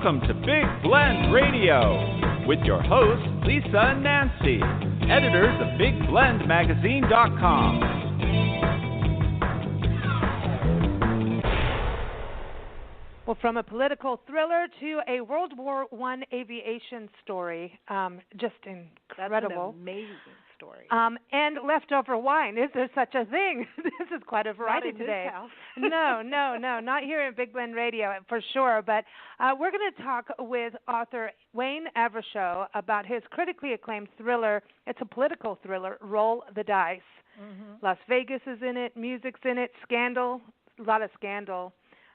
Welcome to Big Blend Radio with your hosts, Lisa and Nancy, editors of BigBlendMagazine.com. Well, from a political thriller to a World War I aviation story, just incredible. That's an amazing story. And leftover wine. Is there such a thing? This is quite a variety not in today. This house. No, not here at Big Blend Radio for sure. But we're going to talk with author Wayne Avrishow about his critically acclaimed thriller. It's a political thriller, Roll the Dice. Mm-hmm. Las Vegas is in it, music's in it, scandal, a lot of scandal.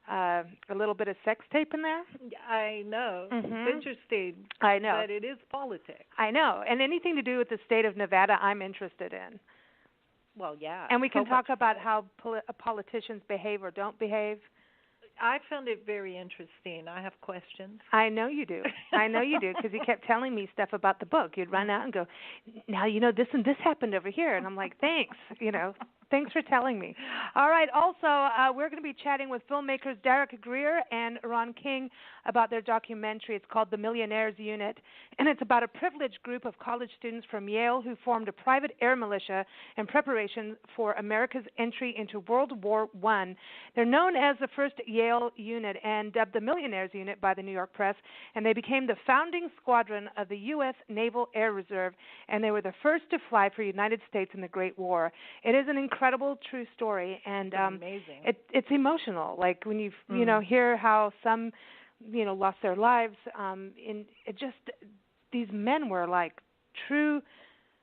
A little bit of sex tape in there. I know. Mm-hmm. It's interesting. I know. But it is politics. I know. And anything to do with the state of Nevada, I'm interested in. Well, yeah. And we can talk about how politicians behave or don't behave. I found it very interesting. I have questions. I know you do. I know you do, because you kept telling me stuff about the book. You'd run out and go, now, this and this happened over here. And I'm like, thanks, Thanks for telling me. All right. Also, we're going to be chatting with filmmakers Derek Greer and Ron King about their documentary. It's called The Millionaires Unit, and it's about a privileged group of college students from Yale who formed a private air militia in preparation for America's entry into World War I. They're known as the first Yale unit and dubbed the Millionaires Unit by the New York Press, and they became the founding squadron of the U.S. Naval Air Reserve, and they were the first to fly for the United States in the Great War. It is an incredible true story, and amazing. It's emotional. Like when you hear how some lost their lives. These men were like true.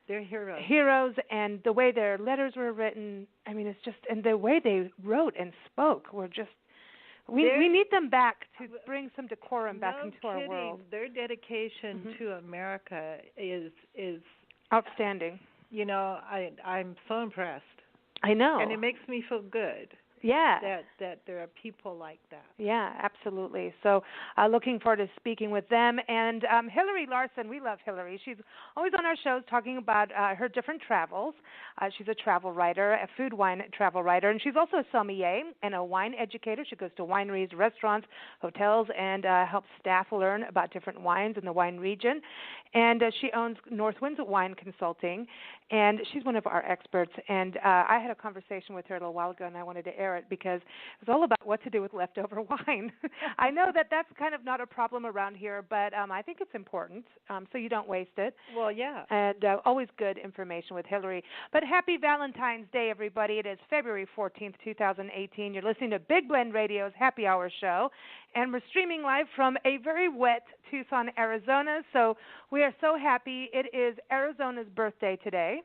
They're heroes. Heroes, and the way their letters were written. I mean, it's just, and the way they wrote and spoke were just. We need them back to bring some decorum back into our world. Their dedication to America is outstanding. I'm so impressed. I know. And it makes me feel good. Yeah. That there are people like that. Yeah, absolutely. So looking forward to speaking with them. And Hillary Larson, we love Hillary. She's always on our shows talking about her different travels. She's a travel writer, a food wine travel writer, and she's also a sommelier and a wine educator. She goes to wineries, restaurants, hotels, and helps staff learn about different wines in the wine region. And she owns North Winds Wine Consulting, and she's one of our experts. And I had a conversation with her a little while ago, and I wanted to air it because it was all about what to do with leftover wine. I know that's kind of not a problem around here, but I think it's important so you don't waste it. Well, yeah. And always good information with Hillary. But happy Valentine's Day, everybody. It is February 14th, 2018. You're listening to Big Blend Radio's Happy Hour show, and we're streaming live from a very wet Tucson, Arizona. So we are so happy. It is Arizona's birthday today.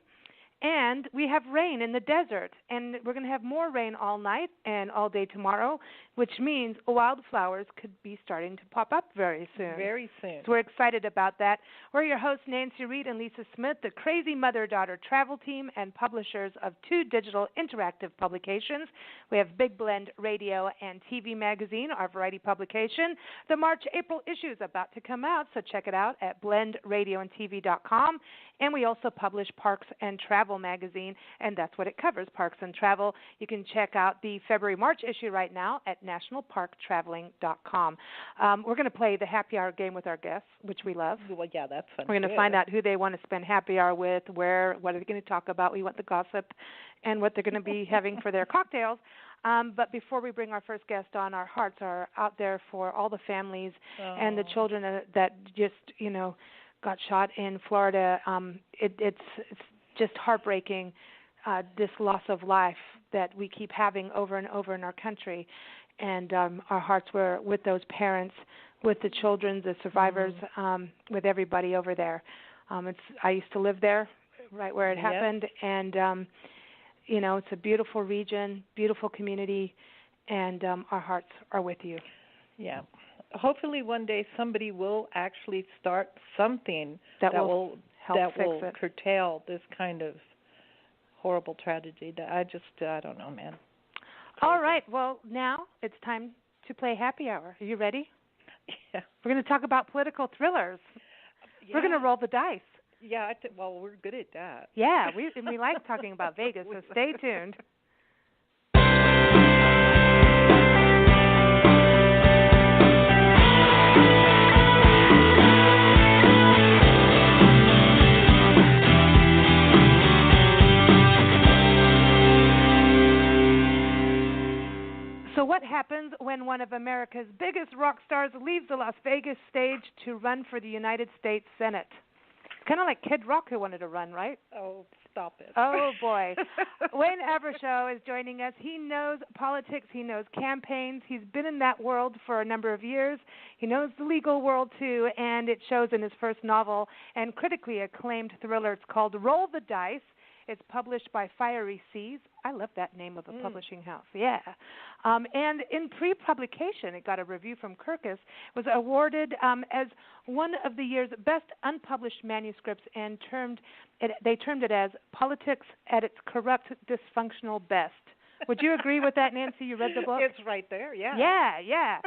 And we have rain in the desert, and we're going to have more rain all night and all day tomorrow, which means wildflowers could be starting to pop up very soon. Very soon. So we're excited about that. We're your hosts, Nancy Reed and Lisa Smith, the crazy mother-daughter travel team and publishers of 2 digital interactive publications. We have Big Blend Radio and TV Magazine, our variety publication. The March-April issue is about to come out, so check it out at blendradioandtv.com. And we also publish Parks and Travel Magazine, and that's what it covers, Parks and Travel. You can check out the February-March issue right now at nationalparktraveling.com. We're going to play the happy hour game with our guests, which we love. Well, yeah, that's fun. We're going to find out who they want to spend happy hour with, where, what are they going to talk about. We want the gossip and what they're going to be having for their cocktails. But before we bring our first guest on, our hearts are out there for all the families and the children that just, got shot in Florida. It's just heartbreaking, this loss of life that we keep having over and over in our country. And our hearts were with those parents, with the children, the survivors, with everybody over there. I used to live there, right where it happened, and it's a beautiful region, beautiful community, and our hearts are with you. Yeah. Hopefully one day somebody will actually start something that will curtail this kind of horrible tragedy. I don't know, man. Crazy. All right. Well, now it's time to play Happy Hour. Are you ready? Yeah. We're going to talk about political thrillers. Yeah. We're going to roll the dice. Yeah. Well, we're good at that. Yeah. We like talking about Vegas, so stay tuned. happens when one of America's biggest rock stars leaves the Las Vegas stage to run for the United States Senate? It's kind of like Kid Rock who wanted to run, right? Oh, stop it. Oh, boy. Wayne Avershow is joining us. He knows politics. He knows campaigns. He's been in that world for a number of years. He knows the legal world, too, and it shows in his first novel and critically acclaimed thriller. It's called Roll the Dice. It's published by Fiery Seas. I love that name of a publishing house. Yeah. And in pre-publication, it got a review from Kirkus, was awarded as one of the year's best unpublished manuscripts and they termed it as politics at its corrupt, dysfunctional best. Would you agree with that, Nancy? You read the book? It's right there, yeah. Yeah.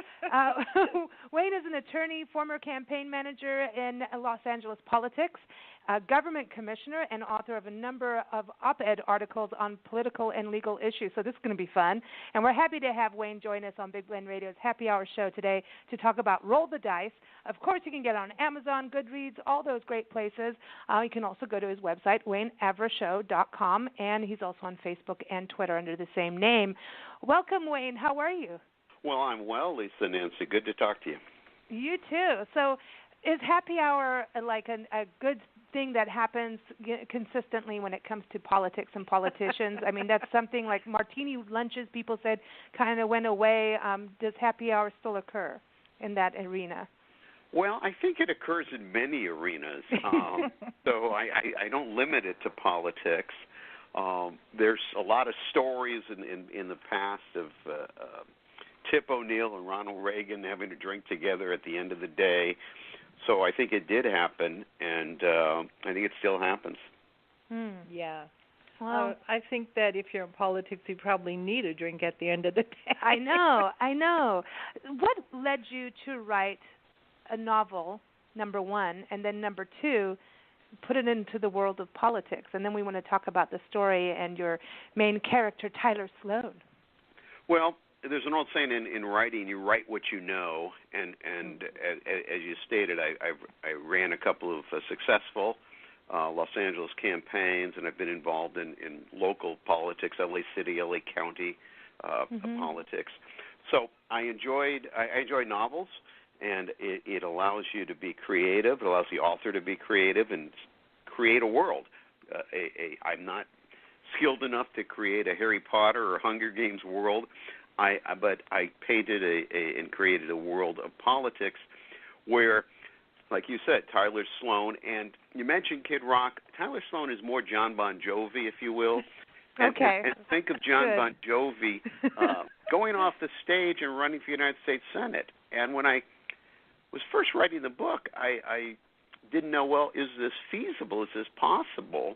Wayne is an attorney, former campaign manager in Los Angeles politics, a government commissioner, and author of a number of op-ed articles on political and legal issues. So this is going to be fun. And we're happy to have Wayne join us on Big Blend Radio's Happy Hour show today to talk about Roll the Dice. Of course, you can get it on Amazon, Goodreads, all those great places. You can also go to his website, WayneAvershow.com, and he's also on Facebook and Twitter under the same name. Welcome, Wayne. How are you? Well, I'm well, Lisa, Nancy. Good to talk to you. You too. So is Happy Hour like a good thing that happens consistently when it comes to politics and politicians? I mean, that's something like martini lunches, people said, kind of went away. Does Happy Hour still occur in that arena? Well, I think it occurs in many arenas, so I don't limit it to politics. There's a lot of stories in the past of Tip O'Neill and Ronald Reagan having a drink together at the end of the day. So I think it did happen, and I think it still happens. Yeah. Well, I think that if you're in politics, you probably need a drink at the end of the day. I know. What led you to write a novel, number one, and then number two, put it into the world of politics? And then we want to talk about the story and your main character, Tyler Sloan. Well, there's an old saying in writing, you write what you know, and as you stated, I ran a couple of successful Los Angeles campaigns, and I've been involved in local politics, LA City, LA County politics. So I enjoy novels, and it allows you to be creative. It allows the author to be creative and create a world. I'm not skilled enough to create a Harry Potter or Hunger Games world, but I painted and created a world of politics where, like you said, Tyler Sloan, and you mentioned Kid Rock. Tyler Sloan is more John Bon Jovi, if you will. Okay. And think of John Bon Jovi going off the stage and running for the United States Senate. And when I was first writing the book, I didn't know, well, is this feasible? Is this possible?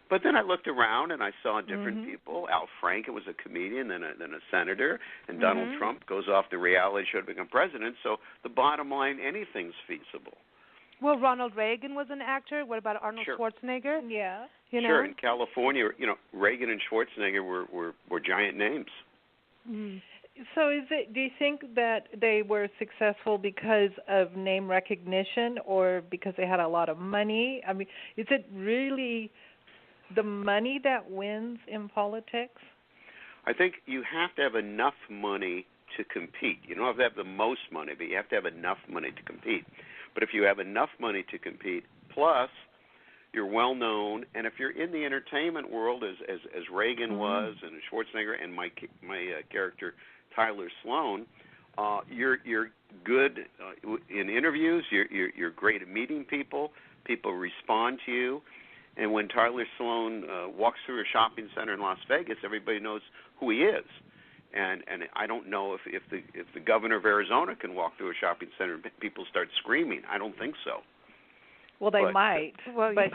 But then I looked around and I saw different people. Al Franken was a comedian, then a senator, and Donald Trump goes off the reality show to become president. So the bottom line, anything's feasible. Well, Ronald Reagan was an actor. What about Arnold Schwarzenegger? Yeah. Sure. In California, Reagan and Schwarzenegger were giant names. So do you think that they were successful because of name recognition or because they had a lot of money? I mean, is it really the money that wins in politics? I think you have to have enough money to compete. You don't have to have the most money, but you have to have enough money to compete. But if you have enough money to compete, plus you're well known, and if you're in the entertainment world, as Reagan was, and Schwarzenegger, and my character Tyler Sloan, you're good in interviews. You're great at meeting people. People respond to you. And when Tyler Sloan walks through a shopping center in Las Vegas, everybody knows who he is. And I don't know if the governor of Arizona can walk through a shopping center and people start screaming. I don't think so. Well, they might, but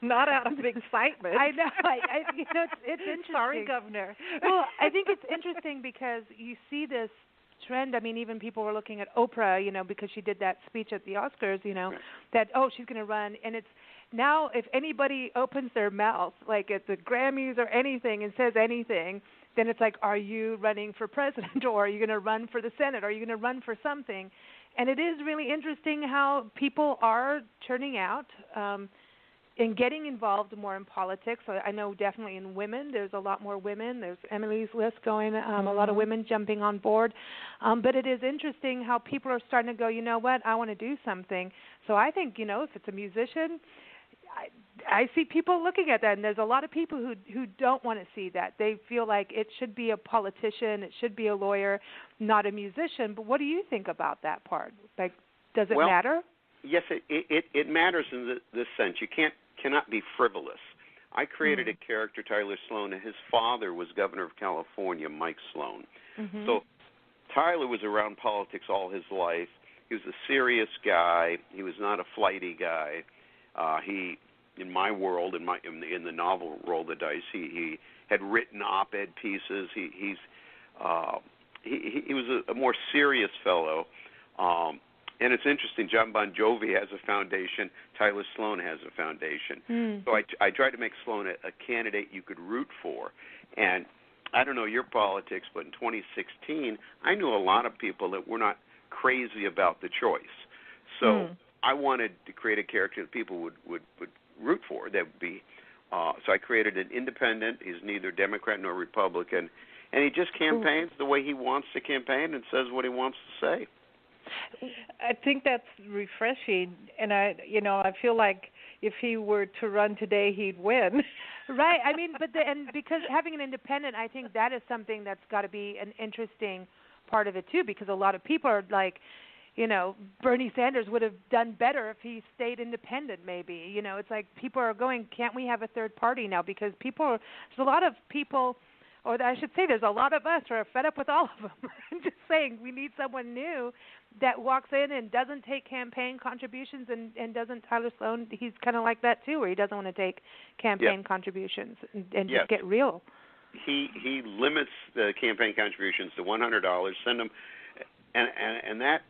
not out of excitement. I know. It's interesting. Sorry, Governor. Well, I think it's interesting because you see this trend. I mean, even people were looking at Oprah, because she did that speech at the Oscars, that, she's going to run. And it's now if anybody opens their mouth, like at the Grammys or anything, and says anything, then it's like, are you running for president, or are you going to run for the Senate, or are you going to run for something? And it is really interesting how people are turning out. in getting involved more in politics. So I know definitely in women, there's a lot more women. There's Emily's List going, a lot of women jumping on board. But it is interesting how people are starting to go, you know what, I want to do something. So I think, if it's a musician, I see people looking at that, and there's a lot of people who don't want to see that. They feel like it should be a politician, it should be a lawyer, not a musician. But what do you think about that part? Like, does it matter? Yes, it matters in this sense. You cannot be frivolous. I created a character, Tyler Sloan, and his father was governor of California, Mike Sloan. Mm-hmm. So Tyler was around politics all his life. He was a serious guy. He was not a flighty guy. He, in my world, in the novel Roll the Dice, he had written op-ed pieces. He was a more serious fellow. And it's interesting, John Bon Jovi has a foundation, Tyler Sloan has a foundation. So I tried to make Sloan a candidate you could root for. And I don't know your politics, but in 2016, I knew a lot of people that were not crazy about the choice. So I wanted to create a character that people would root for. That would be so I created an independent. He's neither Democrat nor Republican, and he just campaigns the way he wants to campaign and says what he wants to say. I think that's refreshing, and I feel like if he were to run today, he'd win. Right. I mean, because having an independent, I think that is something that's got to be an interesting part of it too, because a lot of people are like, Bernie Sanders would have done better if he stayed independent maybe. It's like people are going, can't we have a third party now? Because there's a lot of people, or I should say there's a lot of us who are fed up with all of them. I'm just saying we need someone new that walks in and doesn't take campaign contributions and doesn't. Tyler Sloan, he's kind of like that too, where he doesn't want to take campaign contributions and just get real. He limits the campaign contributions to $100, send them, and that,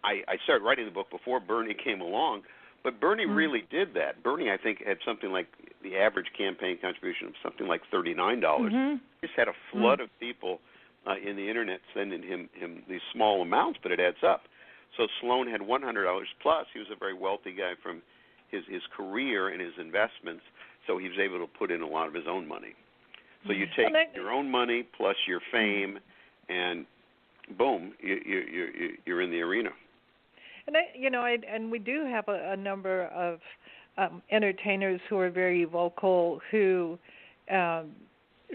I started writing the book before Bernie came along, but Bernie really did that. Bernie, I think, had something like the average campaign contribution of something like $39. He just had a flood of people in the internet sending him these small amounts, but it adds up. So Sloan had $100 plus. He was a very wealthy guy from his career and his investments, so he was able to put in a lot of his own money. So you take your own money plus your fame, and boom, you're in the arena. And we do have a number of entertainers who are very vocal, who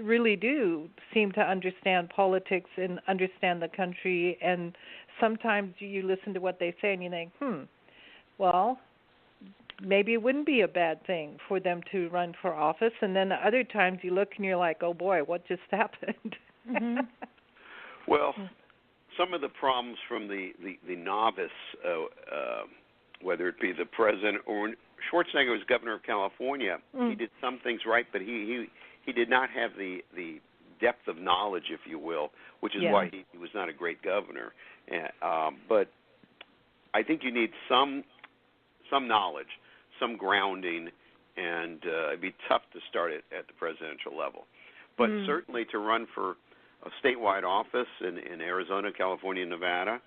really do seem to understand politics and understand the country. And sometimes you listen to what they say and you think, well, maybe it wouldn't be a bad thing for them to run for office. And then other times you look and you're like, oh boy, what just happened? Well, some of the problems from the novice, whether it be the president or Schwarzenegger was governor of California, he did some things right, but he did not have the depth of knowledge, if you will, which is why he was not a great governor. But I think you need some knowledge, some grounding, and it'd be tough to start it at the presidential level. But certainly to run for a statewide office in Arizona, California, Nevada,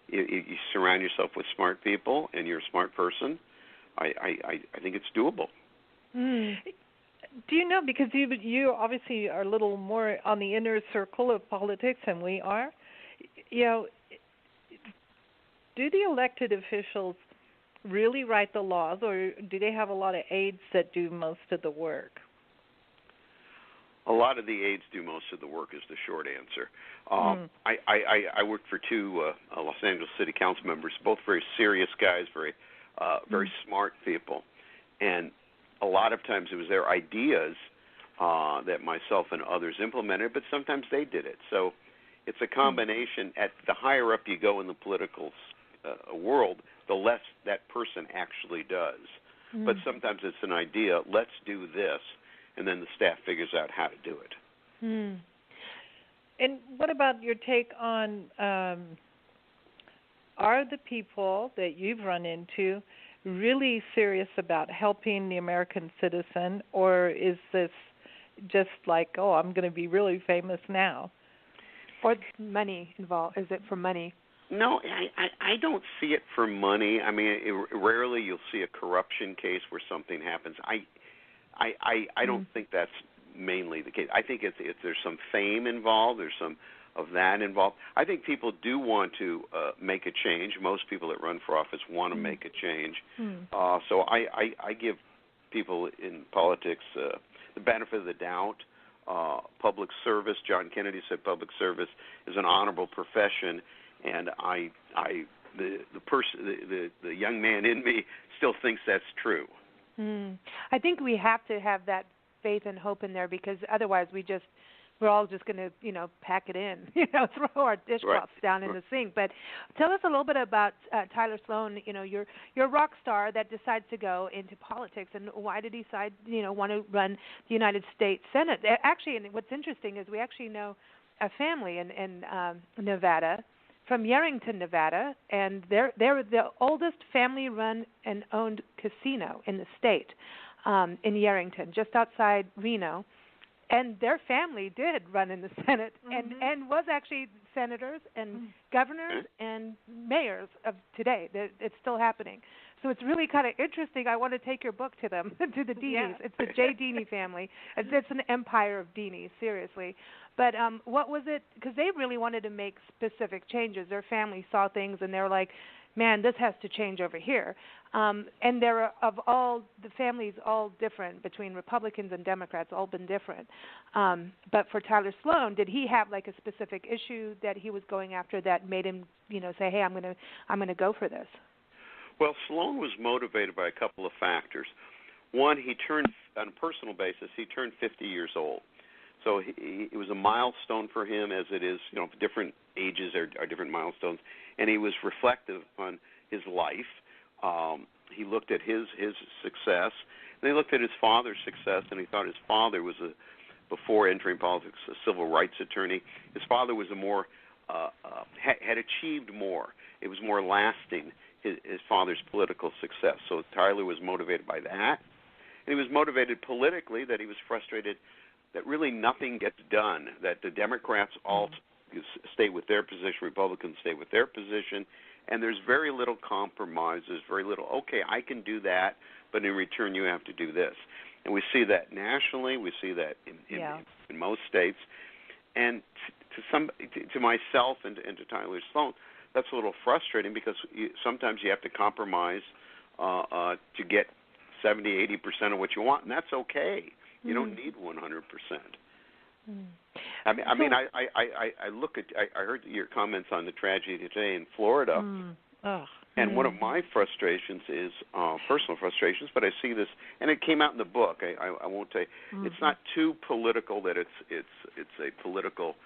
you surround yourself with smart people and you're a smart person, I think it's doable. Do you know, because you obviously are a little more on the inner circle of politics than we are, do the elected officials really write the laws, or do they have a lot of aides that do most of the work? A lot of the aides do most of the work is the short answer. I worked for two Los Angeles City Council members, both very serious guys, very smart people. And a lot of times it was their ideas that myself and others implemented, but sometimes they did it. So it's a combination. At the higher up you go in the political world, the less that person actually does. But sometimes it's an idea, let's do this, and then the staff figures out how to do it. And what about your take on, are the people that you've run into really serious about helping the American citizen, or is this just like, oh, I'm going to be really famous now? Or money involved? Is it for money? No, I don't see it for money. I mean, rarely you'll see a corruption case where something happens. I don't think that's mainly the case. I think it's there's some fame involved. There's some of that involved. I think people do want to make a change. Most people that run for office want to make a change. So I give people in politics the benefit of the doubt. Public service. John Kennedy said public service is an honorable profession, and the young man in me still thinks that's true. I think we have to have that faith and hope in there, because otherwise we're all just going to, pack it in, throw our dishcloths down in the sink. But tell us a little bit about Tyler Sloan. You're a rock star that decides to go into politics, and why did he decide, want to run the United States Senate? Actually, and what's interesting is we actually know a family in Nevada, from Yerington, Nevada, and they're the oldest family-run and owned casino in the state, in Yerington, just outside Reno. And their family did run in the Senate and was actually senators and governors and mayors of today. It's still happening. So it's really kind of interesting. I want to take your book to them, to the Deenies. Yeah. It's the J. Deenie family. It's an empire of Deenies, seriously. But what was it? Because they really wanted to make specific changes. Their family saw things, and they were like, man, this has to change over here. And there are, of all the families, all different between Republicans and Democrats, all been different. But for Tyler Sloan, did he have like a specific issue that he was going after that made him, say, hey, I'm gonna go for this? Well, Sloan was motivated by a couple of factors. One, he turned, on a personal basis, he turned 50 years old. So it was a milestone for him, as it is, different ages are different milestones. And he was reflective on his life. He looked at his success, and he looked at his father's success, and he thought his father was, before entering politics, a civil rights attorney. His father was had achieved more. It was more lasting, his father's political success. So Tyler was motivated by that. And he was motivated politically, that he was frustrated that really nothing gets done, that the Democrats all stay with their position, Republicans stay with their position, and there's very little compromise. There's very little, okay, I can do that, but in return you have to do this. And we see that nationally. We see that in most states. And to myself and to Tyler Sloan, that's a little frustrating, because sometimes you have to compromise to get 70, 80% of what you want, and that's okay. You don't need 100%. I look at. I heard your comments on the tragedy today in Florida, and one of my frustrations is personal frustrations. But I see this, and it came out in the book. I won't say it's not too political that it's a political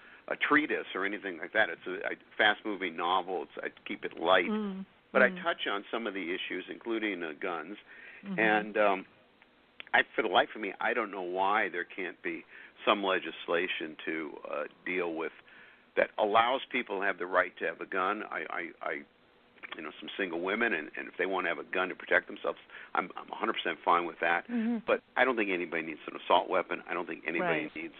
treatise or anything like that. It's a fast-moving novel. I keep it light, but I touch on some of the issues, including guns, and. For the life of me, I don't know why there can't be some legislation to deal with that allows people to have the right to have a gun. Some single women, and if they want to have a gun to protect themselves, I'm 100% fine with that. But I don't think anybody needs an assault weapon. I don't think anybody needs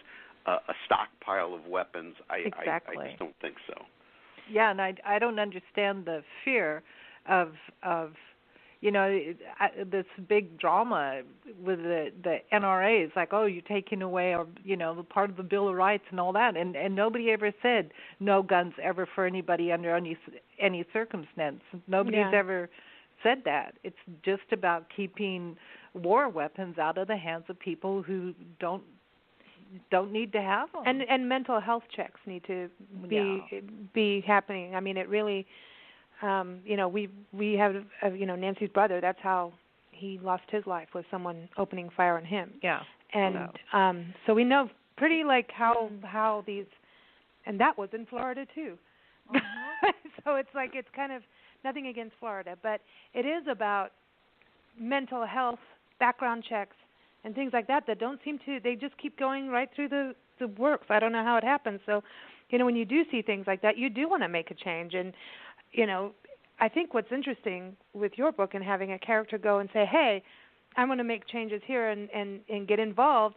a stockpile of weapons. I just don't think so. Yeah, and I don't understand the fear of this big drama with the NRA. It's like, oh, you're taking away, part of the Bill of Rights and all that, and nobody ever said no guns ever for anybody under any circumstance. Nobody's ever said that. It's just about keeping war weapons out of the hands of people who don't need to have them. And mental health checks need to be happening. I mean, it really. We have, Nancy's brother. That's how he lost his life, was someone opening fire on him. Yeah. And so we know pretty like how these, and that was in Florida too. So it's like it's kind of nothing against Florida, but it is about mental health, background checks, and things like that don't seem to. They just keep going right through the works. I don't know how it happens. So, when you do see things like that, you do want to make a change. And I think what's interesting with your book and having a character go and say, hey, I want to make changes here and get involved,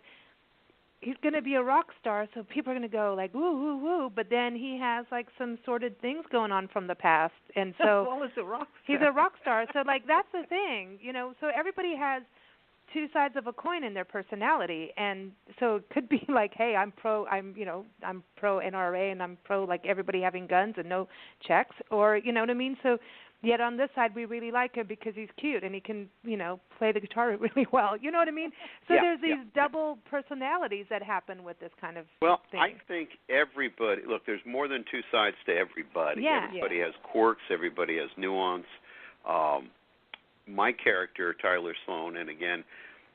he's going to be a rock star, so people are going to go like woo woo woo, but then he has like some sordid things going on from the past, and so well, he's a rock star. He's a rock star, so like that's the thing, so everybody has two sides of a coin in their personality, and so it could be like, hey, I'm pro NRA, and I'm pro like everybody having guns and no checks, or you know what I mean. So yet on this side we really like him because he's cute and he can play the guitar really well. You know what I mean? So there's these double personalities that happen with this kind of thing. I think everybody, look, there's more than two sides to everybody. Yeah. Everybody has quirks, everybody has nuance. My character, Tyler Sloan, and again,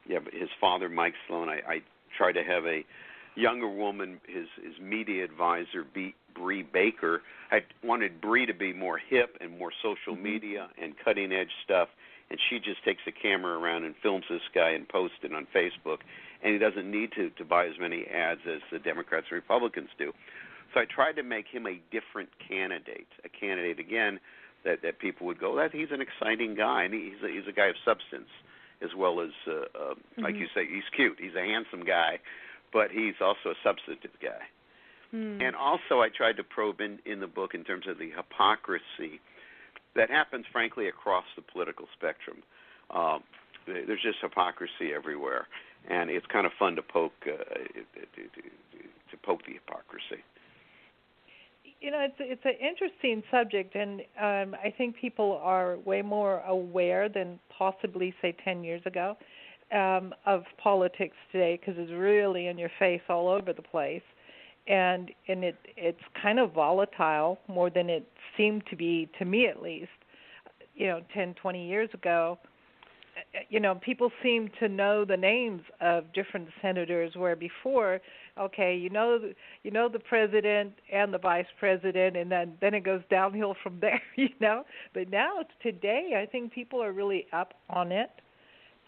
his father, Mike Sloan, I tried to have a younger woman, his media advisor, Bree Baker. I wanted Bree to be more hip and more social media and cutting-edge stuff, and she just takes a camera around and films this guy and posts it on Facebook, and he doesn't need to buy as many ads as the Democrats and Republicans do. So I tried to make him a different candidate, again, that people would go, he's an exciting guy, and he's a guy of substance, as well as, like you say, he's cute. He's a handsome guy, but he's also a substantive guy. And also I tried to probe in the book in terms of the hypocrisy that happens, frankly, across the political spectrum. There's just hypocrisy everywhere, and it's kind of fun to poke the hypocrisy. It's an interesting subject, and I think people are way more aware than possibly, say, 10 years ago of politics today, because it's really in your face all over the place, and it's kind of volatile more than it seemed to be, to me at least. 10, 20 years ago, people seem to know the names of different senators, where before, okay, the president and the vice president, and then it goes downhill from there, But now, today, I think people are really up on it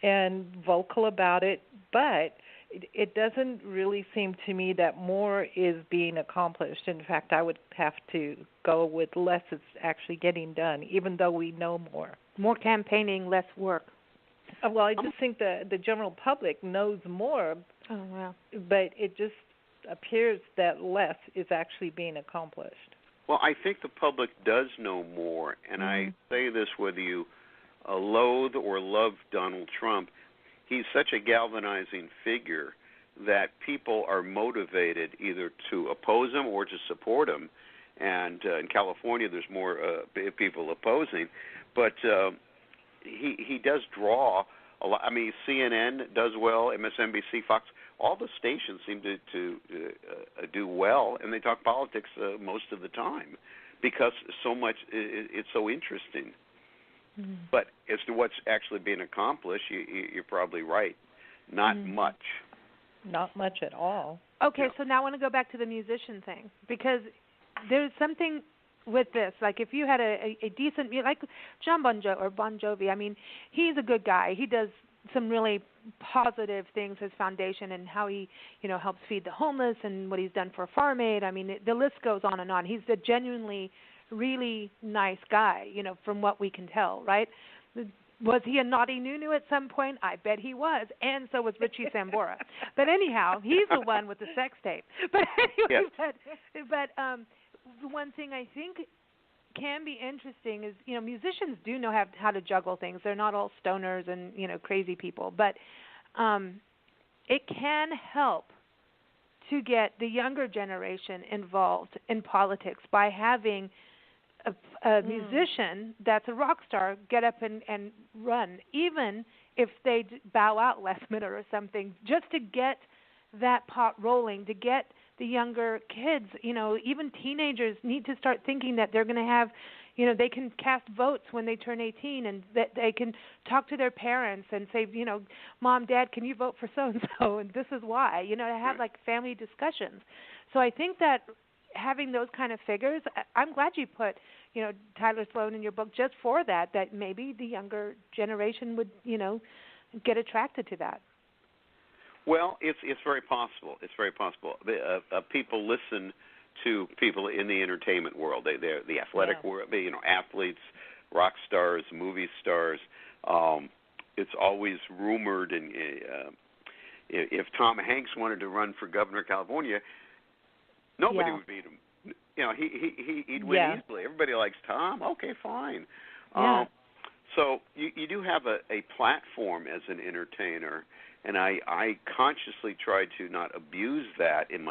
and vocal about it, but it doesn't really seem to me that more is being accomplished. In fact, I would have to go with less is actually getting done, even though we know more. More campaigning, less work. Well, I just think the general public knows more. Oh, wow. But it just appears that less is actually being accomplished. Well, I think the public does know more, and I say this whether you loathe or love Donald Trump, he's such a galvanizing figure that people are motivated either to oppose him or to support him. And in California, there's more people opposing, but he does draw a lot. I mean, CNN does well, MSNBC, Fox, all the stations seem to do well, and they talk politics most of the time because so much it's so interesting. But as to what's actually being accomplished, you're probably right. Not much. Not much at all. Okay, so now I want to go back to the musician thing, because there's something with this. Like if you had a decent, like John Bon Jovi, I mean, he's a good guy. He does some really positive things, his foundation, and how he, helps feed the homeless and what he's done for Farm Aid. I mean, the list goes on and on. He's a genuinely really nice guy, from what we can tell, right? Was he a naughty nunu at some point? I bet he was, and so was Richie Sambora. But anyhow, he's the one with the sex tape. But anyway, but one thing I think can be interesting is, musicians do know how to juggle things. They're not all stoners and, crazy people. But it can help to get the younger generation involved in politics by having a musician that's a rock star get up and run, even if they bow out last minute or something, just to get that pot rolling, to get the younger kids, even teenagers need to start thinking that they're going to have, they can cast votes when they turn 18, and that they can talk to their parents and say, Mom, Dad, can you vote for so-and-so, and this is why, to have like family discussions. So I think that having those kind of figures, I'm glad you put, Tyler Sloan in your book just for that maybe the younger generation would, get attracted to that. Well, it's very possible. It's very possible. People listen to people in the entertainment world. They're the athletic world, athletes, rock stars, movie stars. It's always rumored, and if Tom Hanks wanted to run for governor of California, nobody would beat him. He'd win easily. Everybody likes Tom. Okay, fine. Yeah. So you do have a platform as an entertainer, and I consciously tried to not abuse that in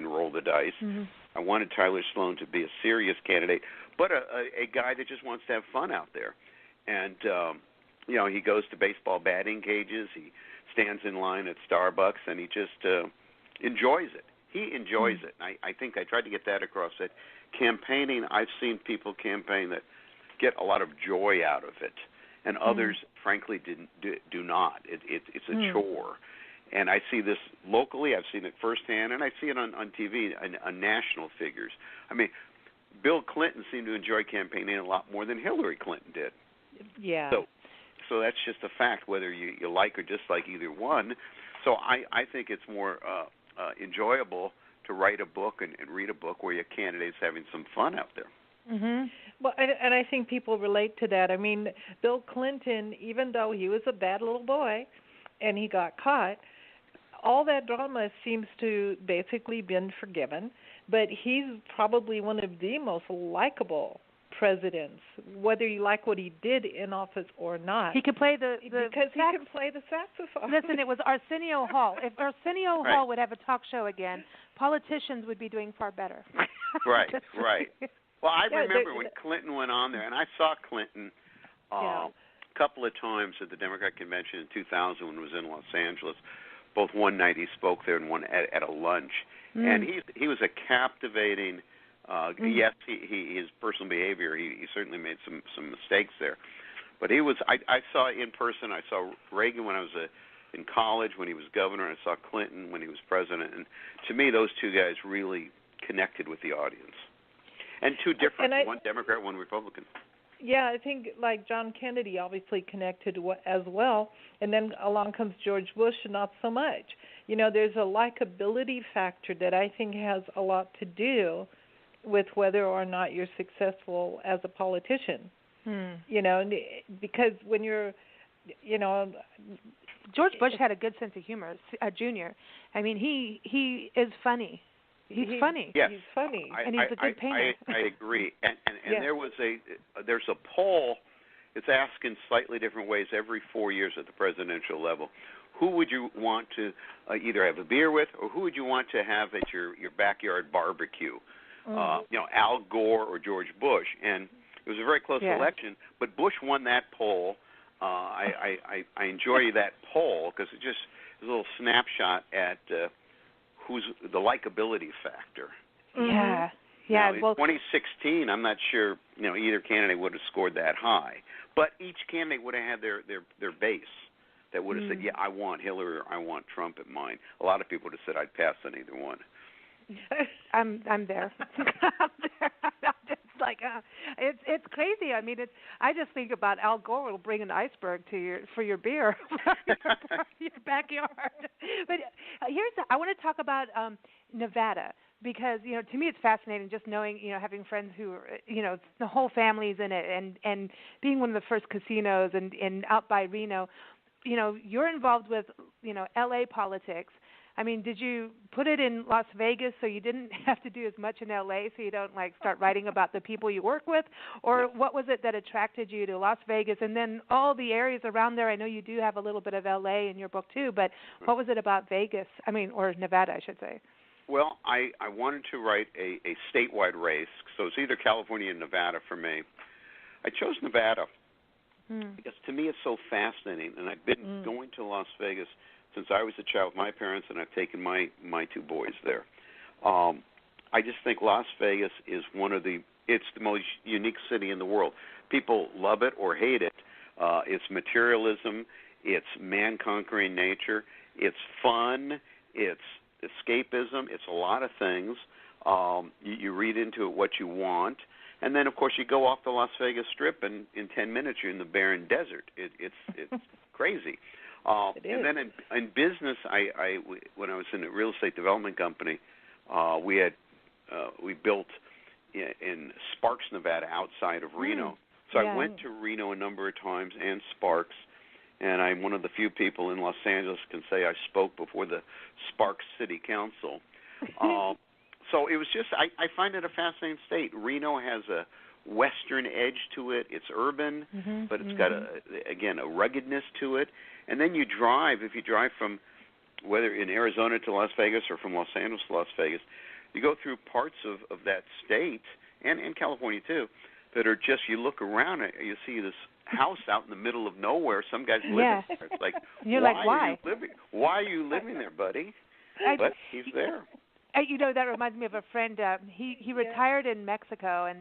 Roll the Dice. Mm-hmm. I wanted Tyler Sloan to be a serious candidate, but a guy that just wants to have fun out there. And, he goes to baseball batting cages. He stands in line at Starbucks, and he just enjoys it. He enjoys it. I think I tried to get that across, that campaigning, I've seen people campaign that get a lot of joy out of it, and others, frankly, do not. It's a chore. And I see this locally. I've seen it firsthand, and I see it on TV on national figures. I mean, Bill Clinton seemed to enjoy campaigning a lot more than Hillary Clinton did. Yeah. So that's just a fact, whether you like or dislike either one. So I think it's more enjoyable to write a book and read a book where your candidate's having some fun out there. Mm-hmm. Well, and I think people relate to that. I mean, Bill Clinton, even though he was a bad little boy and he got caught, all that drama seems to basically been forgiven. But he's probably one of the most likable presidents, whether you like what he did in office or not. He could play because he can play the saxophone. Listen, it was Arsenio Hall. If Arsenio Hall would have a talk show again, politicians would be doing far better. Right. Well, I remember when Clinton went on there, and I saw Clinton a couple of times at the Democrat convention in 2000 when he was in Los Angeles. Both one night he spoke there and one at a lunch. And he was a captivating. Yes, his personal behavior. He certainly made some mistakes there, but he was. I saw in person. I saw Reagan when I was in college when he was governor. And I saw Clinton when he was president. And to me, those two guys really connected with the audience. And two different, one Democrat, one Republican. Yeah, I think like John Kennedy obviously connected as well, and then along comes George Bush, not so much. There's a likability factor that I think has a lot to do with whether or not you're successful as a politician. Because when you're, George Bush had a good sense of humor, Junior. I mean, he is funny. He's funny. Yes. He's funny. And he's a good painter. I agree. And there's a poll. It's asked in slightly different ways every 4 years at the presidential level. Who would you want to either have a beer with, or who would you want to have at your backyard barbecue? Al Gore or George Bush. And it was a very close election, but Bush won that poll. I enjoy that poll because it just is a little snapshot at who's the likability factor. Yeah. Now, in 2016, I'm not sure either candidate would have scored that high, but each candidate would have had their base that would have said, yeah, I want Hillary or I want Trump at mine. A lot of people would have said I'd pass on either one. I'm there. I'm just like it's crazy. I mean, I just think about Al Gore will bring an iceberg for your beer your backyard. But I want to talk about Nevada, because to me it's fascinating just knowing having friends who are, the whole family's in it, and being one of the first casinos and out by Reno. You're involved with LA politics. I mean, did you put it in Las Vegas so you didn't have to do as much in L.A. so you don't, start writing about the people you work with? Or what was it that attracted you to Las Vegas and then all the areas around there? I know you do have a little bit of L.A. in your book, too, but what was it about Vegas? Or Nevada, I should say. Well, I wanted to write a statewide race, so it's either California or Nevada for me. I chose Nevada because to me it's so fascinating, and I've been going to Las Vegas since I was a child with my parents, and I've taken my two boys there. I just think Las Vegas is it's the most unique city in the world. People love it or hate it. It's materialism, it's man-conquering nature, it's fun, it's escapism, it's a lot of things. You read into it what you want, and then, of course, you go off the Las Vegas Strip, and in 10 minutes you're in the barren desert. It's crazy. And then in business, when I was in a real estate development company, we built in Sparks, Nevada, outside of Reno. So I went to Reno a number of times and Sparks, and I'm one of the few people in Los Angeles can say I spoke before the Sparks City Council. So it was just, I find it a fascinating state. Reno has a western edge to it. It's urban, but it's got, a ruggedness to it. And then you drive, if you drive from, whether in Arizona to Las Vegas or from Los Angeles to Las Vegas, you go through parts of that state, and California too, that are just, you look around, you see this house out in the middle of nowhere. Some guys live there. It's like, You're why are you living there, buddy? But he's there. That reminds me of a friend. He retired in Mexico,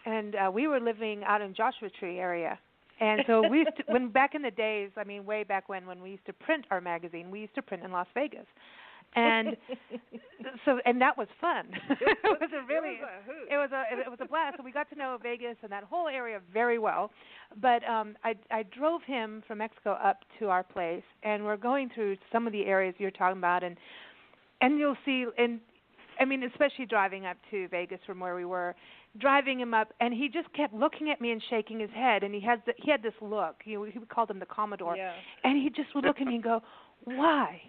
and we were living out in Joshua Tree area. And so we used to, when back in the days, I mean, way back when we used to print our magazine, we used to print in Las Vegas. And and that was fun. It was a blast. So we got to know Vegas and that whole area very well. But I drove him from Mexico up to our place, and we're going through some of the areas you're talking about, and you'll see, and I mean, especially driving up to Vegas from where we were, driving him up, and he just kept looking at me and shaking his head, and he had this look. He called him the Commodore, and he just would look at me and go, "Why?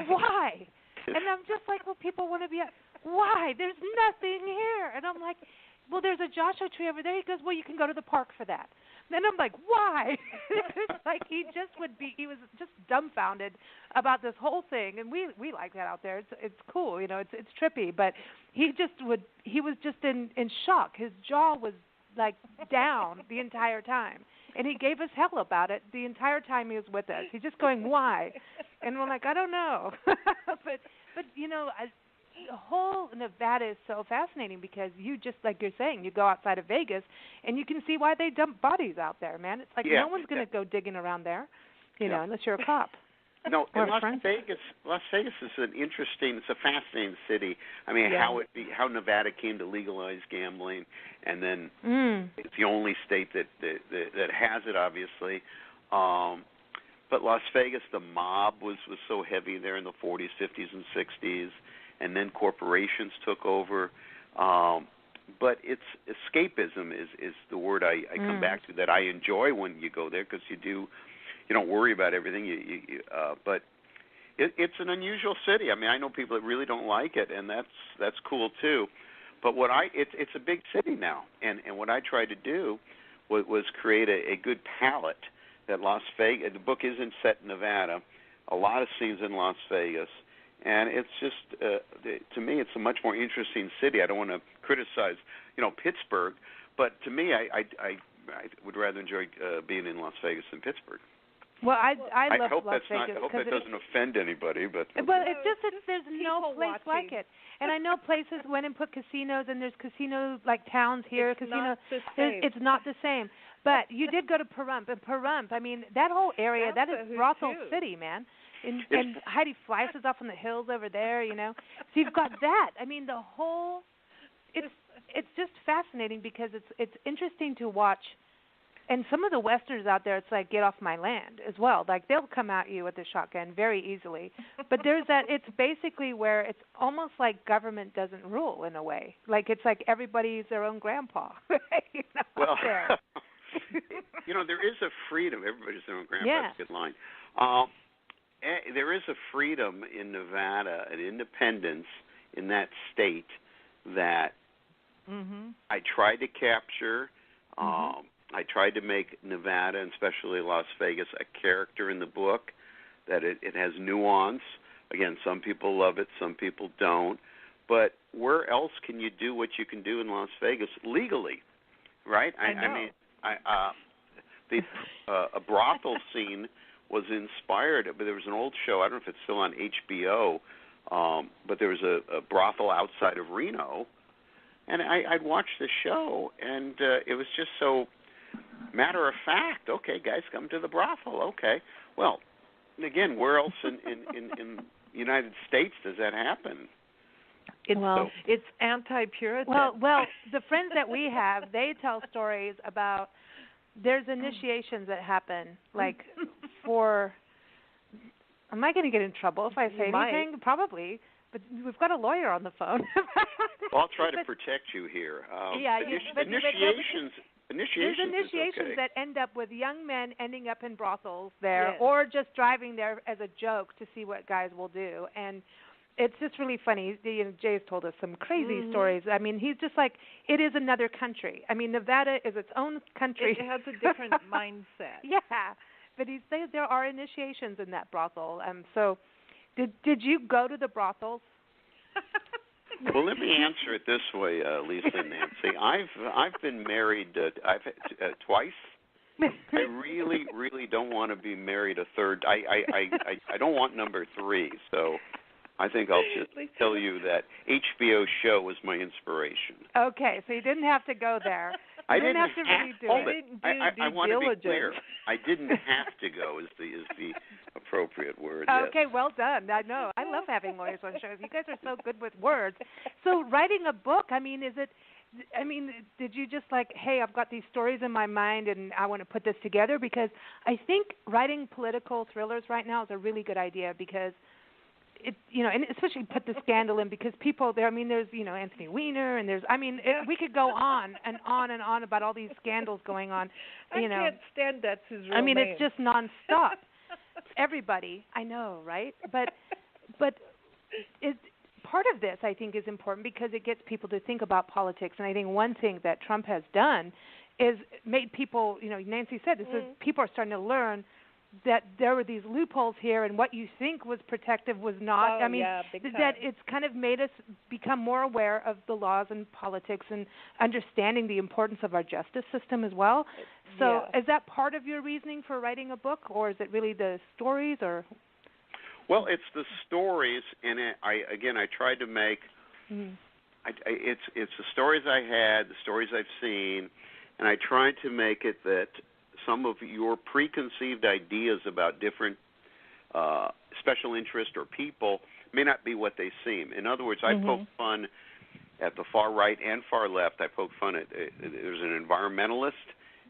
Why?" And I'm just like, "Well, people want to be why? There's nothing here." And I'm like, "Well, there's a Joshua Tree over there." He goes, "Well, you can go to the park for that." And I'm like, "Why?" It's like he was just dumbfounded about this whole thing. And we like that out there. It's cool, it's trippy. But he was just in shock. His jaw was like down the entire time. And he gave us hell about it the entire time he was with us. He's just going, "Why?" And we're like, "I don't know." but the whole Nevada is so fascinating because you just, like you're saying, you go outside of Vegas and you can see why they dump bodies out there, man. It's like no one's going to go digging around there, unless you're a cop. No, Las Vegas is it's a fascinating city. I mean, how Nevada came to legalize gambling, and then it's the only state that has it, obviously. But Las Vegas, the mob was so heavy there in the 40s, 50s, and 60s, and then corporations took over. But it's escapism is the word I come back to, that I enjoy when you go there, because you don't worry about everything. But it's an unusual city. I mean, I know people that really don't like it, and that's cool too. But it's a big city now, and what I tried to do was create a good palette that Las Vegas. The book isn't set in Nevada. A lot of scenes in Las Vegas, and it's just to me, it's a much more interesting city. I don't want to criticize, Pittsburgh, but to me, I would rather enjoy being in Las Vegas than Pittsburgh. Well, I love Las Vegas. I hope that doesn't offend anybody, but well, it's just that there's no place like it. And I know places went and put casinos, and there's casino like towns here. It's not the same. But you did go to Pahrump, and Pahrump, I mean, that whole area, that is brothel city, man. And Heidi Fleiss is up in the hills over there, So you've got that. I mean, the whole, it's just fascinating because it's interesting to watch. And some of the Westerners out there, it's like, get off my land as well. Like, they'll come at you with a shotgun very easily. But there's that, it's basically where it's almost like government doesn't rule in a way. Like, it's like everybody's their own grandpa. Well, there is a freedom. Everybody's their own grandpa. Yeah. That's a good line. There is a freedom in Nevada, an independence in that state that I tried to capture. I tried to make Nevada, and especially Las Vegas, a character in the book, that it has nuance. Again, some people love it, some people don't. But where else can you do what you can do in Las Vegas legally, right? I mean, a brothel scene was inspired, but there was an old show, I don't know if it's still on HBO, but there was a brothel outside of Reno, and I'd watch the show, and it was just so matter of fact. Okay, guys, come to the brothel. Okay, well, again, where else in the United States does that happen? It's anti-Puritan. Well, the friends that we have, they tell stories about there's initiations that happen, like for. Am I going to get in trouble if I say anything? Probably. But we've got a lawyer on the phone. Well, I'll try to protect you here. Initiations. Initiations. There's initiations okay. that end up with young men ending up in brothels there, yes. or just driving there as a joke to see what guys will do. And it's just really funny. Jay's told us some crazy stories. I mean, he's just like, it is another country. I mean, Nevada is its own country. It has a different mindset. Yeah, but he says there are initiations in that brothel. So, did you go to the brothels? Well, let me answer it this way, Lisa and Nancy. I've been married twice. I really don't want to be married a third. I don't want number 3. So I think I'll just tell you that HBO show was my inspiration. Okay, so you didn't have to go there. I didn't have to really do it. I want to be clear. I didn't have to go. Is the appropriate word? Okay, yes. well done. I know. I love having lawyers on shows. You guys are so good with words. So writing a book, did you just like, hey, I've got these stories in my mind and I want to put this together? Because I think writing political thrillers right now is a really good idea because it, and especially put the scandal in because people there, there's, Anthony Weiner and there's, we could go on and on and on about all these scandals going on. I can't stand that's his real name. It's just nonstop. Everybody, I know, right? But part of this, I think, is important because it gets people to think about politics. And I think one thing that Trump has done is made people, Nancy said, this is people are starting to learn that there were these loopholes here and what you think was protective was not. That it's kind of made us become more aware of the laws and politics and understanding the importance of our justice system as well. So is that part of your reasoning for writing a book, or is it really the stories? Or Well, it's the stories, and I tried to make it's the stories I had, the stories I've seen, and I tried to make it that some of your preconceived ideas about different special interest or people may not be what they seem. In other words, I poke fun at the far right and far left. I poke fun at there's an environmentalist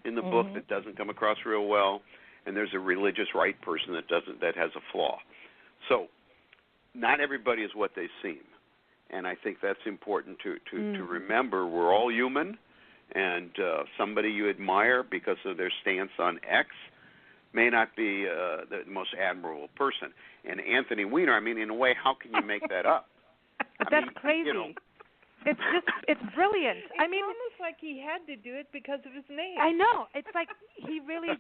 in the book that doesn't come across real well, and there's a religious right person that has a flaw. So not everybody is what they seem, and I think that's important to remember. We're all human. And somebody you admire because of their stance on X may not be the most admirable person. And Anthony Weiner, in a way, how can you make that up? That's crazy. It's brilliant. It's almost like he had to do it because of his name. I know. It's like he really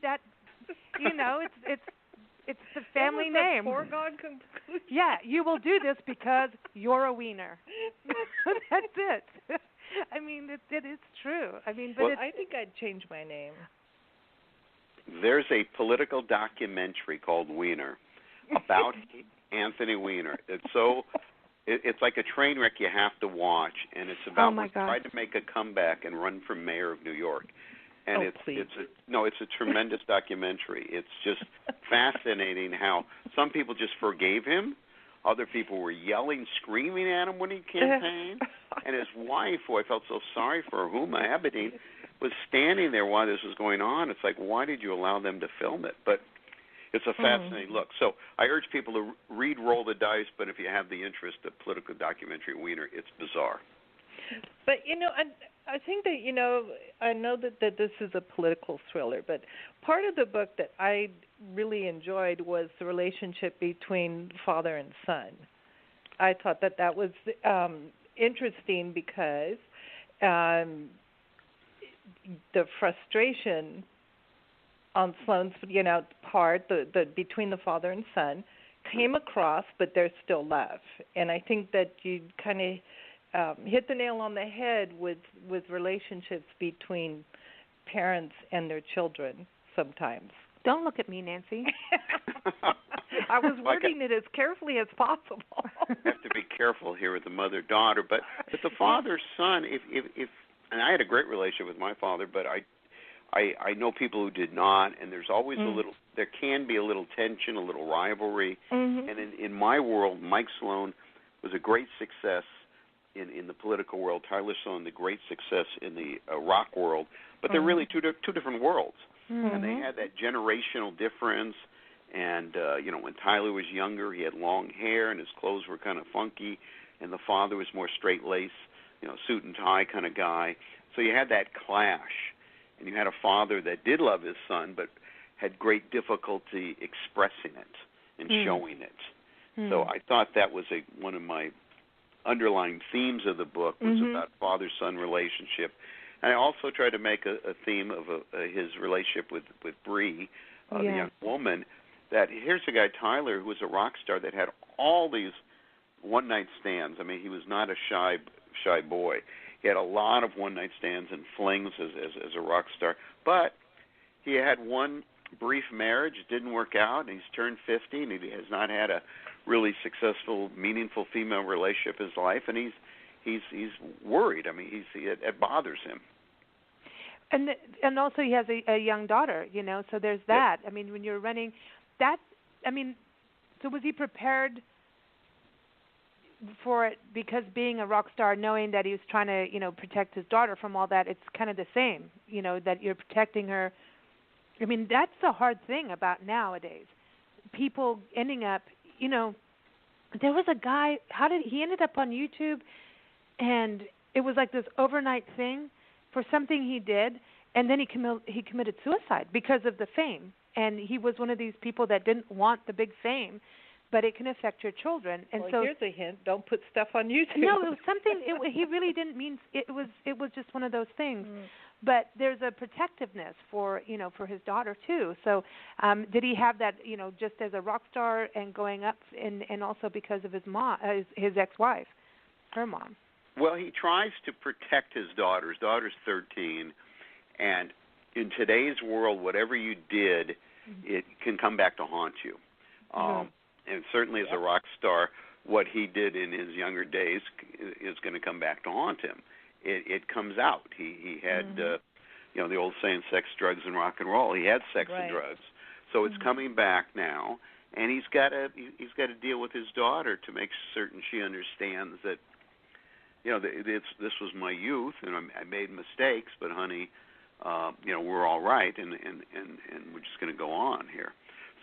it's the family name. Foregone conclusion. Yeah, you will do this because you're a Weiner. That's it. It is true. I think I'd change my name. There's a political documentary called Weiner about Anthony Weiner. It's like a train wreck you have to watch, and it's about trying to make a comeback and run for mayor of New York. And it's a tremendous documentary. It's just fascinating how some people just forgave him. Other people were yelling, screaming at him when he campaigned. And his wife, who I felt so sorry for, Huma Abedin, was standing there while this was going on. It's like, why did you allow them to film it? But it's a fascinating look. So I urge people to read Roll the Dice, but if you have the interest of political documentary Weiner, it's bizarre. But, I think that, I know that this is a political thriller, but part of the book that I really enjoyed was the relationship between father and son. I thought that was interesting because the frustration on Sloane's, part, the between the father and son, came across, but there's still love. And I think that you kind of hit the nail on the head with relationships between parents and their children sometimes. Don't look at me, Nancy. I was wording it as carefully as possible. I have to be careful here with the mother-daughter, but the father-son, if and I had a great relationship with my father, but I know people who did not, and there's always there can be a little tension, a little rivalry. And in my world, Mike Sloan was a great success in the political world. Tyler Sloan, the great success in the rock world. But they're really two different worlds. And they had that generational difference. And, when Tyler was younger, he had long hair and his clothes were kind of funky. And the father was more straight-laced, suit and tie kind of guy. So you had that clash. and you had a father that did love his son but had great difficulty expressing it and showing it. So I thought that was one of my underlying themes of the book was about father-son relationship. And I also tried to make a theme of his relationship with Bree, the young woman, that here's a guy, Tyler, who was a rock star that had all these one-night stands. I mean, he was not a shy boy. He had a lot of one-night stands and flings as a rock star. But he had one brief marriage. It didn't work out, and he's turned 50, and he has not had a really successful, meaningful female relationship in his life, and he's worried. I mean, it bothers him. And also he has a young daughter, you know, so there's that. Yep. I mean, when you're running that, I mean, so was he prepared for it because being a rock star, knowing that he was trying to, you know, protect his daughter from all that, it's kind of the same, you know, that you're protecting her. I mean, that's the hard thing about nowadays. People ending up, you know, there was a guy, he ended up on YouTube, and it was like this overnight thing for something he did, and then he committed suicide because of the fame. And he was one of these people that didn't want the big fame, but it can affect your children. And well, so here's a hint: don't put stuff on YouTube. No, it was something. He really didn't mean. It was just one of those things. But there's a protectiveness for his daughter too. So did he have that, you know, just as a rock star and going up, and also because of his mom, his ex-wife, her mom? Well, he tries to protect his daughter. His daughter's 13, and in today's world, whatever you did, it can come back to haunt you. And certainly as a rock star, what he did in his younger days is going to come back to haunt him. It comes out. He had, you know, the old saying, sex, drugs, and rock and roll. He had sex and drugs. So it's coming back now, and he's got to deal with his daughter to make certain she understands that, you know, this was my youth, and I made mistakes, but honey, you know, we're all right, and we're just going to go on here.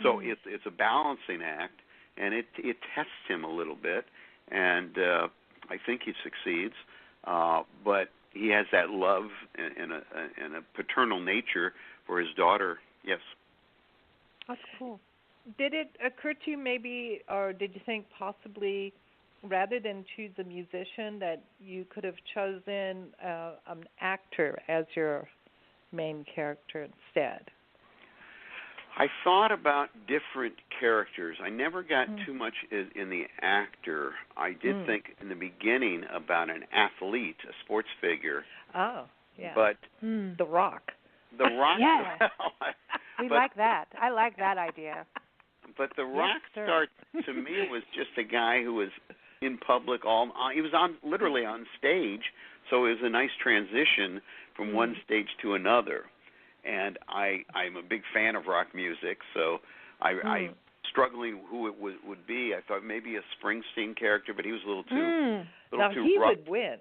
So it's a balancing act, and it tests him a little bit, and I think he succeeds. But he has that love and a paternal nature for his daughter. Yes. That's cool. Did it occur to you maybe, or did you think possibly, rather than choose a musician, that you could have chosen an actor as your main character instead? I thought about different characters. I never got too much in the actor. I did think in the beginning about an athlete, a sports figure. Oh, yeah. But The Rock. The Rock. Yeah. We like that. I like that idea. But the rock star to me was just a guy who was in public. He was literally on stage, so it was a nice transition from one stage to another. And I'm a big fan of rock music, so I struggling who it would be. I thought maybe a Springsteen character, but he was a little too now too he rough. would win.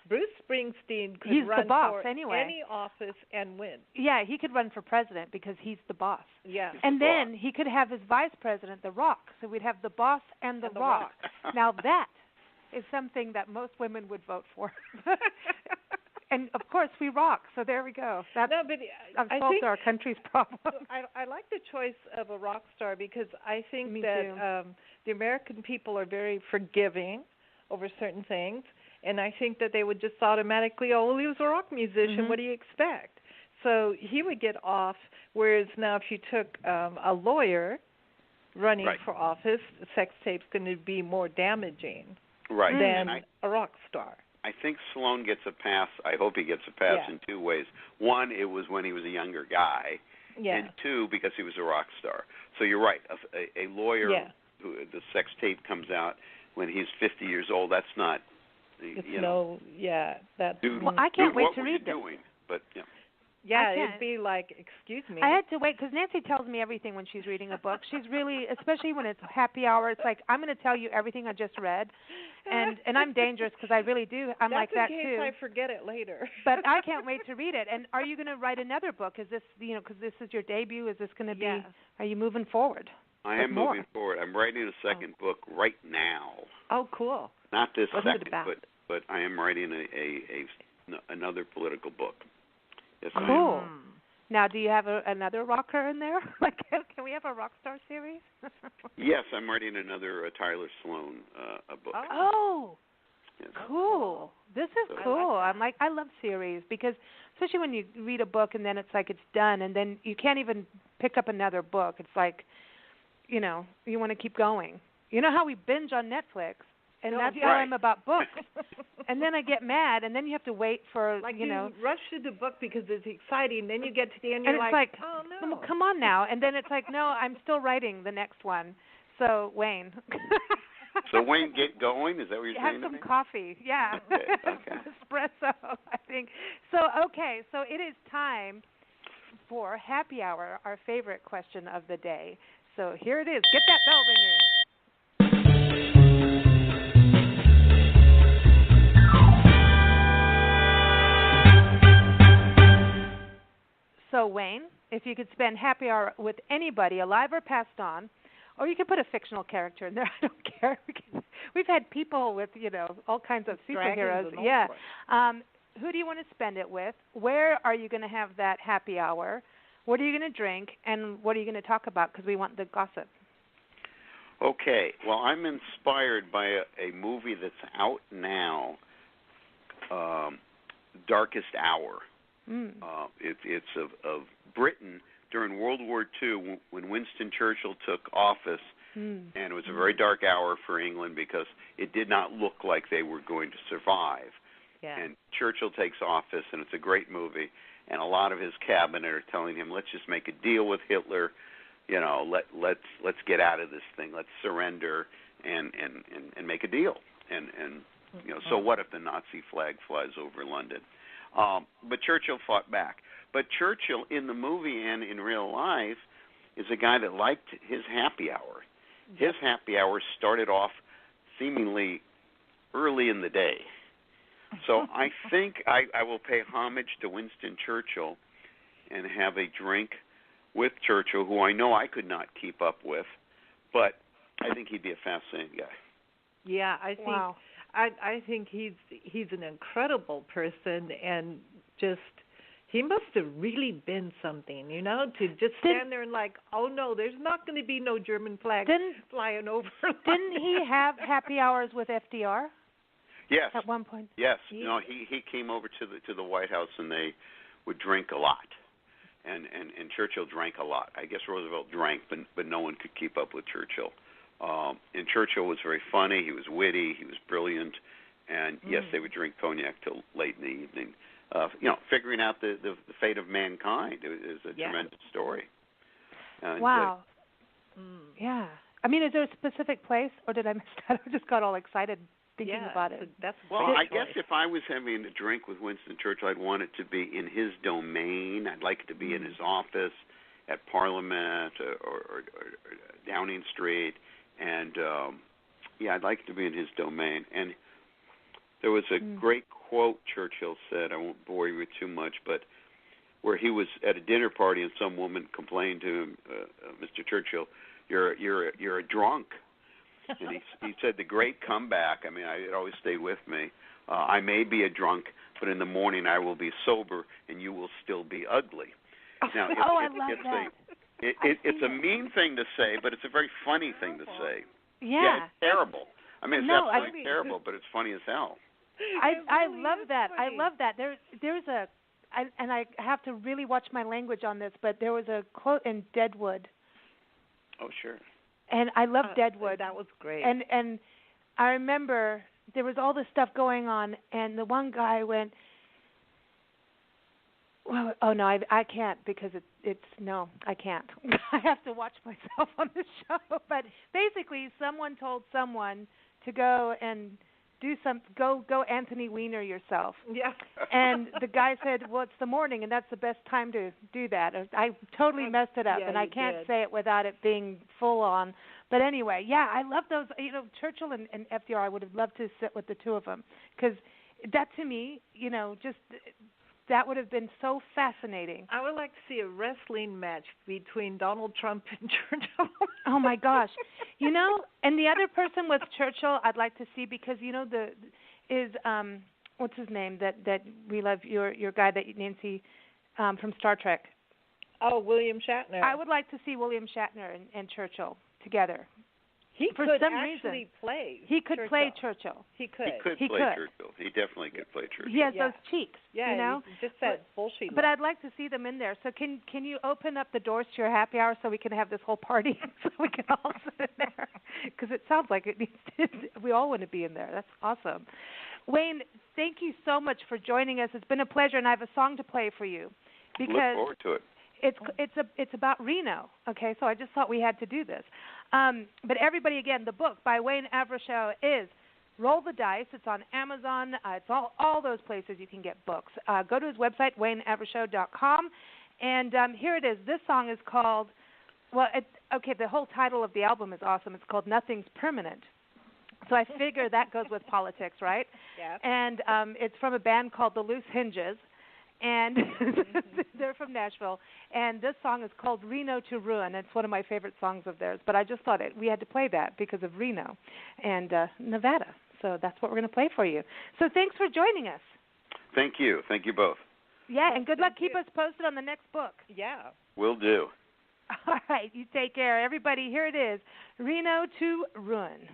Bruce Springsteen could he's run the boss, for anyway. any office and win. Yeah, he could run for president because he's the boss. Yeah. And then he could have his vice president, The Rock. So we'd have the boss and the Rock. Now that is something that most women would vote for. And, of course, we rock, so there we go. I've solved our country's problem. I like the choice of a rock star because I think Me that the American people are very forgiving over certain things, and I think that they would just automatically, he was a rock musician, what do you expect? So he would get off, whereas now if you took a lawyer running for office, the sex tape's going to be more damaging than a rock star. I think Sloan gets a pass. I hope he gets a pass in two ways. One, it was when he was a younger guy, and two, because he was a rock star. So you're right. A lawyer, who the sex tape comes out when he's 50 years old. That's not. Well, I can't wait to read this. Doing? But it'd be like, excuse me. I had to wait because Nancy tells me everything when she's reading a book. She's really, especially when it's happy hour, it's like, I'm going to tell you everything I just read. And I'm dangerous because I really do. I'm like that too. That's in case I forget it later. But I can't wait to read it. And are you going to write another book? Is this, because this is your debut, is this going to be, are you moving forward? I am moving forward. I'm writing a second book right now. Oh, cool. Not this What's second, it about? but I am writing another political book. Yes, cool. Now, do you have another rocker in there? Like, can we have a rock star series? Yes, I'm writing another Tyler Sloan book. Oh, yes. cool. This is cool. I love series because, especially when you read a book and then it's like it's done and then you can't even pick up another book. It's like, you want to keep going. You know how we binge on Netflix? And that's how I'm about books. And then I get mad, and then you have to wait for, you rush through the book because it's exciting. Then you get to the end, and you're like, oh, no. Come on now. And then it's like, no, I'm still writing the next one. So, Wayne. So, Wayne, get going? Is that what you're saying? Have some coffee. Yeah. Okay. Espresso, I think. So, so it is time for Happy Hour, our favorite question of the day. So here it is. Get that bell ringing. So, Wayne, if you could spend happy hour with anybody, alive or passed on, or you can put a fictional character in there. I don't care. We've had people with, all kinds of superheroes. Yeah. Who do you want to spend it with? Where are you going to have that happy hour? What are you going to drink? And what are you going to talk about? Because we want the gossip. Okay. Well, I'm inspired by a movie that's out now, Darkest Hour. It's of Britain during World War II when Winston Churchill took office, and it was a very dark hour for England because it did not look like they were going to survive. Yeah. And Churchill takes office, and it's a great movie, and a lot of his cabinet are telling him, let's just make a deal with Hitler, let's get out of this thing, let's surrender and make a deal. And so what if the Nazi flag flies over London? But Churchill fought back. But Churchill, in the movie and in real life, is a guy that liked his happy hour. His happy hour started off seemingly early in the day. So I think I will pay homage to Winston Churchill and have a drink with Churchill, who I know I could not keep up with, but I think he'd be a fascinating guy. Yeah, I think I think he's an incredible person, and just he must have really been something, to just stand there and like, oh no, there's not going to be no German flag flying over. Didn't he have happy hours with FDR? Yes. At one point. Yes. Yeah. He came over to the White House and they would drink a lot, and Churchill drank a lot. I guess Roosevelt drank, but no one could keep up with Churchill. And Churchill was very funny. He was witty. He was brilliant. And yes, they would drink cognac till late in the evening. Figuring out the fate of mankind is a tremendous story. And, wow. Yeah. I mean, is there a specific place, or did I miss that? I just got all excited thinking about it. I guess if I was having a drink with Winston Churchill, I'd want it to be in his domain. I'd like it to be in his office, at Parliament, or Downing Street. And, I'd like it to be in his domain. And there was a great quote Churchill said, I won't bore you with too much, but where he was at a dinner party and some woman complained to him, Mr. Churchill, you're a drunk. And he said the great comeback, it always stayed with me, I may be a drunk, but in the morning I will be sober and you will still be ugly. Now, I love that. It's a mean thing to say, but it's a very funny thing to say. Yeah. It's terrible. It's absolutely terrible, but it's funny as hell. I love that. I love that. There's and I have to really watch my language on this, but there was a quote in Deadwood. Oh, sure. And I love Deadwood. That was great. And I remember there was all this stuff going on, and the one guy went, well, oh no, I can't because no, I can't. I have to watch myself on the show. But basically, someone told someone to go and do go Anthony Weiner yourself. Yeah. And the guy said, well, it's the morning, and that's the best time to do that. I totally messed it up, and I can't say it without it being full on. But anyway, I love those. Churchill and FDR, I would have loved to sit with the two of them because that to me, just that would have been so fascinating. I would like to see a wrestling match between Donald Trump and Churchill. Oh my gosh, and the other person with Churchill, I'd like to see because what's his name that we love, your guy that Nancy from Star Trek. Oh, William Shatner. I would like to see William Shatner and Churchill together. He For could some actually reason. play. He could Churchill. play Churchill. He could. He could play Churchill. He definitely could play Churchill. He has those cheeks. Yeah, you know? just that bullshit. But I'd like to see them in there. So can you open up the doors to your happy hour so we can have this whole party so we can all sit in there? Because it sounds like it needs to, we all want to be in there. That's awesome. Wayne, thank you so much for joining us. It's been a pleasure, and I have a song to play for you. Because look forward to it. It's about Reno, okay? So I just thought we had to do this. But everybody, again, the book by Wayne Avrishow is Roll the Dice. It's on Amazon. It's all those places you can get books. Go to his website, wayneavrishow.com, and here it is. This song is called, the whole title of the album is awesome. It's called Nothing's Permanent. So I figure that goes with politics, right? Yeah. And it's from a band called The Loose Hinges. And they're from Nashville, and this song is called Reno to Ruin. It's one of my favorite songs of theirs, but I just thought we had to play that because of Reno and Nevada. So that's what we're going to play for you. So thanks for joining us. Thank you. Thank you both. Yeah, and good luck. Keep us posted on the next book. Yeah. Will do. All right, you take care. Everybody, here it is, Reno to Ruin.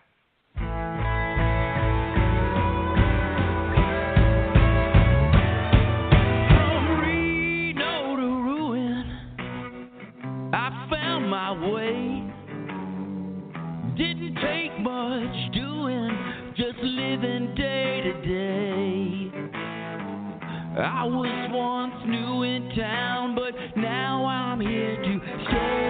My way didn't take much doing, just living day to day. I was once new in town, but now I'm here to stay.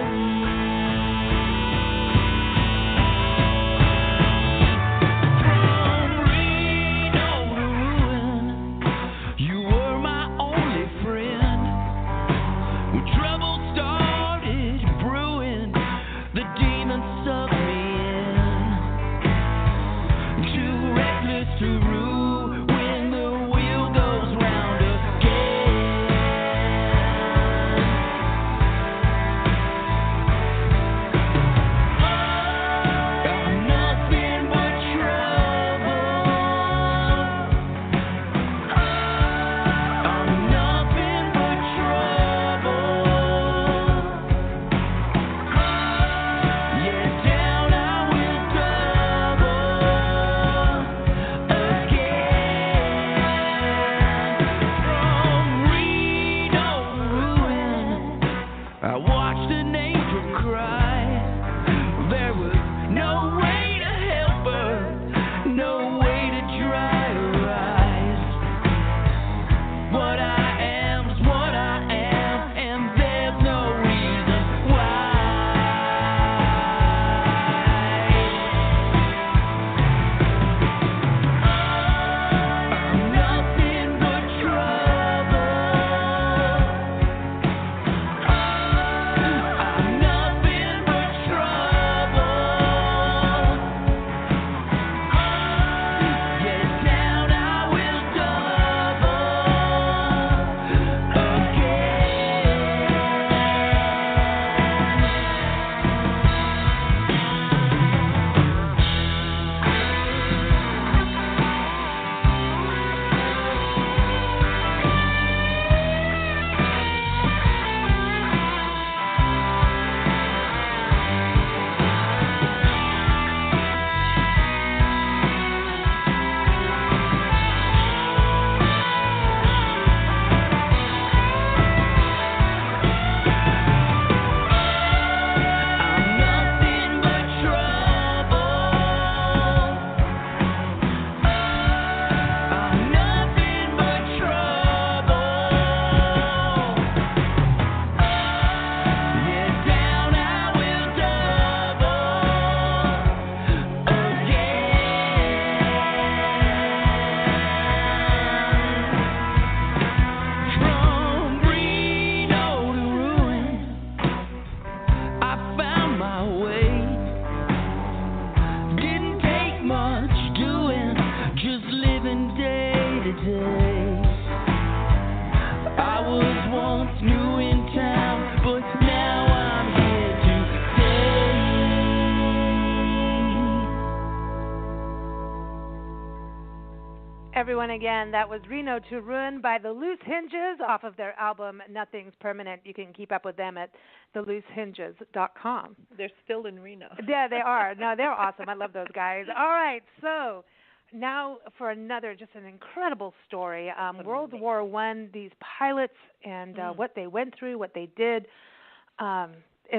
Everyone, again, that was Reno to Ruin by the Loose Hinges off of their album Nothing's Permanent. You can keep up with them at theloosehinges.com. They're still in Reno. Yeah, they are. No, they're awesome. I love those guys. All right, so now for another, just an incredible story. World War I, these pilots and what they went through, what they did.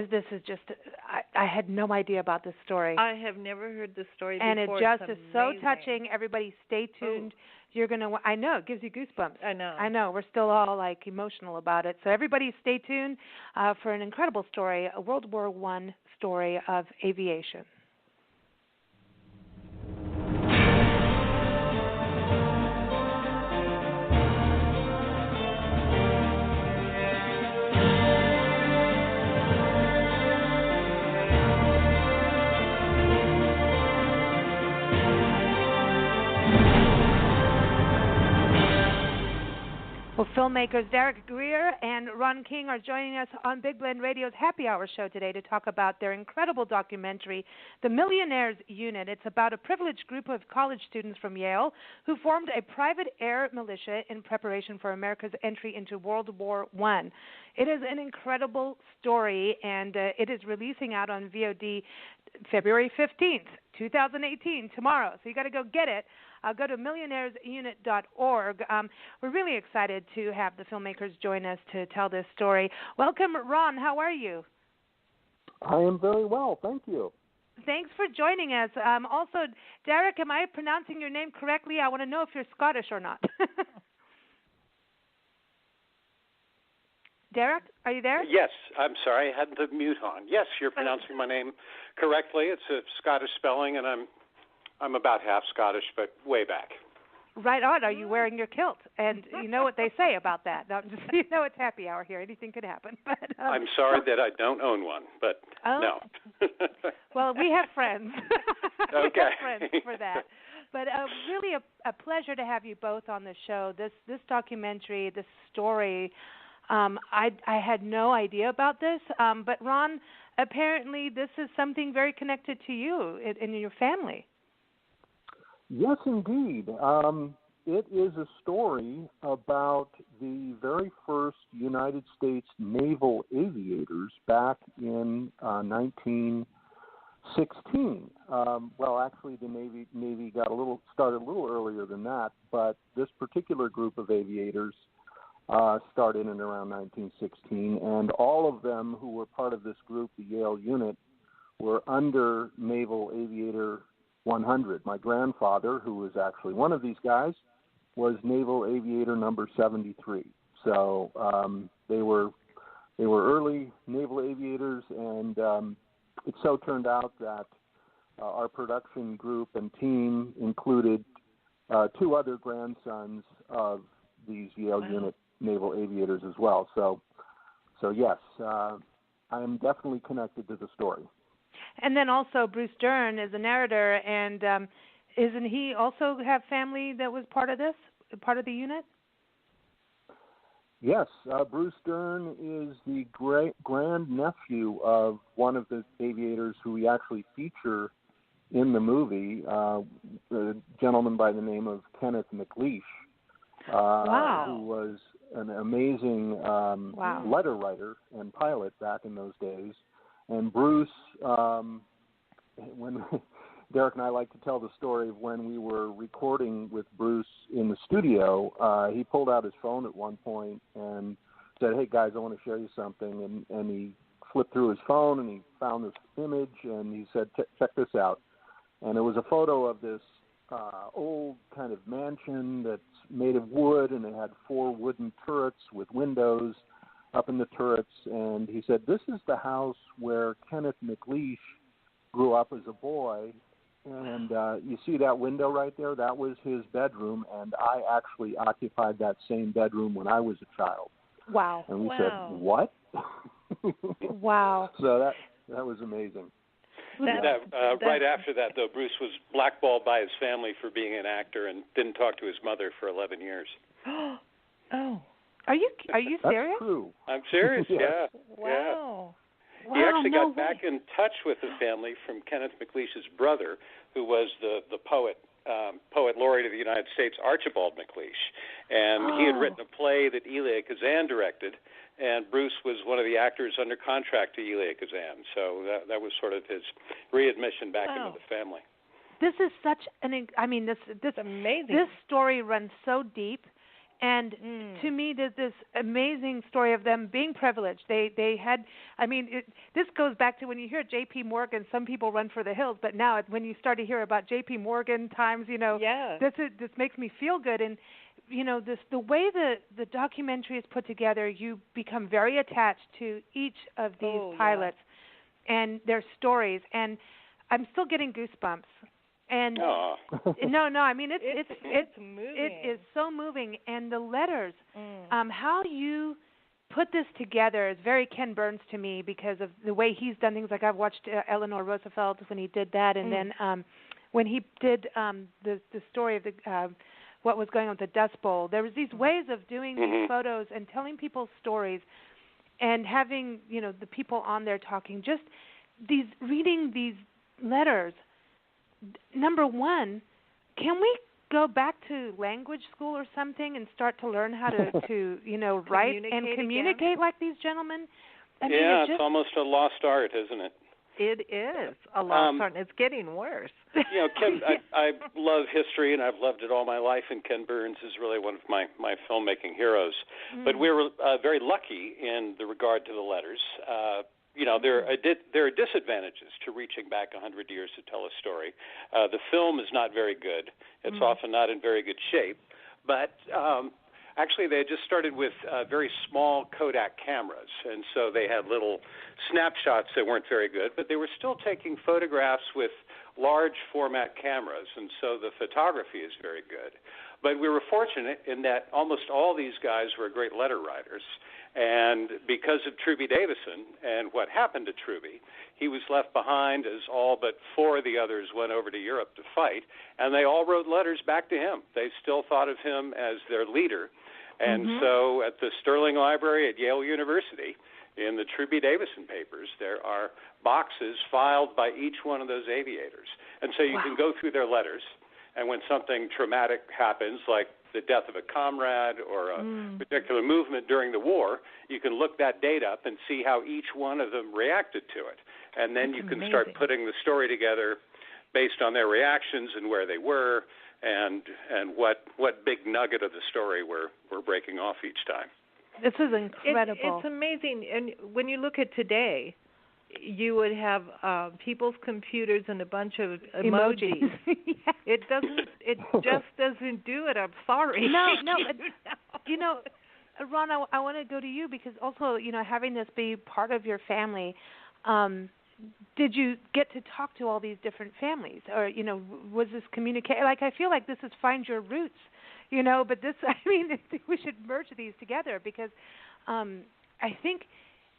This is just, I had no idea about this story. I have never heard this story before. And it just is so touching. Everybody stay tuned. You're going to, I know, it gives you goosebumps. I know. We're still all like emotional about it. So everybody stay tuned for an incredible story, a World War I story of aviation. Well, filmmakers Derek Greer and Ron King are joining us on Big Blend Radio's Happy Hour show today to talk about their incredible documentary, The Millionaires Unit. It's about a privileged group of college students from Yale who formed a private air militia in preparation for America's entry into World War I. It is an incredible story, and it is releasing out on VOD February 15th, 2018, tomorrow. So you got to go get it. Go to millionairesunit.org. We're really excited to have the filmmakers join us to tell this story. Welcome, Ron. How are you? I am very well, thank you. Thanks for joining us. Also, Derek, am I pronouncing your name correctly? I want to know if you're Scottish or not. Derek, are you there? Yes, I'm sorry, I had the mute on. Yes, you're pronouncing my name correctly. It's a Scottish spelling, and I'm about half Scottish, but way back. Right on. Are you wearing your kilt? And you know what they say about that. No, just, it's happy hour here. Anything could happen. But I'm sorry that I don't own one, but no. Well, we have friends. Okay. We have friends for that. But really a pleasure to have you both on the show. This documentary, this story, I had no idea about this. But Ron, apparently this is something very connected to you and your family. Yes, indeed. It is a story about the very first United States naval aviators back in 1916. Well, actually, the Navy got started a little earlier than that, but this particular group of aviators started in around 1916, and all of them who were part of this group, the Yale unit, were under Naval Aviator 100. My grandfather, who was actually one of these guys, was Naval Aviator number 73. So they were early naval aviators, and it so turned out that our production group and team included two other grandsons of these Yale unit naval aviators as well. So yes, I am definitely connected to the story. And then also Bruce Dern is a narrator, and isn't he also have family that was part of this, part of the unit? Yes, Bruce Dern is the grandnephew of one of the aviators who we actually feature in the movie, a gentleman by the name of Kenneth McLeish, who was an amazing letter writer and pilot back in those days. And Bruce, when Derek and I like to tell the story of when we were recording with Bruce in the studio, he pulled out his phone at one point and said, "Hey guys, I want to show you something." And he flipped through his phone and he found this image and he said, "Check this out." And it was a photo of this old kind of mansion that's made of wood, and it had 4 wooden turrets with windows up in the turrets, and he said, "This is the house where Kenneth McLeish grew up as a boy, and you see that window right there? That was his bedroom, and I actually occupied that same bedroom when I was a child." Wow. And we said, "What?" Wow. So that was amazing. Right after that, though, Bruce was blackballed by his family for being an actor and didn't talk to his mother for 11 years. Oh. Are you serious? That's true. I'm serious, yeah. Wow. Yeah. He actually got back in touch with the family from Kenneth McLeish's brother, who was the poet poet laureate of the United States, Archibald MacLeish, and he had written a play that Elia Kazan directed, and Bruce was one of the actors under contract to Elia Kazan, so that was sort of his readmission back into the family. This is such this amazing. This story runs so deep. And to me, there's this amazing story of them being privileged. They had, this goes back to when you hear J.P. Morgan, some people run for the hills, but now when you start to hear about J.P. Morgan times, this makes me feel good. And, the way the documentary is put together, you become very attached to each of these pilots and their stories. And I'm still getting goosebumps. And no, it's moving. It is so moving, and the letters, how you put this together is very Ken Burns to me because of the way he's done things. Like I've watched Eleanor Roosevelt when he did that, and then when he did the story of the what was going on with the Dust Bowl. There was these ways of doing these photos and telling people's stories, and having the people on there talking. Just reading these letters. Number one, can we go back to language school or something and start to learn how to write and communicate like these gentlemen? It's almost a lost art, isn't it? It is a lost art. It's getting worse. Ken, I love history, and I've loved it all my life, and Ken Burns is really one of my filmmaking heroes. But we were very lucky in the regard to the letters. There are disadvantages to reaching back 100 years to tell a story. The film is not very good. It's often not in very good shape. But actually, they had just started with very small Kodak cameras, and so they had little snapshots that weren't very good, but they were still taking photographs with large format cameras, and so the photography is very good. But we were fortunate in that almost all these guys were great letter writers. And because of Truby Davison and what happened to Truby, he was left behind as all but four of the others went over to Europe to fight, and they all wrote letters back to him. They still thought of him as their leader. And so at the Sterling Library at Yale University, in the Truby Davison papers, there are boxes filed by each one of those aviators. And so you can go through their letters, and when something traumatic happens, like the death of a comrade or a particular movement during the war, you can look that date up and see how each one of them reacted to it. And then you can start putting the story together based on their reactions and where they were and what big nugget of the story we're breaking off each time. This is incredible. It's amazing. And when you look at today, you would have people's computers and a bunch of emojis. It just doesn't do it. I'm sorry. No. Ron, I want to go to you because also, having this be part of your family, did you get to talk to all these different families, or was this communication? Like, I feel like this is find your roots, But this, we should merge these together because I think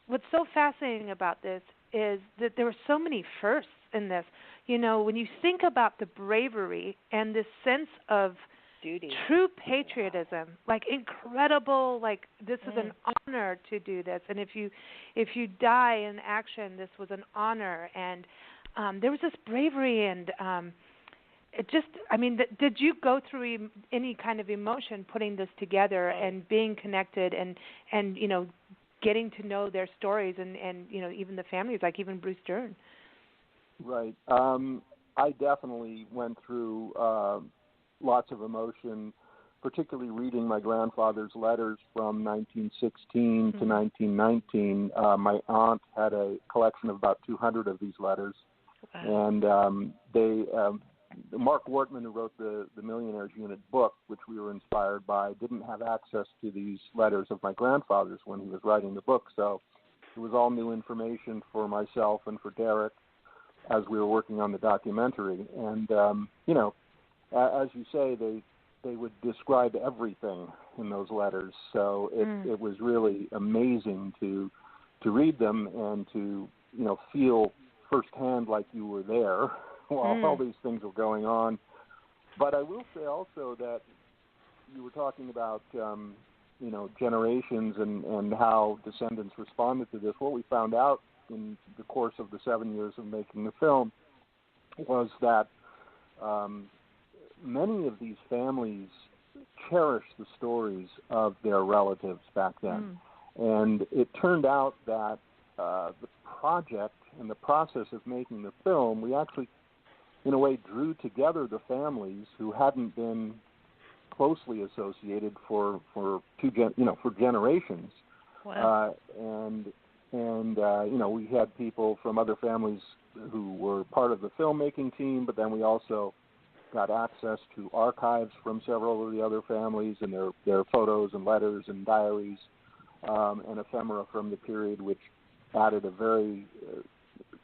what's so fascinating about this is that there were so many firsts in this. When you think about the bravery and this sense of duty, true patriotism, like incredible, like this is an honor to do this, and if you die in action, this was an honor, and there was this bravery, and it just, did you go through any kind of emotion putting this together and being connected and getting to know their stories and even the families, like even Bruce Dern? Right. I definitely went through lots of emotion, particularly reading my grandfather's letters from 1916 to 1919. My aunt had a collection of about 200 of these letters, and Mark Wortman, who wrote the Millionaires Unit book, which we were inspired by, didn't have access to these letters of my grandfather's when he was writing the book, so it was all new information for myself and for Derek as we were working on the documentary. And, as you say, they would describe everything in those letters, so it was really amazing to read them and to, feel firsthand like you were there while all these things were going on. But I will say also that you were talking about, generations and how descendants responded to this. What we found out in the course of the 7 years of making the film was that many of these families cherish the stories of their relatives back then. And it turned out that the project and the process of making the film, we actually, in a way, drew together the families who hadn't been closely associated for generations. Wow. We had people from other families who were part of the filmmaking team, but then we also got access to archives from several of the other families and their photos and letters and diaries and ephemera from the period, which added a very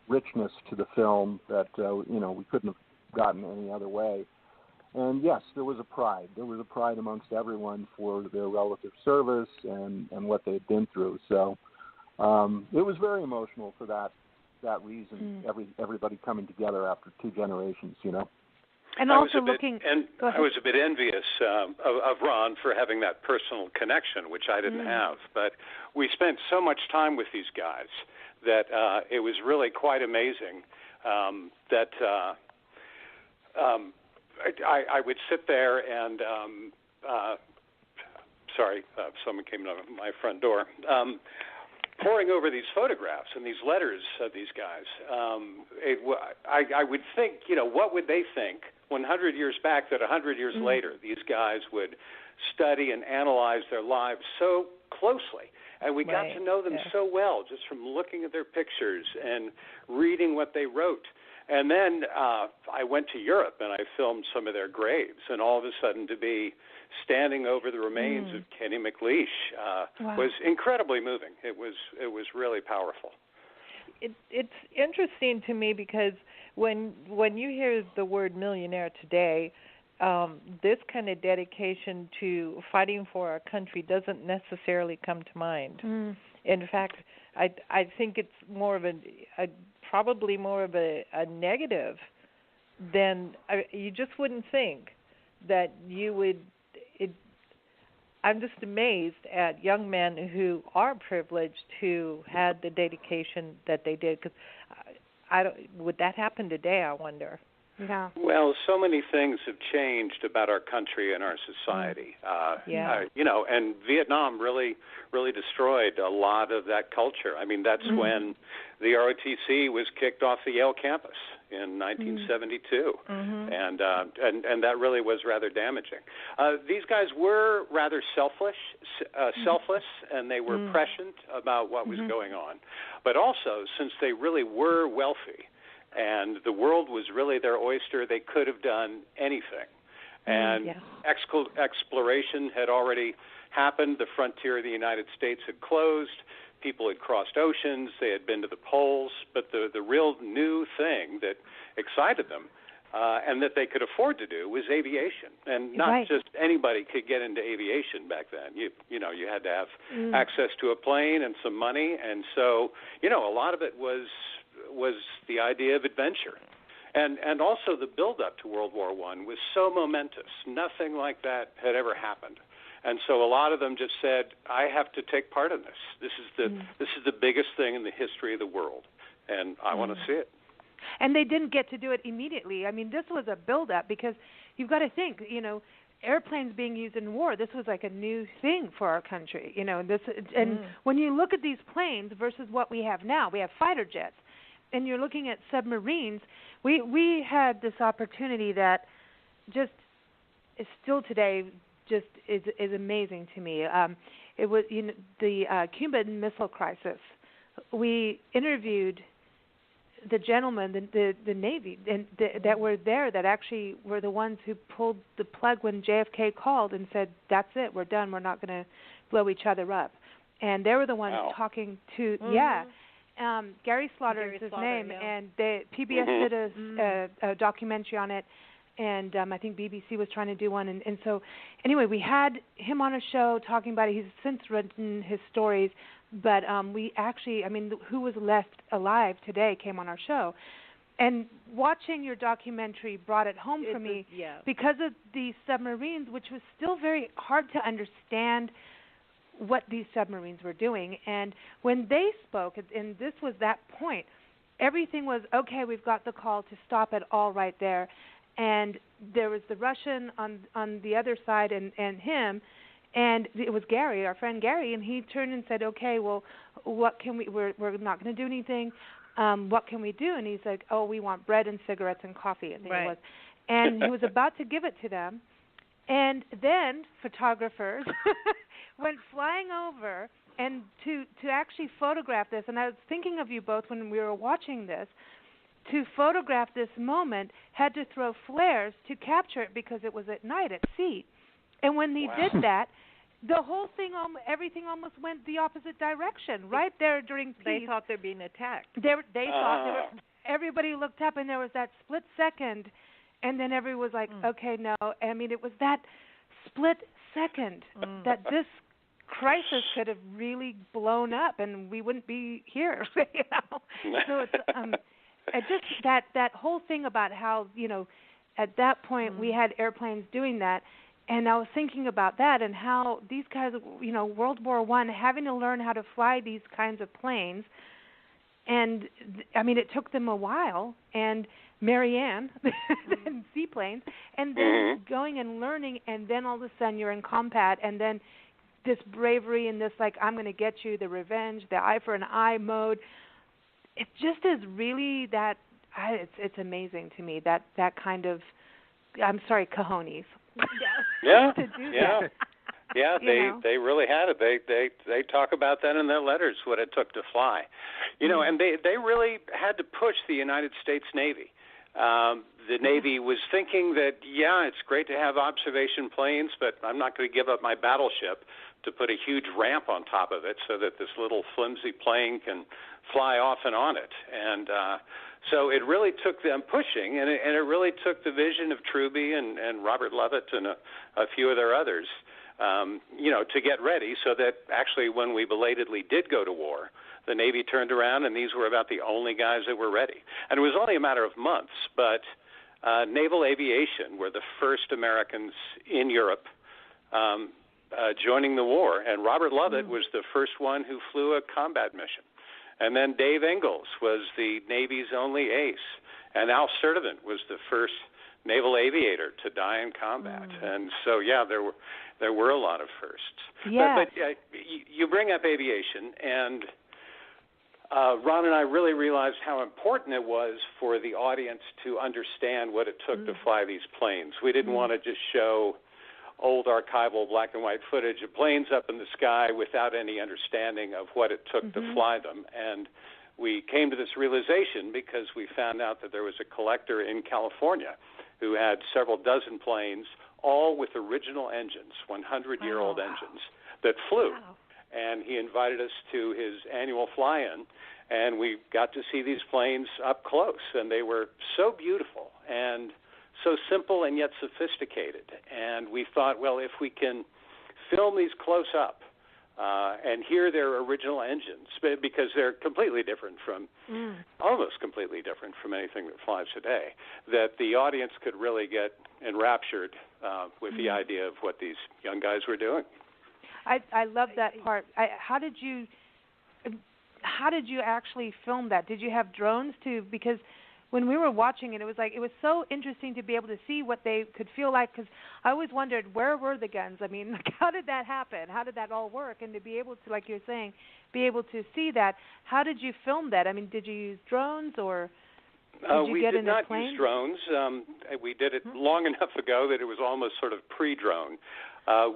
richness to the film that we couldn't have gotten any other way. And yes, there was a pride. There was a pride amongst everyone for their relative service and what they had been through. So it was very emotional for that reason. Everybody coming together after two generations, And also I was a bit envious of Ron for having that personal connection, which I didn't have. But we spent so much time with these guys that it was really quite amazing that I would sit there and someone came to my front door. Poring over these photographs and these letters of these guys, I would think, what would they think 100 years back that 100 years later these guys would study and analyze their lives so closely. And we got to know them so well just from looking at their pictures and reading what they wrote. And then I went to Europe and I filmed some of their graves, and all of a sudden to be standing over the remains of Kenny McLeish was incredibly moving. It was really powerful. It's interesting to me because when you hear the word millionaire today, this kind of dedication to fighting for our country doesn't necessarily come to mind. In fact, I think it's more of probably more of a negative than you just wouldn't think that you would. I'm just amazed at young men who are privileged who had the dedication that they did. Because would that happen today? I wonder. Yeah. Well, so many things have changed about our country and our society. And Vietnam really destroyed a lot of that culture. I mean, that's when the ROTC was kicked off the Yale campus in 1972, and that really was rather damaging. These guys were rather selfless, and they were prescient about what was going on. But also, since they really were wealthy, and the world was really their oyster, they could have done anything. And exploration had already happened. The frontier of the United States had closed. People had crossed oceans. They had been to the poles. But the real new thing that excited them and that they could afford to do was aviation. And not just anybody could get into aviation back then. You had to have access to a plane and some money. And so, a lot of it was the idea of adventure. And also the build-up to World War I was so momentous. Nothing like that had ever happened. And so a lot of them just said, I have to take part in this. This is the biggest thing in the history of the world, and I want to see it. And they didn't get to do it immediately. I mean, this was a build-up because you've got to think, airplanes being used in war, this was like a new thing for our country. And when you look at these planes versus what we have now, we have fighter jets. And you're looking at submarines, we had this opportunity that just is still today just is amazing to me. It was the Cuban Missile Crisis. We interviewed the gentlemen, the Navy, and that were there that actually were the ones who pulled the plug when JFK called and said, "That's it, we're done. We're not going to blow each other up." And they were the ones talking to Gary Slaughter is his name, and PBS did a documentary on it, and I think BBC was trying to do one, and so anyway, we had him on a show talking about it. He's since written his stories, but we actually, who was left alive today came on our show, and watching your documentary brought it home for me because of these submarines, which was still very hard to understand what these submarines were doing. And when they spoke, and this was that point, everything was, okay, we've got the call to stop it all right there. and there was the Russian on the other side and him, and it was Gary, our friend Gary, and he turned and said, okay, well, what can we're not going to do anything. What can we do? And he's like, oh, we want bread and cigarettes and coffee, I think it was. And he was about to give it to them, and then photographers went flying over and to actually photograph this. And I was thinking of you both when we were watching this. To photograph this moment, had to throw flares to capture it because it was at night at sea. And when he did that, the whole thing, everything almost went the opposite direction. Right there during peace, they thought they were being attacked. They thought everybody looked up, and there was that split second, and then everyone was like, "Okay, no." I mean, it was that split second that this crisis could have really blown up, and we wouldn't be here. You know? So it's just that whole thing about how, you know, at that point we had airplanes doing that. And I was thinking about that and how these guys, you know, World War I, having to learn how to fly these kinds of planes. And, I mean, it took them a while. And Marianne, and seaplanes, and then going and learning, and then all of a sudden you're in combat, and then this bravery and this, like, I'm going to get you, the revenge, the eye for an eye mode. It just is really that, it's amazing to me, that kind of, I'm sorry, cojones. Yeah, to do yeah, that. yeah. They really had it. They talk about that in their letters, what it took to fly, you know. And they really had to push the United States Navy. The Navy was thinking that it's great to have observation planes, but I'm not going to give up my battleship to put a huge ramp on top of it so that this little flimsy plane can fly off and on it. And so it really took them pushing, and it really took the vision of Truby and Robert Levitt and a few of their others, you know, to get ready so that actually when we belatedly did go to war, the Navy turned around and these were about the only guys that were ready. And it was only a matter of months, but Naval Aviation were the first Americans in Europe joining the war, and Robert Levitt was the first one who flew a combat mission. And then Dave Ingalls was the Navy's only ace, and Al Sturdivant was the first naval aviator to die in combat. And so, there were a lot of firsts. Yeah. But you bring up aviation, and Ron and I really realized how important it was for the audience to understand what it took to fly these planes. We didn't want to just show old archival black and white footage of planes up in the sky without any understanding of what it took to fly them. And we came to this realization because we found out that there was a collector in California who had several dozen planes, all with original engines, 100-year-old engines, that flew. Wow. And he invited us to his annual fly-in, and we got to see these planes up close, and they were so beautiful and so simple and yet sophisticated. And we thought, well, if we can film these close up and hear their original engines, because they're completely different from, almost completely different from anything that flies today, that the audience could really get enraptured with the idea of what these young guys were doing. I love that part. How did you actually film that? Did you have drones too? Because when we were watching it, it was so interesting to be able to see what they could feel like. Because I always wondered, where were the guns? I mean, like, how did that happen? How did that all work? And to be able to, like you're saying, be able to see that. How did you film that? I mean, did you use drones or did you get in a plane? We did not use drones. We did it long enough ago that it was almost sort of pre-drone.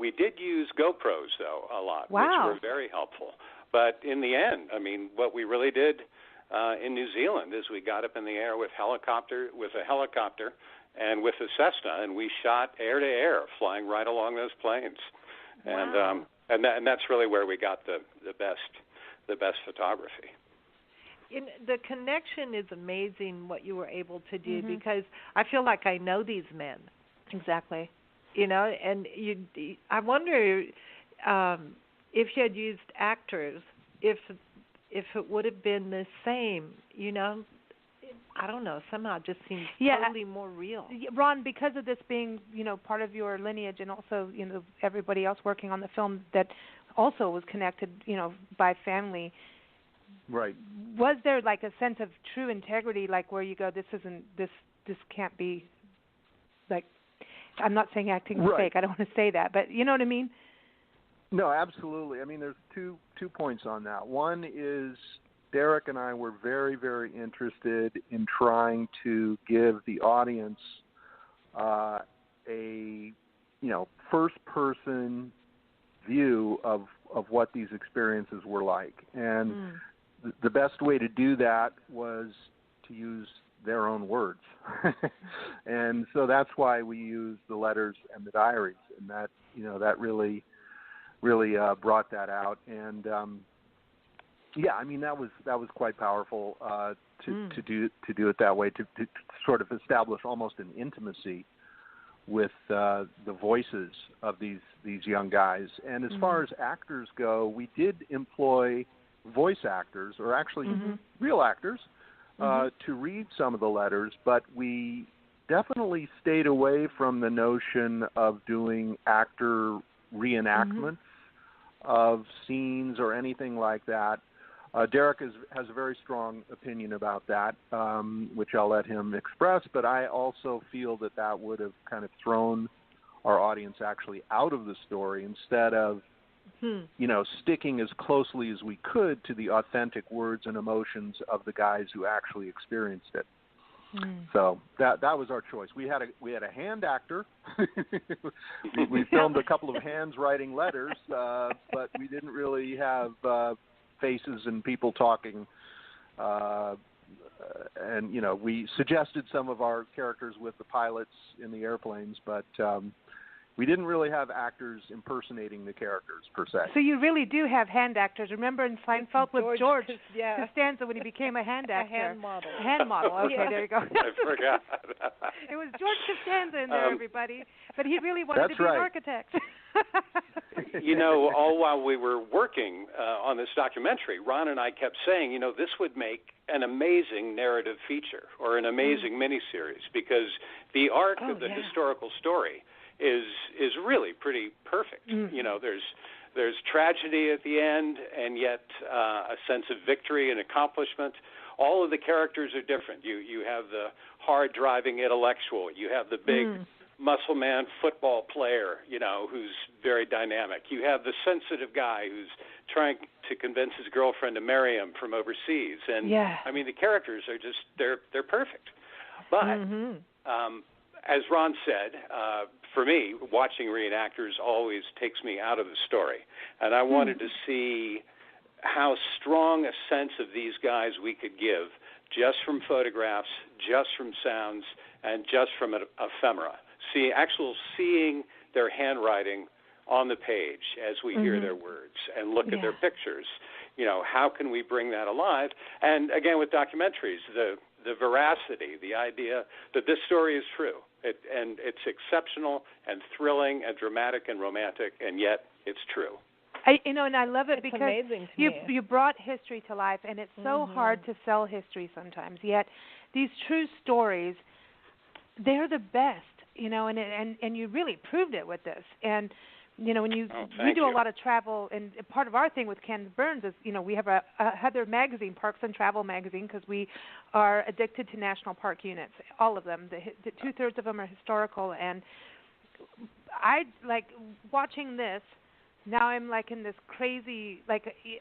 We did use GoPros, though, a lot, which were very helpful. But in the end, I mean, what we really did in New Zealand is we got up in the air with a helicopter and with a Cessna, and we shot air to air, flying right along those planes. Wow. And that's really where we got the best photography. The connection is amazing what you were able to do, because I feel like I know these men. Exactly. You know, and I wonder if you had used actors, if it would have been the same, you know. I don't know. Somehow it just seems totally more real. Ron, because of this being, you know, part of your lineage, and also, you know, everybody else working on the film that also was connected, you know, by family. Right. Was there like a sense of true integrity, like where you go, this can't be like, I'm not saying acting is Right. fake. I don't want to say that, but you know what I mean? No, absolutely. I mean, there's two points on that. One is Derek and I were very, very interested in trying to give the audience a first-person view of what these experiences were like, and the best way to do that was to use their own words, and so that's why we used the letters and the diaries, and that that really brought that out, and I mean that was quite powerful to do it that way, to sort of establish almost an intimacy with the voices of these young guys. And as far as actors go, we did employ voice actors, or actually real actors, to read some of the letters, but we definitely stayed away from the notion of doing actor reenactments of scenes or anything like that. Derek has a very strong opinion about that, which I'll let him express, but I also feel that would have kind of thrown our audience actually out of the story, instead of sticking as closely as we could to the authentic words and emotions of the guys who actually experienced it. So that was our choice. We had a hand actor. we filmed a couple of hands writing letters, but we didn't really have faces and people talking. And we suggested some of our characters with the pilots in the airplanes, but we didn't really have actors impersonating the characters per se. So you really do have hand actors. Remember in Seinfeld with George Costanza when he became a hand actor? A hand model. Hand model. Okay, there you go. I forgot. It was George Costanza in there, everybody. But he really wanted to be an architect. All while we were working on this documentary, Ron and I kept saying, this would make an amazing narrative feature or an amazing miniseries, because the arc of the historical story is really pretty perfect. There's tragedy at the end, and yet a sense of victory and accomplishment. All of the characters are different. You have the hard driving intellectual. You have the big muscle man football player, who's very dynamic. You have the sensitive guy who's trying to convince his girlfriend to marry him from overseas. And I mean, the characters are just they're perfect. But as Ron said, for me, watching reenactors always takes me out of the story. And I wanted to see how strong a sense of these guys we could give just from photographs, just from sounds, and just from an ephemera. Seeing their handwriting on the page as we hear their words and look at their pictures. How can we bring that alive? And again, with documentaries, the veracity, the idea that this story is true. And it's exceptional and thrilling and dramatic and romantic, and yet it's true. And I love it because you brought history to life, and it's so hard to sell history sometimes. Yet these true stories, they're the best, and you really proved it with this. And when we do a lot of travel, and part of our thing with Ken Burns is, we have a Heather magazine, Parks and Travel magazine, because we are addicted to national park units, all of them. The 2/3 of them are historical, and I like watching this. Now I'm like in this crazy,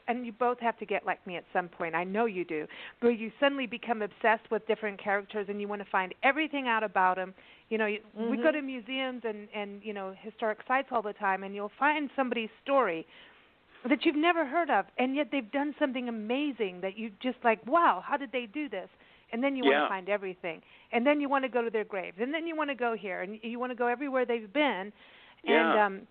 and you both have to get like me at some point. I know you do, where you suddenly become obsessed with different characters and you want to find everything out about them. We go to museums and historic sites all the time, and you'll find somebody's story that you've never heard of, and yet they've done something amazing that you just like, wow, how did they do this? And then you want to find everything, and then you want to go to their graves, and then you want to go here, and you want to go everywhere they've been, and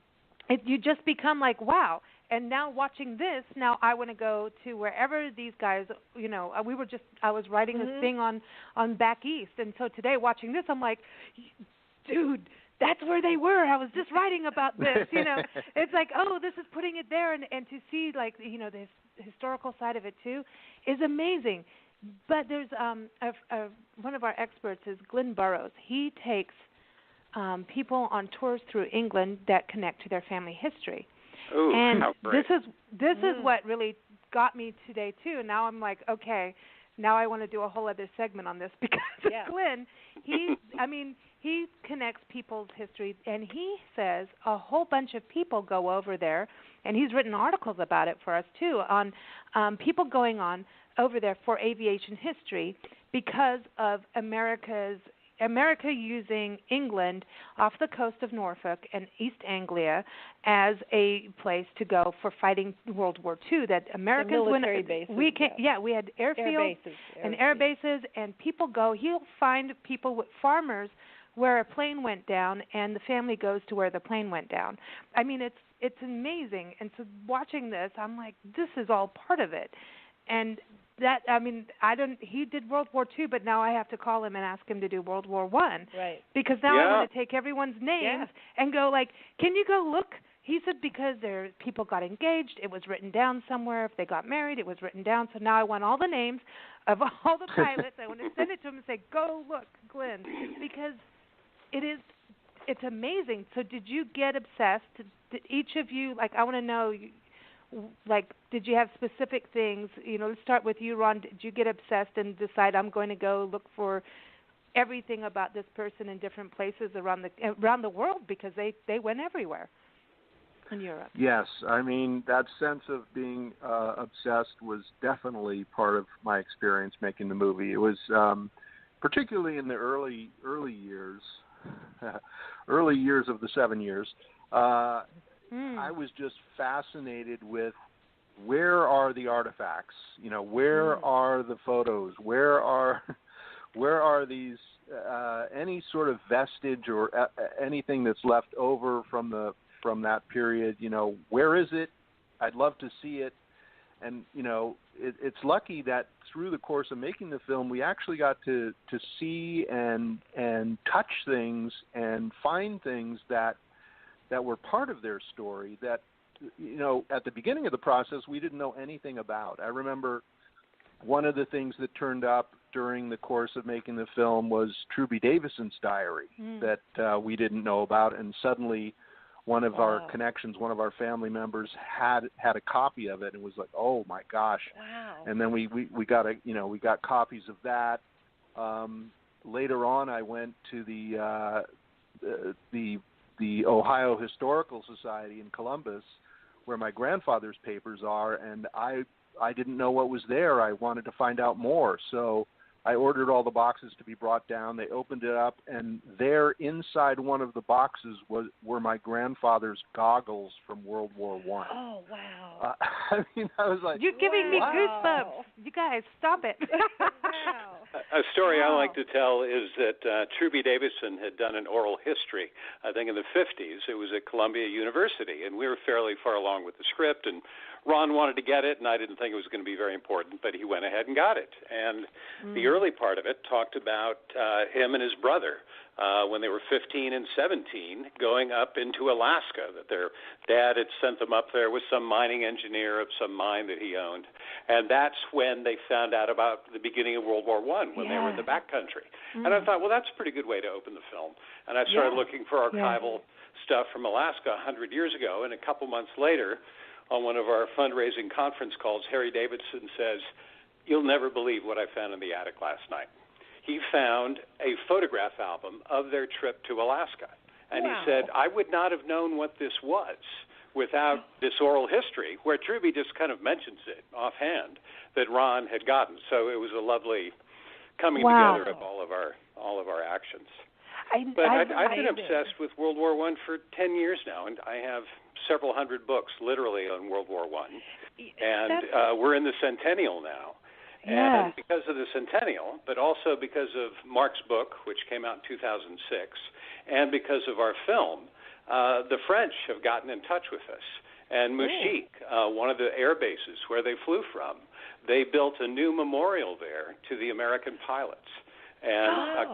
you just become like, wow. And now watching this, now I want to go to wherever these guys, I was writing this thing on Back East. And so today watching this, I'm like, dude, that's where they were. I was just writing about this, It's like, oh, this is putting it there. And to see, like, the historical side of it, too, is amazing. But there's one of our experts is Glenn Burrows. He takes people on tours through England that connect to their family history. Ooh, and how great. this is what really got me today too. And now I'm like, okay, now I want to do a whole other segment on this because Glenn, he connects people's history, and he says a whole bunch of people go over there, and he's written articles about it for us too, on people going on over there for aviation history because of America using England off the coast of Norfolk and East Anglia as a place to go for fighting World War II. That Americans, bases, we had airfields and air bases, and people go. He'll find people, farmers, where a plane went down, and the family goes to where the plane went down. I mean, it's amazing. And so watching this, I'm like, this is all part of it. And that, I mean, he did World War II, but now I have to call him and ask him to do World War I. Right. Because now I want to take everyone's names and go like, can you go look? He said because people got engaged, it was written down somewhere. If they got married, it was written down. So now I want all the names of all the pilots. I want to send it to him and say, go look, Glenn, because it's amazing. So did you get obsessed? Did each of you, like, I want to know, like, did you have specific things? Let's start with you, Ron. Did you get obsessed and decide I'm going to go look for everything about this person in different places around the world, because they went everywhere in Europe? Yes, I mean, that sense of being obsessed was definitely part of my experience making the movie. It was particularly in the early years, early years of the 7 years. I was just fascinated with where are the artifacts? Where are the photos? Where are these any sort of vestige or anything that's left over from that period? Where is it? I'd love to see it. And it's lucky that through the course of making the film, we actually got to see and touch things and find things that were part of their story that, at the beginning of the process, we didn't know anything about. I remember one of the things that turned up during the course of making the film was Truby Davison's diary that we didn't know about, and suddenly one of our connections, one of our family members had a copy of it, and was like, oh my gosh. Wow. And then we got copies of that. Later on, I went to the Ohio Historical Society in Columbus, where my grandfather's papers are, and I didn't know what was there. I wanted to find out more, so I ordered all the boxes to be brought down. They opened it up, and there inside one of the boxes were my grandfather's goggles from World War I. Oh, wow. I was like, you're giving me goosebumps. You guys, stop it. Wow. A story I like to tell is that Truby Davison had done an oral history, I think in the 50s. It was at Columbia University, and we were fairly far along with the script, and Ron wanted to get it, and I didn't think it was going to be very important, but he went ahead and got it. And the early part of it talked about him and his brother when they were 15 and 17 going up into Alaska, that their dad had sent them up there with some mining engineer of some mine that he owned. And that's when they found out about the beginning of World War I, when they were in the backcountry. And I thought, well, that's a pretty good way to open the film. And I started looking for archival stuff from Alaska 100 years ago, and a couple months later, on one of our fundraising conference calls, Harry Davidson says, you'll never believe what I found in the attic last night. He found a photograph album of their trip to Alaska. And he said, I would not have known what this was without this oral history, where Truby just kind of mentions it offhand, that Ron had gotten. So it was a lovely coming together of all of our actions. I've been obsessed with World War I for 10 years now, and I have several hundred books literally on World War I. And we're in the centennial now. Yeah. And because of the centennial, but also because of Mark's book, which came out in 2006, and because of our film, the French have gotten in touch with us. And Mouchik, one of the air bases where they flew from, they built a new memorial there to the American pilots. And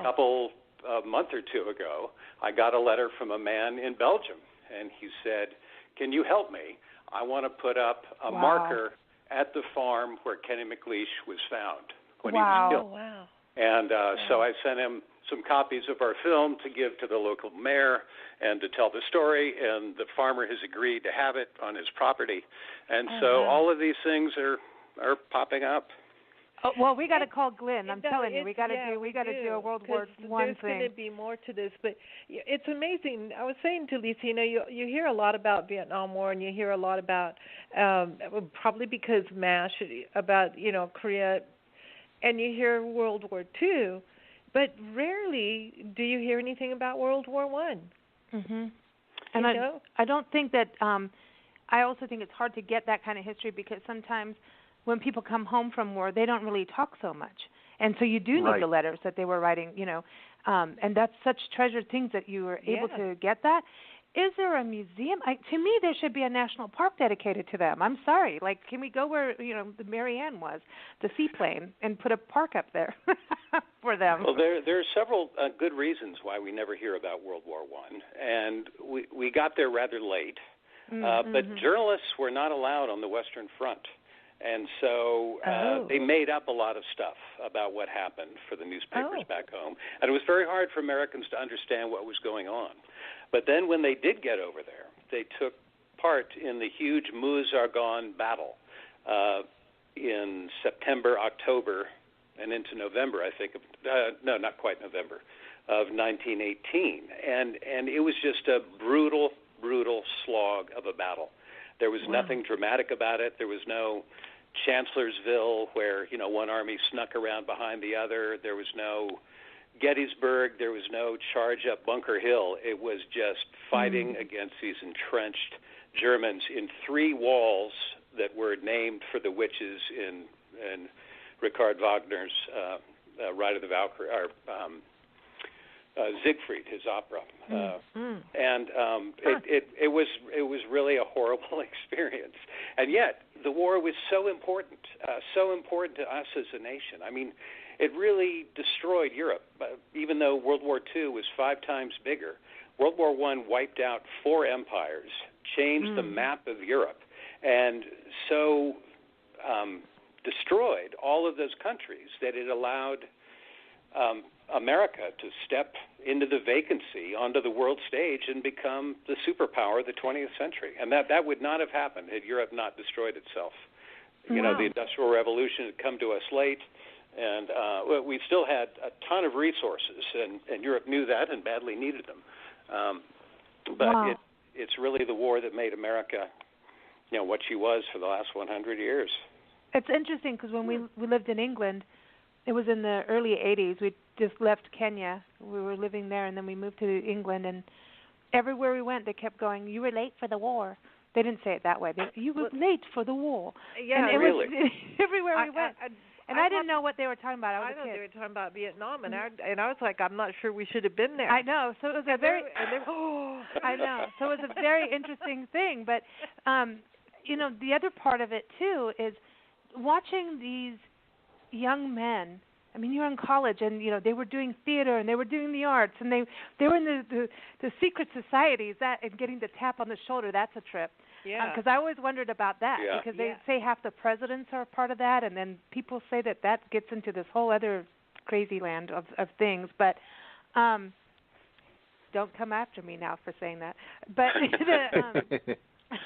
a month or two ago, I got a letter from a man in Belgium, and he said, can you help me? I want to put up a marker at the farm where Kenny McLeish was found when he was killed. Wow. And so I sent him some copies of our film to give to the local mayor and to tell the story, and the farmer has agreed to have it on his property. And all of these things are popping up. Oh, well, we got to call Glenn. I'm telling you, we got to do a World War I thing. There's going to be more to this, but it's amazing. I was saying to Lisa, you hear a lot about Vietnam War, and you hear a lot about probably because MASH about Korea, and you hear World War II, but rarely do you hear anything about World War I. Mhm. And I don't think that. I also think it's hard to get that kind of history because sometimes when people come home from war, they don't really talk so much. And so you do need the letters that they were writing, and that's such treasured things that you were able to get that. Is there a museum? To me, there should be a national park dedicated to them. I'm sorry. Like, can we go where, the Marianne was, the seaplane, and put a park up there for them? Well, there are several good reasons why we never hear about World War I. And we got there rather late. But journalists were not allowed on the Western Front. And so they made up a lot of stuff about what happened for the newspapers back home. And it was very hard for Americans to understand what was going on. But then when they did get over there, they took part in the huge Meuse-Argonne battle in September, October, and into November, I think. No, not quite November, of 1918. And it was just a brutal slog of a battle. There was nothing dramatic about it. There was no Chancellorsville where, one army snuck around behind the other. There was no Gettysburg. There was no charge up Bunker Hill. It was just fighting against these entrenched Germans in 3 walls that were named for the witches in Richard Wagner's Ride of the Valkyrie, or Siegfried, his opera, and it was really a horrible experience. And yet the war was so important to us as a nation. I mean, it really destroyed Europe. Even though World War II was 5 times bigger, World War I wiped out 4 empires, changed the map of Europe, and so destroyed all of those countries that it allowed America to step into the vacancy onto the world stage and become the superpower of the 20th century. And that would not have happened had Europe not destroyed itself. The Industrial Revolution had come to us late, and we still had a ton of resources, and Europe knew that and badly needed them. But it's really the war that made America, what she was for the last 100 years. It's interesting because when we lived in England, it was in the early 80s. We just left Kenya. We were living there, and then we moved to England. And everywhere we went, they kept going, "You were late for the war." They didn't say it that way. You were late for the war. Yeah, and it really. was everywhere we went. I didn't know what they were talking about. I thought they were talking about Vietnam, and I was like, I'm not sure we should have been there. I know. So it was a very. I know. So it was a very interesting thing. But the other part of it too is watching these young men. I mean, you're in college, and they were doing theater, and they were doing the arts, and they were in the secret societies. That and getting the tap on the shoulder, that's a trip. Yeah. Because I always wondered about that because they say half the presidents are a part of that, and then people say that gets into this whole other crazy land of things. But don't come after me now for saying that. But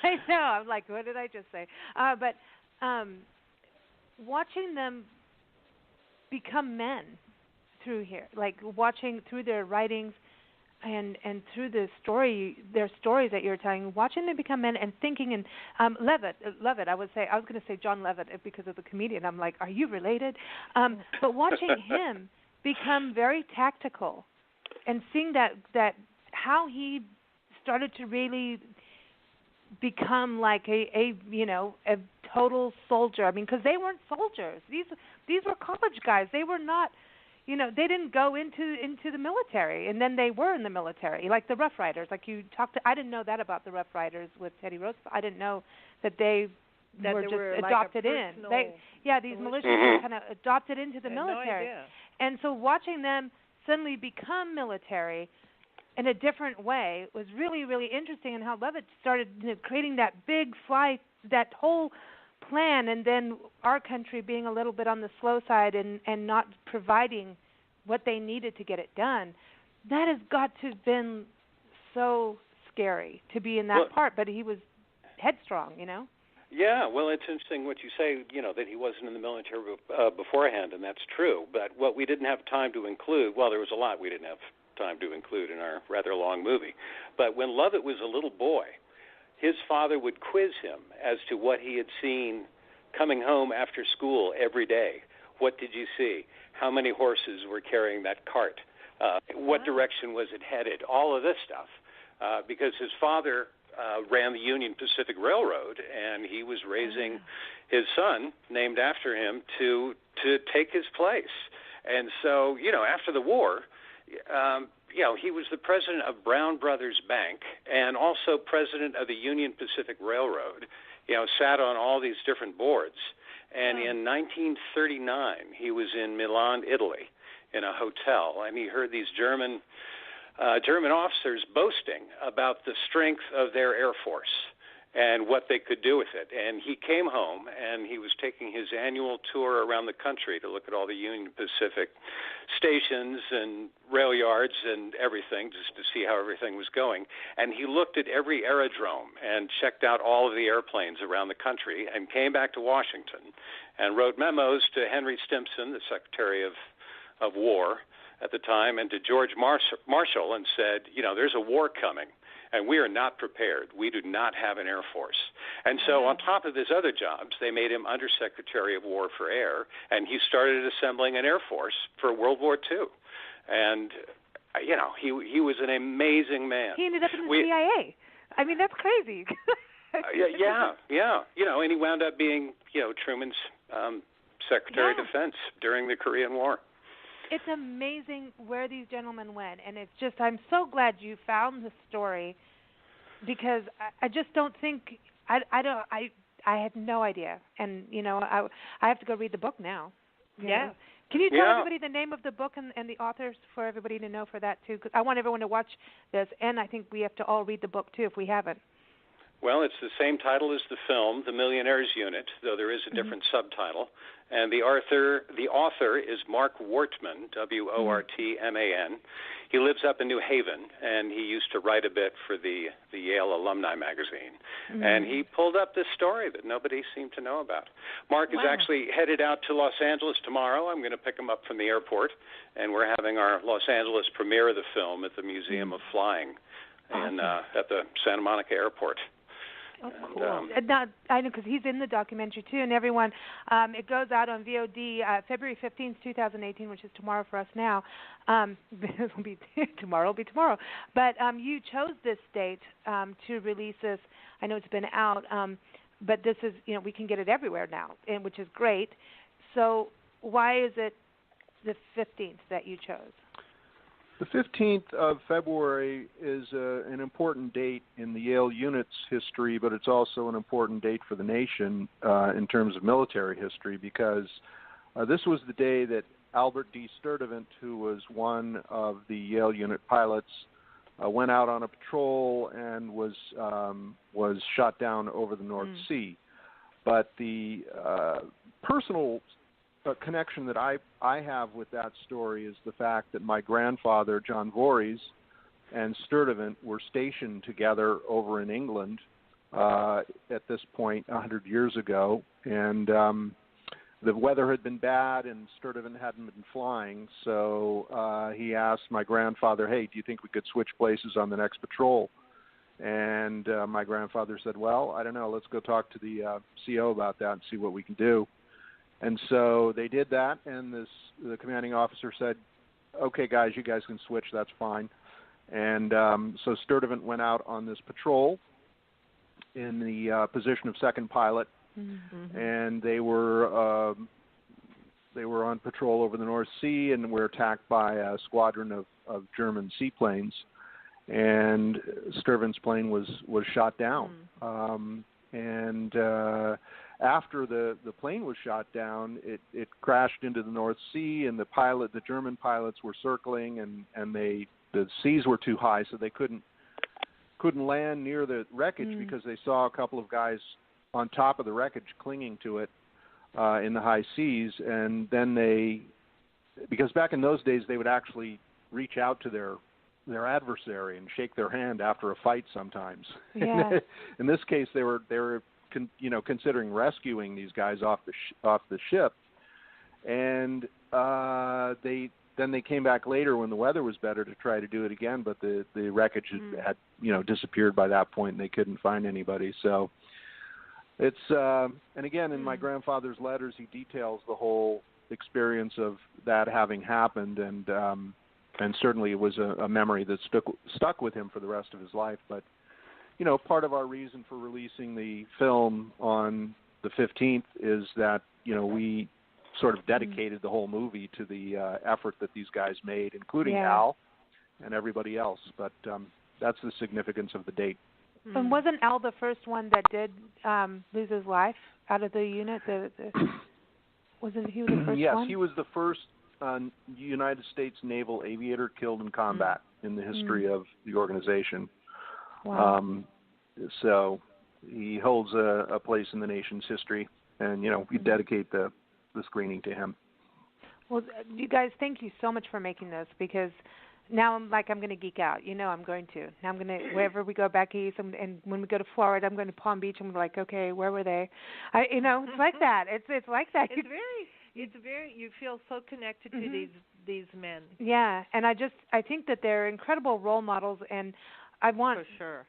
I know, I'm like, what did I just say? But watching them become men through here, like watching through their writings and through their stories that you're telling, watching them become men and thinking. And Levitt, I was going to say John Levitt because of the comedian. I'm like, are you related? But watching him become very tactical and seeing that how he started to really become like a total soldier. I mean, because they weren't soldiers. These were college guys. They were not, they didn't go into the military, and then they were in the military, like the Rough Riders. Like you talked to, I didn't know that about the Rough Riders with Teddy Roosevelt. I didn't know that they were just adopted in. These militias were kind of adopted into the military. No idea. And so watching them suddenly become military in a different way was really, really interesting, and how Levitt started creating that big flight, that whole plan, and then our country being a little bit on the slow side and not providing what they needed to get it done. That has got to have been so scary to be in that part, but he was headstrong, Yeah, well, it's interesting what you say, that he wasn't in the military beforehand, and that's true. But what we didn't have time to include, well, there was a lot we didn't have time to include in our rather long movie. But when Lovett was a little boy, his father would quiz him as to what he had seen coming home after school every day. What did you see? How many horses were carrying that cart? What direction was it headed? All of this stuff. Because his father ran the Union Pacific Railroad, and he was raising his son, named after him, to take his place. And so, after the war, he was the president of Brown Brothers Bank and also president of the Union Pacific Railroad, sat on all these different boards. And in 1939, he was in Milan, Italy, in a hotel, and he heard these German officers boasting about the strength of their Air Force and what they could do with it. And he came home, and he was taking his annual tour around the country to look at all the Union Pacific stations and rail yards and everything, just to see how everything was going. And he looked at every aerodrome and checked out all of the airplanes around the country and came back to Washington and wrote memos to Henry Stimson, the Secretary of War at the time, and to George Marshall, and said, there's a war coming, and we are not prepared. We do not have an Air Force. And so on top of his other jobs, they made him Undersecretary of War for Air, and he started assembling an Air Force for World War II. And, he was an amazing man. He ended up in the CIA. I mean, that's crazy. Yeah. And he wound up being, Truman's Secretary of Defense during the Korean War. It's amazing where these gentlemen went, and it's just, I'm so glad you found the story, because I just don't think, I had no idea, and I have to go read the book now. Yeah. Can you tell everybody the name of the book and the authors for everybody to know for that too? Because I want everyone to watch this, and I think we have to all read the book too if we haven't. Well, it's the same title as the film, The Millionaire's Unit, though there is a different subtitle. And the author is Mark Wortman, W-O-R-T-M-A-N. He lives up in New Haven, and he used to write a bit for the Yale Alumni Magazine. And he pulled up this story that nobody seemed to know about. Mark is actually headed out to Los Angeles tomorrow. I'm going to pick him up from the airport, and we're having our Los Angeles premiere of the film at the Museum of Flying at the Santa Monica Airport. Oh, cool. I know, because he's in the documentary, too, and everyone, it goes out on VOD February 15th, 2018, which is tomorrow for us now. Tomorrow will be tomorrow. But you chose this date to release this. I know it's been out, but this is, we can get it everywhere now, which is great. So why is it the 15th that you chose? The 15th of February is an important date in the Yale unit's history, but it's also an important date for the nation in terms of military history, because this was the day that Albert D. Sturtevant, who was one of the Yale unit pilots, went out on a patrol and was shot down over the North Sea. But the personal connection that I have with that story is the fact that my grandfather, John Voorhees, and Sturtevant were stationed together over in England at this point 100 years ago, and the weather had been bad and Sturtevant hadn't been flying, so he asked my grandfather, hey, do you think we could switch places on the next patrol? And my grandfather said, well, I don't know, let's go talk to the CO about that and see what we can do. And so they did that, and the commanding officer said, okay, guys, you guys can switch, that's fine. And so Sturtevant went out on this patrol in the position of second pilot, and they were on patrol over the North Sea and were attacked by a squadron of German seaplanes, and Sturtevant's plane was shot down. After the plane was shot down, it crashed into the North Sea, and the German pilots were circling, and the seas were too high, so they couldn't land near the wreckage because they saw a couple of guys on top of the wreckage clinging to it in the high seas. And then because back in those days they would actually reach out to their adversary and shake their hand after a fight sometimes. Yeah. In this case, they were considering rescuing these guys off the ship, and they came back later when the weather was better to try to do it again, but the wreckage had disappeared by that point, and they couldn't find anybody. So it's and again, in my grandfather's letters, he details the whole experience of that having happened, and certainly it was a memory that stuck with him for the rest of his life. But part of our reason for releasing the film on the 15th is that we sort of dedicated the whole movie to the effort that these guys made, including Al and everybody else. But that's the significance of the date. And wasn't Al the first one that did lose his life out of the unit? Wasn't he the first yes, one? Yes, he was the first United States naval aviator killed in combat in the history of the organization. Wow. So he holds a place in the nation's history, and we dedicate the screening to him. Well, you guys, thank you so much for making this, because now I'm going to geek out. I'm going to. Now I'm going to, wherever we go back east, and when we go to Florida, I'm going to Palm Beach, I'm like, okay, where were they? It's like that. It's like that. It's very. You feel so connected to these men. Yeah, and I think that they're incredible role models, and I want for sure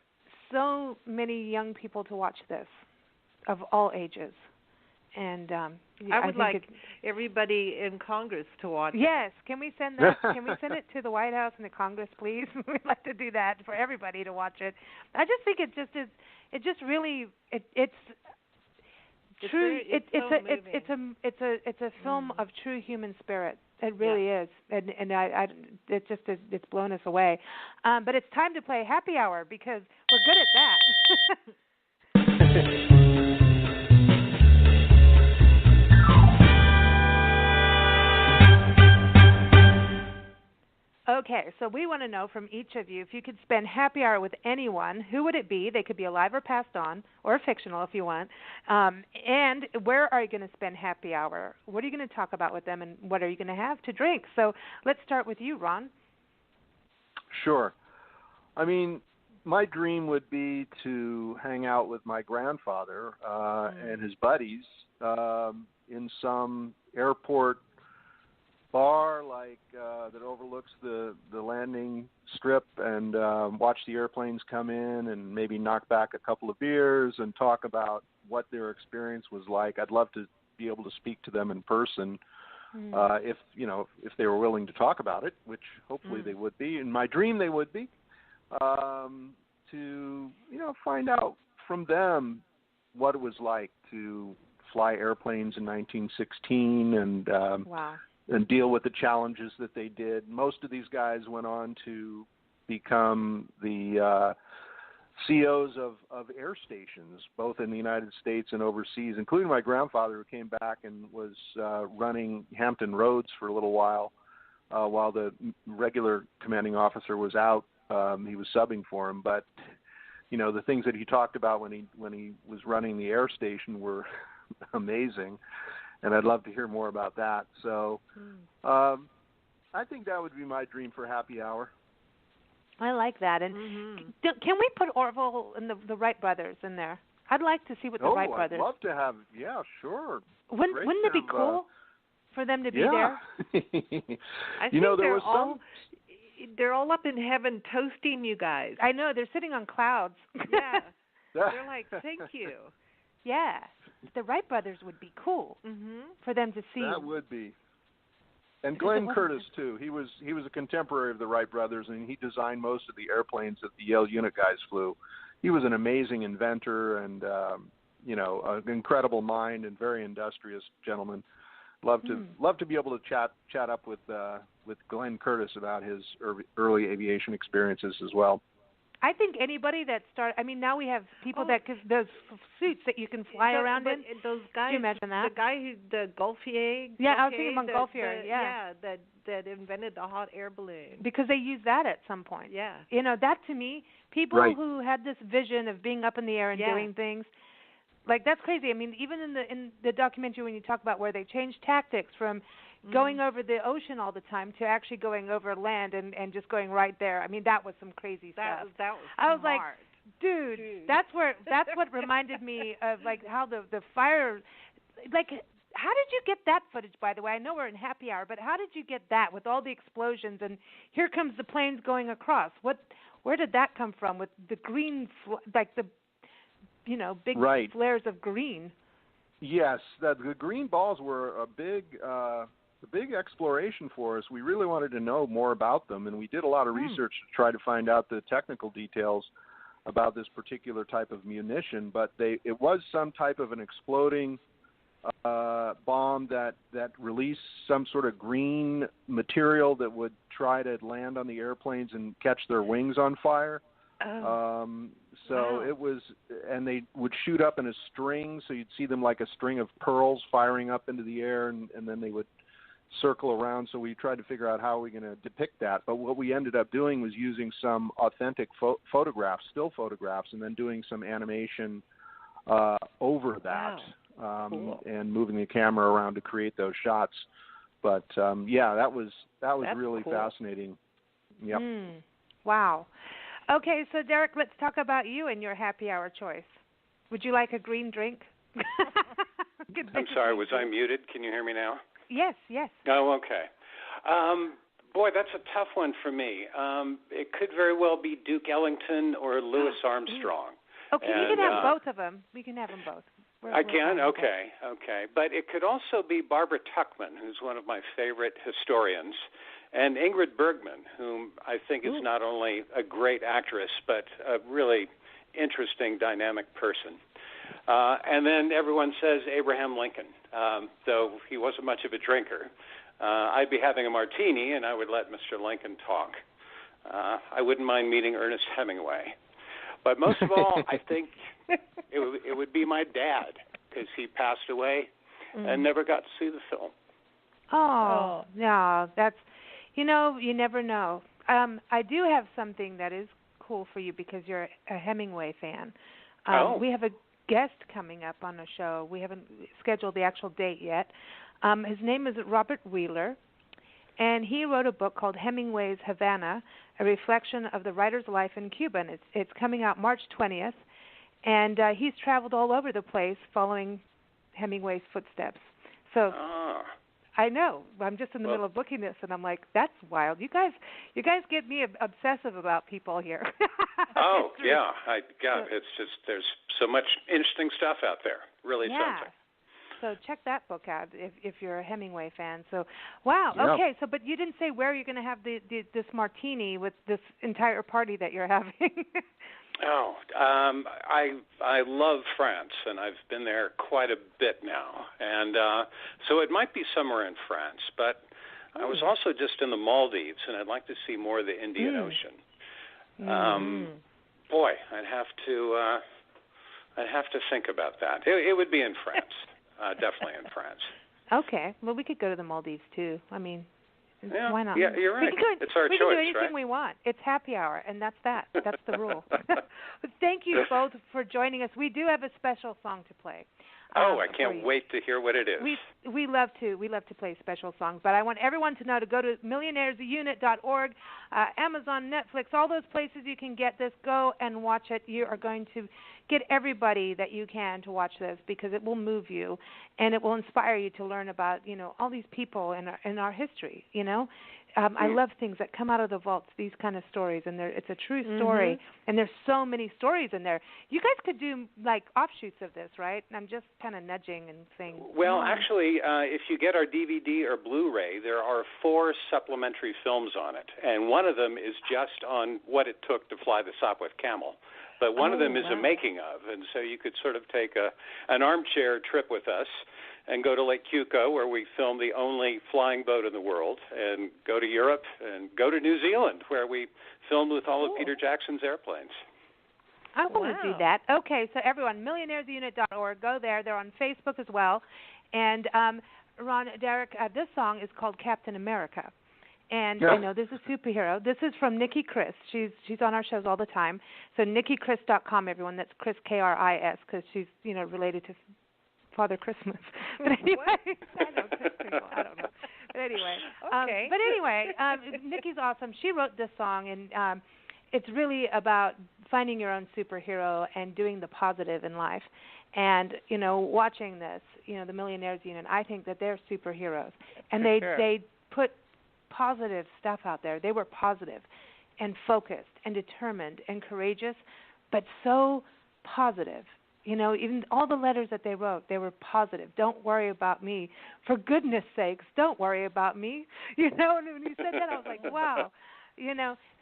so many young people to watch this, of all ages. And I would like everybody in Congress to watch Yes, can we send that? Can we send it to the White House and the Congress, please? We'd like to do that for everybody to watch it. I just think it just is. It just really it's true. It's a film of true human spirit. It really is, and it's blown us away. But it's time to play Happy Hour, because we're good at that. Okay, so we want to know from each of you, if you could spend happy hour with anyone, who would it be? They could be alive or passed on, or fictional if you want. And where are you going to spend happy hour? What are you going to talk about with them, and what are you going to have to drink? So let's start with you, Ron. Sure. I mean, my dream would be to hang out with my grandfather and his buddies in some airport bar that overlooks the landing strip, and watch the airplanes come in, and maybe knock back a couple of beers and talk about what their experience was like. I'd love to be able to speak to them in person if they were willing to talk about it, which hopefully they would be. In my dream they would be, to find out from them what it was like to fly airplanes in 1916 and and deal with the challenges that they did. Most of these guys went on to become the CEOs of air stations, both in the United States and overseas, including my grandfather, who came back and was running Hampton Roads for a little while the regular commanding officer was out. He was subbing for him, but the things that he talked about when he was running the air station were amazing. And I'd love to hear more about that. So I think that would be my dream for happy hour. I like that. And can we put Orville and the Wright brothers in there? I'd like to see what the Wright brothers... I'd love to have, sure. Wouldn't it be cool for them to be there? I think they're all up in heaven toasting you guys. I know, they're sitting on clouds. Yeah. They're like, thank you. Yeah. The Wright brothers would be cool for them to see. That would be. And Glenn Curtiss too. He was a contemporary of the Wright brothers, and he designed most of the airplanes that the Yale unit guys flew. He was an amazing inventor and an incredible mind and very industrious gentleman. Love to be able to chat up with Glenn Curtiss about his early aviation experiences as well. I think anybody that now we have people those suits that you can fly around in. Those guys. Can you imagine that? The guy the Gaultier. Yeah, I was thinking Montgolfier. That invented the hot air balloon. Because they used that at some point. Yeah. That to me, people who had this vision of being up in the air and doing things, like that's crazy. I mean, even in the documentary when you talk about where they changed tactics from going over the ocean all the time to actually going over land and just going right there. I mean, that was some crazy stuff. That was I was smart. like, Dude, that's what reminded me of like how the fire, like how did you get that footage, by the way? I know we're in happy hour, but how did you get that with all the explosions and here comes the planes going across? Where did that come from with the green, like the, big flares of green? Yes, the green balls were a big exploration for us. We really wanted to know more about them, and we did a lot of research to try to find out the technical details about this particular type of munition. But it was some type of an exploding bomb that released some sort of green material that would try to land on the airplanes and catch their wings on fire. It was, and they would shoot up in a string, so you'd see them like a string of pearls firing up into the air, and then they would circle around. So we tried to figure out how we're going to depict that. But what we ended up doing was using some authentic photographs, still photographs, and then doing some animation over that. Cool. And moving the camera around to create those shots. But that was That's really cool. Fascinating. Yep. Wow. Okay, so Derek, let's talk about you and your happy hour choice. Would you like a green drink? I'm sorry, was I muted? Can you hear me now? Yes. Oh, okay. Boy, that's a tough one for me. It could very well be Duke Ellington or Louis Armstrong. Okay, you can have both of them. We can have them both. I can? Okay. But it could also be Barbara Tuchman, who's one of my favorite historians, and Ingrid Bergman, whom I think is not only a great actress, but a really interesting, dynamic person. And then everyone says Abraham Lincoln, though he wasn't much of a drinker. I'd be having a martini, and I would let Mr. Lincoln talk. I wouldn't mind meeting Ernest Hemingway. But most of all, I think it would be my dad, because he passed away and never got to see the film. Oh, no, that's, you never know. I do have something that is cool for you because you're a Hemingway fan. We have a guest coming up on the show. We haven't scheduled the actual date yet. His name is Robert Wheeler, and he wrote a book called Hemingway's Havana, a reflection of the writer's life in Cuba. And it's coming out March 20th, and he's traveled all over the place following Hemingway's footsteps. So I know. I'm just in the middle of booking this, and I'm like, that's wild. You guys get me obsessive about people here. It's just there's so much interesting stuff out there. Really something. So check that book out if you're a Hemingway fan. So, wow. Yep. Okay. So, but you didn't say where you're going to have this martini with this entire party that you're having. I love France, and I've been there quite a bit now, and so it might be somewhere in France. But I was also just in the Maldives, and I'd like to see more of the Indian Ocean. Boy, I'd have to think about that. It would be in France. Definitely in France. Okay. Well, we could go to the Maldives, too. I mean, why not? Yeah, you're right. It's our choice, right? We can do anything we want. It's happy hour, and that's that. That's the rule. But thank you both for joining us. We do have a special song to play. I can't wait to hear what it is. We love to play special songs, but I want everyone to know to go to millionairesunit.org, Amazon, Netflix, all those places you can get this. Go and watch it. You are going to get everybody that you can to watch this because it will move you and it will inspire you to learn about all these people in our history. I love things that come out of the vaults, these kind of stories, and it's a true story, and there's so many stories in there. You guys could do, like, offshoots of this, right? And I'm just kind of nudging and saying... Well, actually, if you get our DVD or Blu-ray, there are 4 supplementary films on it, and one of them is just on what it took to fly the Sopwith Camel. But one of them is a making of, and so you could sort of take an armchair trip with us and go to Lake Cuco, where we filmed the only flying boat in the world, and go to Europe and go to New Zealand, where we filmed with all of Peter Jackson's airplanes. I want to do that. Okay, so everyone, millionairesunit.org, go there. They're on Facebook as well. And Ron, Derek, this song is called Captain America. And I know this is a superhero. This is from Nikki Chris. She's on our shows all the time. So NikkiChris.com, everyone. That's Chris, K-R-I-S, because she's, related to Father Christmas. But anyway, I don't know. But anyway, Nikki's awesome. She wrote this song, and it's really about finding your own superhero and doing the positive in life. And, watching this, the Millionaires Unit, I think that they're superheroes. And they put positive stuff out there. They were positive and focused and determined and courageous, but so positive. Even all the letters that they wrote, they were positive. Don't worry about me. For goodness sakes, don't worry about me. And when you said that, I was like, wow.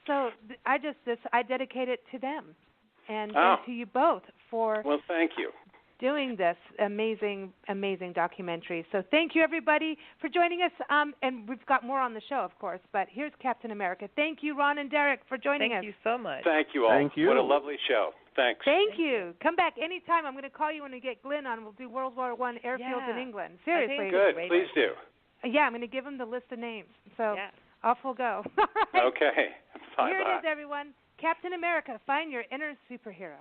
So I dedicate it to them and to you both for thank you. Doing this amazing, amazing documentary. So thank you, everybody, for joining us. And we've got more on the show, of course, but here's Captain America. Thank you, Ron and Derek, for joining us. Thank you so much. Thank you all. Thank you. What a lovely show. Thanks. Thank you. Come back anytime. I'm going to call you when we get Glenn on. We'll do World War I airfields in England. Seriously. Good. Please do. Yeah, I'm going to give them the list of names. So off we'll go. All right. Okay. Bye-bye. Here it is, everyone. Captain America, find your inner superhero.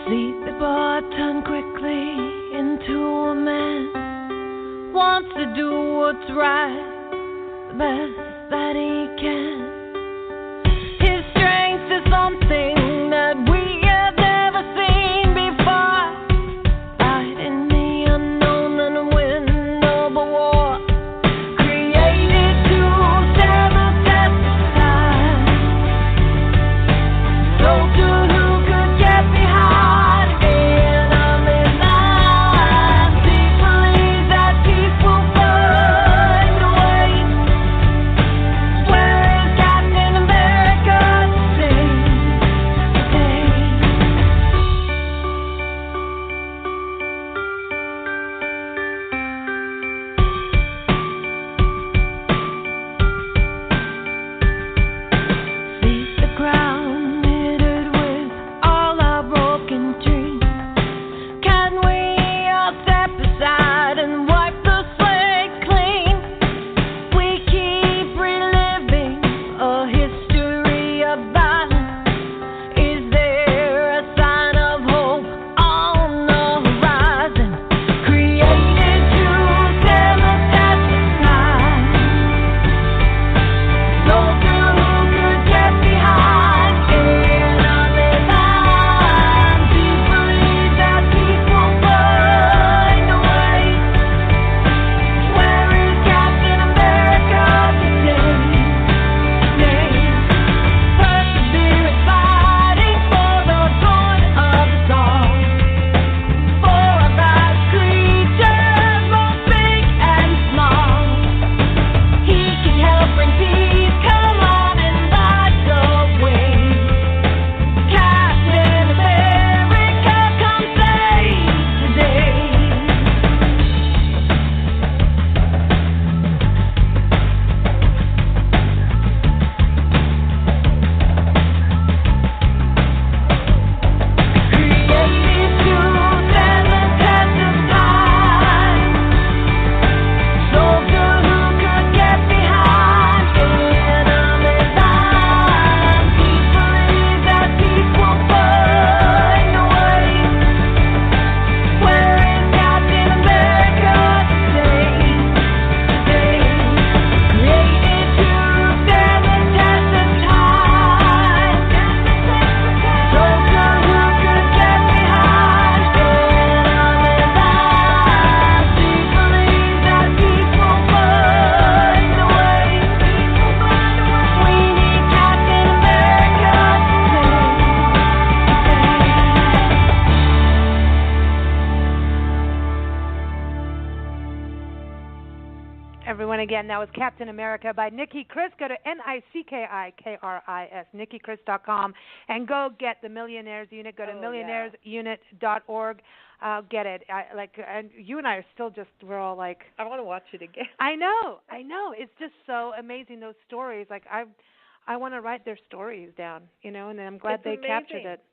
See the boy turn quickly into a man, wants to do what's right, the best that he can. His strength is something that we have never seen before, out in the unknown and win noble war, created to stand the test of time. Soldier who could get behind Again, that was Captain America by Nikki Chris. Go to NICKIKRIS, NikkiChris.com, and go get the Millionaires Unit. Go to millionairesunit.org. Get it. And you and I are still we're all like, I want to watch it again. I know. It's just so amazing, those stories. Like, I want to write their stories down, and I'm glad they captured it.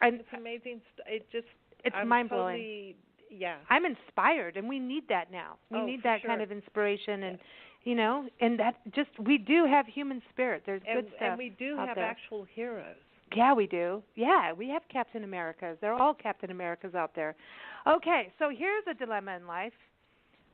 And it's amazing. It's mind-blowing. Totally, yeah. I'm inspired, and we need that now. We need that kind of inspiration, and and that we do have human spirit. There's good stuff. And we do have there. actual heroes. Yeah, we do. Yeah, we have Captain Americas. They're all Captain Americas out there. Okay, so here's a dilemma in life.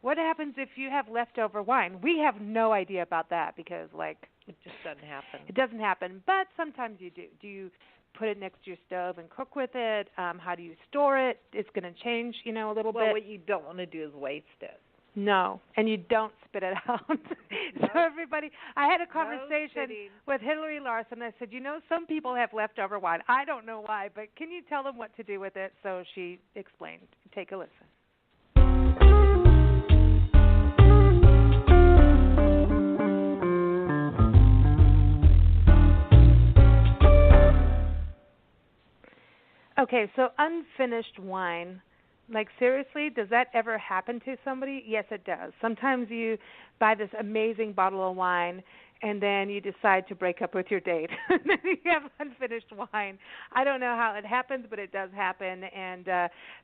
What happens if you have leftover wine? We have no idea about that because, it just doesn't happen. It doesn't happen, but sometimes you do. Do you put it next to your stove and cook with it? How do you store it? It's going to change, a little bit. Well, what you don't want to do is waste it. No, and you don't spit it out. So everybody, I had a conversation with Hillary Larson. I said, some people have leftover wine. I don't know why, but can you tell them what to do with it? So she explained. Take a listen. Okay, so unfinished wine. Seriously, does that ever happen to somebody? Yes, it does. Sometimes you buy this amazing bottle of wine, and then you decide to break up with your date. And then you have unfinished wine. I don't know how it happens, but it does happen. And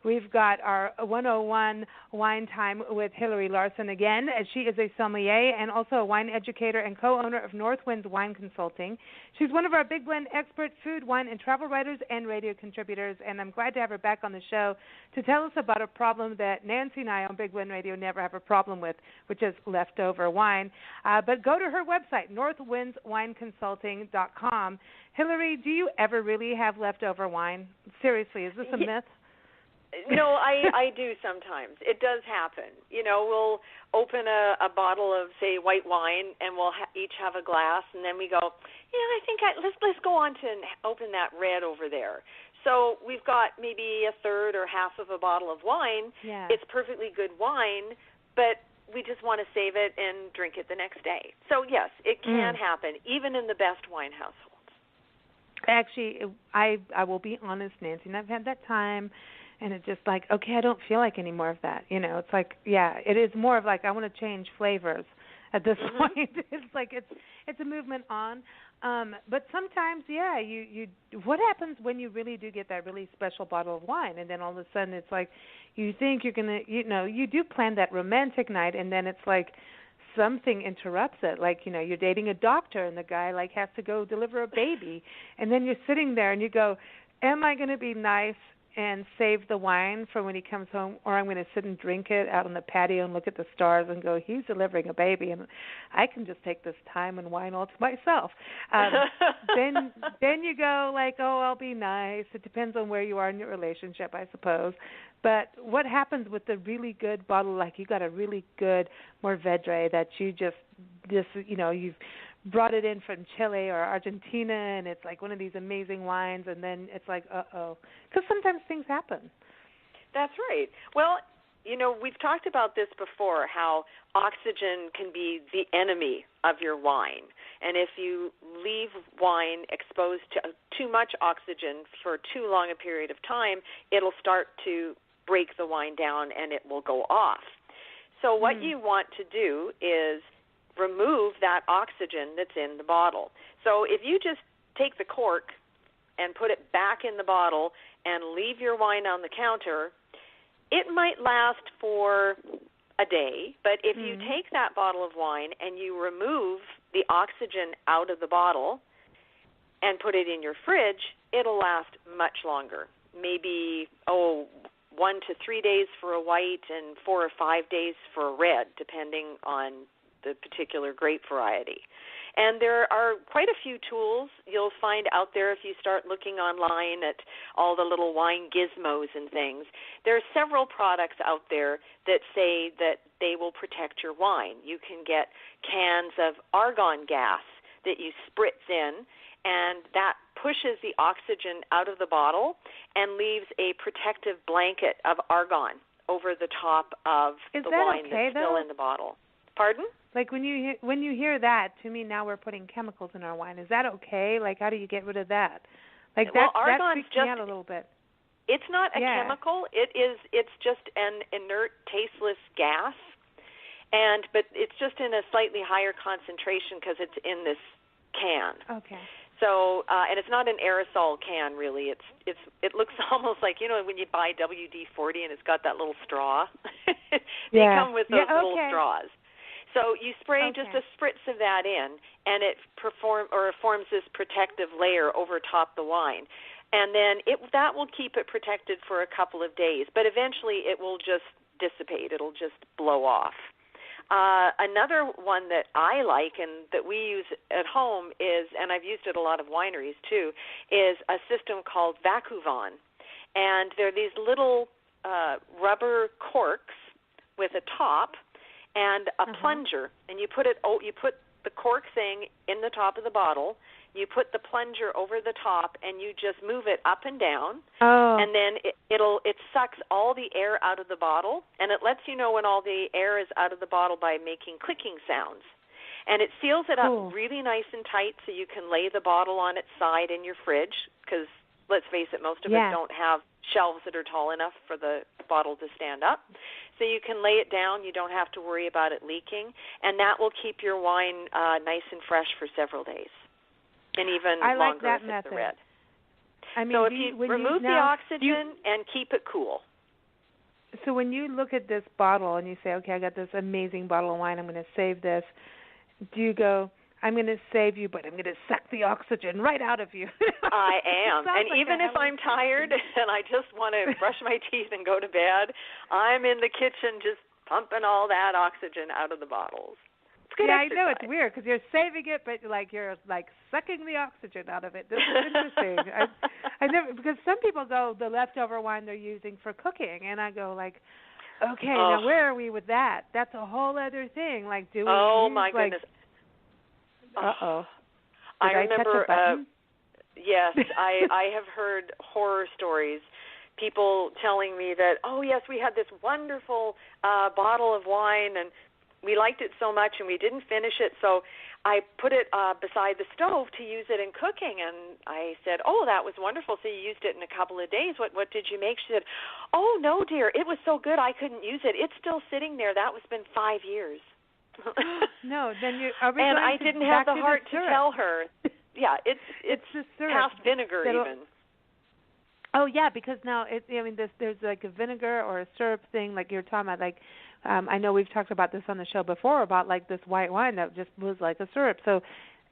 we've got our 101 wine time with Hillary Larson again. She is a sommelier and also a wine educator and co-owner of North Winds Wine Consulting. She's one of our Big Blend expert food, wine, and travel writers and radio contributors. And I'm glad to have her back on the show to tell us about a problem that Nancy and I on Big Blend Radio never have a problem with, which is leftover wine. But go to her website, northwindswineconsulting.com. Hillary, do you ever really have leftover wine? Seriously, is this a myth? No, I do sometimes. It does happen. We'll open a bottle of, say, white wine, and we'll each have a glass, and then we go, I think let's go on to open that red over there. So we've got maybe a third or half of a bottle of wine. Yeah. It's perfectly good wine, but we just want to save it and drink it the next day. So, yes, it can happen, even in the best wine households. Actually, I will be honest, Nancy, and I've had that time, and it's just okay, I don't feel like any more of that. It's it is more of I want to change flavors at this point. It's a movement on. But sometimes, you what happens when you really do get that really special bottle of wine, and then all of a sudden it's you think you're going to, you do plan that romantic night, and then it's something interrupts it. You're dating a doctor, and the guy, has to go deliver a baby, and then you're sitting there, and you go, am I going to be nice and save the wine for when he comes home, or I'm going to sit and drink it out on the patio and look at the stars and go, he's delivering a baby, and I can just take this time and wine all to myself. Then you go I'll be nice. It depends on where you are in your relationship, I suppose. But what happens with the really good bottle, you got a really good Mourvedre that you just you've brought it in from Chile or Argentina, and it's one of these amazing wines, and then it's uh-oh. Because sometimes things happen. That's right. Well, we've talked about this before, how oxygen can be the enemy of your wine. And if you leave wine exposed to too much oxygen for too long a period of time, it'll start to break the wine down and it will go off. So what you want to do is remove that oxygen that's in the bottle. So if you just take the cork and put it back in the bottle and leave your wine on the counter, it might last for a day. But if you take that bottle of wine and you remove the oxygen out of the bottle and put it in your fridge, it'll last much longer. Maybe, 1 to 3 days for a white and 4 or 5 days for a red, depending on the particular grape variety. And there are quite a few tools you'll find out there if you start looking online at all the little wine gizmos and things. There are several products out there that say that they will protect your wine. You can get cans of argon gas that you spritz in, and that pushes the oxygen out of the bottle and leaves a protective blanket of argon over the top of the wine that's still in the bottle. Pardon? When you hear that, to me now we're putting chemicals in our wine. Is that okay? How do you get rid of that? That freaks me out a little bit. It's not a chemical. It's just an inert, tasteless gas, but it's just in a slightly higher concentration because it's in this can. Okay. So, and it's not an aerosol can, really. It looks almost like, when you buy WD-40 and it's got that little straw. They come with those little straws. So you spray just a spritz of that in, and it forms this protective layer over top the wine. And then that will keep it protected for a couple of days, but eventually it will just dissipate. It'll just blow off. Another one that I like and that we use at home is, and I've used it a lot of wineries too, is a system called VacuVon. And they're these little rubber corks with a top and a plunger, and you put the cork thing in the top of the bottle. You put the plunger over the top, and you just move it up and down, and then it sucks all the air out of the bottle, and it lets you know when all the air is out of the bottle by making clicking sounds. And it seals it up really nice and tight so you can lay the bottle on its side in your fridge, because let's face it, most of us don't have shelves that are tall enough for the bottle to stand up. So you can lay it down. You don't have to worry about it leaking, and that will keep your wine nice and fresh for several days. And even longer if it's a red. I mean, so if you remove the oxygen and keep it cool. So when you look at this bottle and you say, okay, I got this amazing bottle of wine, I'm going to save this, do you go, I'm going to save you, but I'm going to suck the oxygen right out of you? I am. And like even if I'm tired and I just want to brush my teeth and go to bed, I'm in the kitchen just pumping all that oxygen out of the bottles. I know it's weird because you're saving it, but you're sucking the oxygen out of it. This is interesting. I never, because some people go the leftover wine they're using for cooking, and I go okay, now where are we with that? That's a whole other thing. Do we? Oh my goodness. I remember. Yes, I have heard horror stories. People telling me that, oh yes, we had this wonderful bottle of wine and we liked it so much and we didn't finish it, so I put it beside the stove to use it in cooking. And I said, oh, that was wonderful. So you used it in a couple of days. What did you make? She said, oh, no, dear, it was so good I couldn't use it. It's still sitting there. That was been 5 years. No, then and I didn't have the heart to tell her. Yeah, it's past vinegar even. Oh yeah, because now there's like a vinegar or a syrup thing like you're talking about. I know we've talked about this on the show before about this white wine that just was like a syrup. So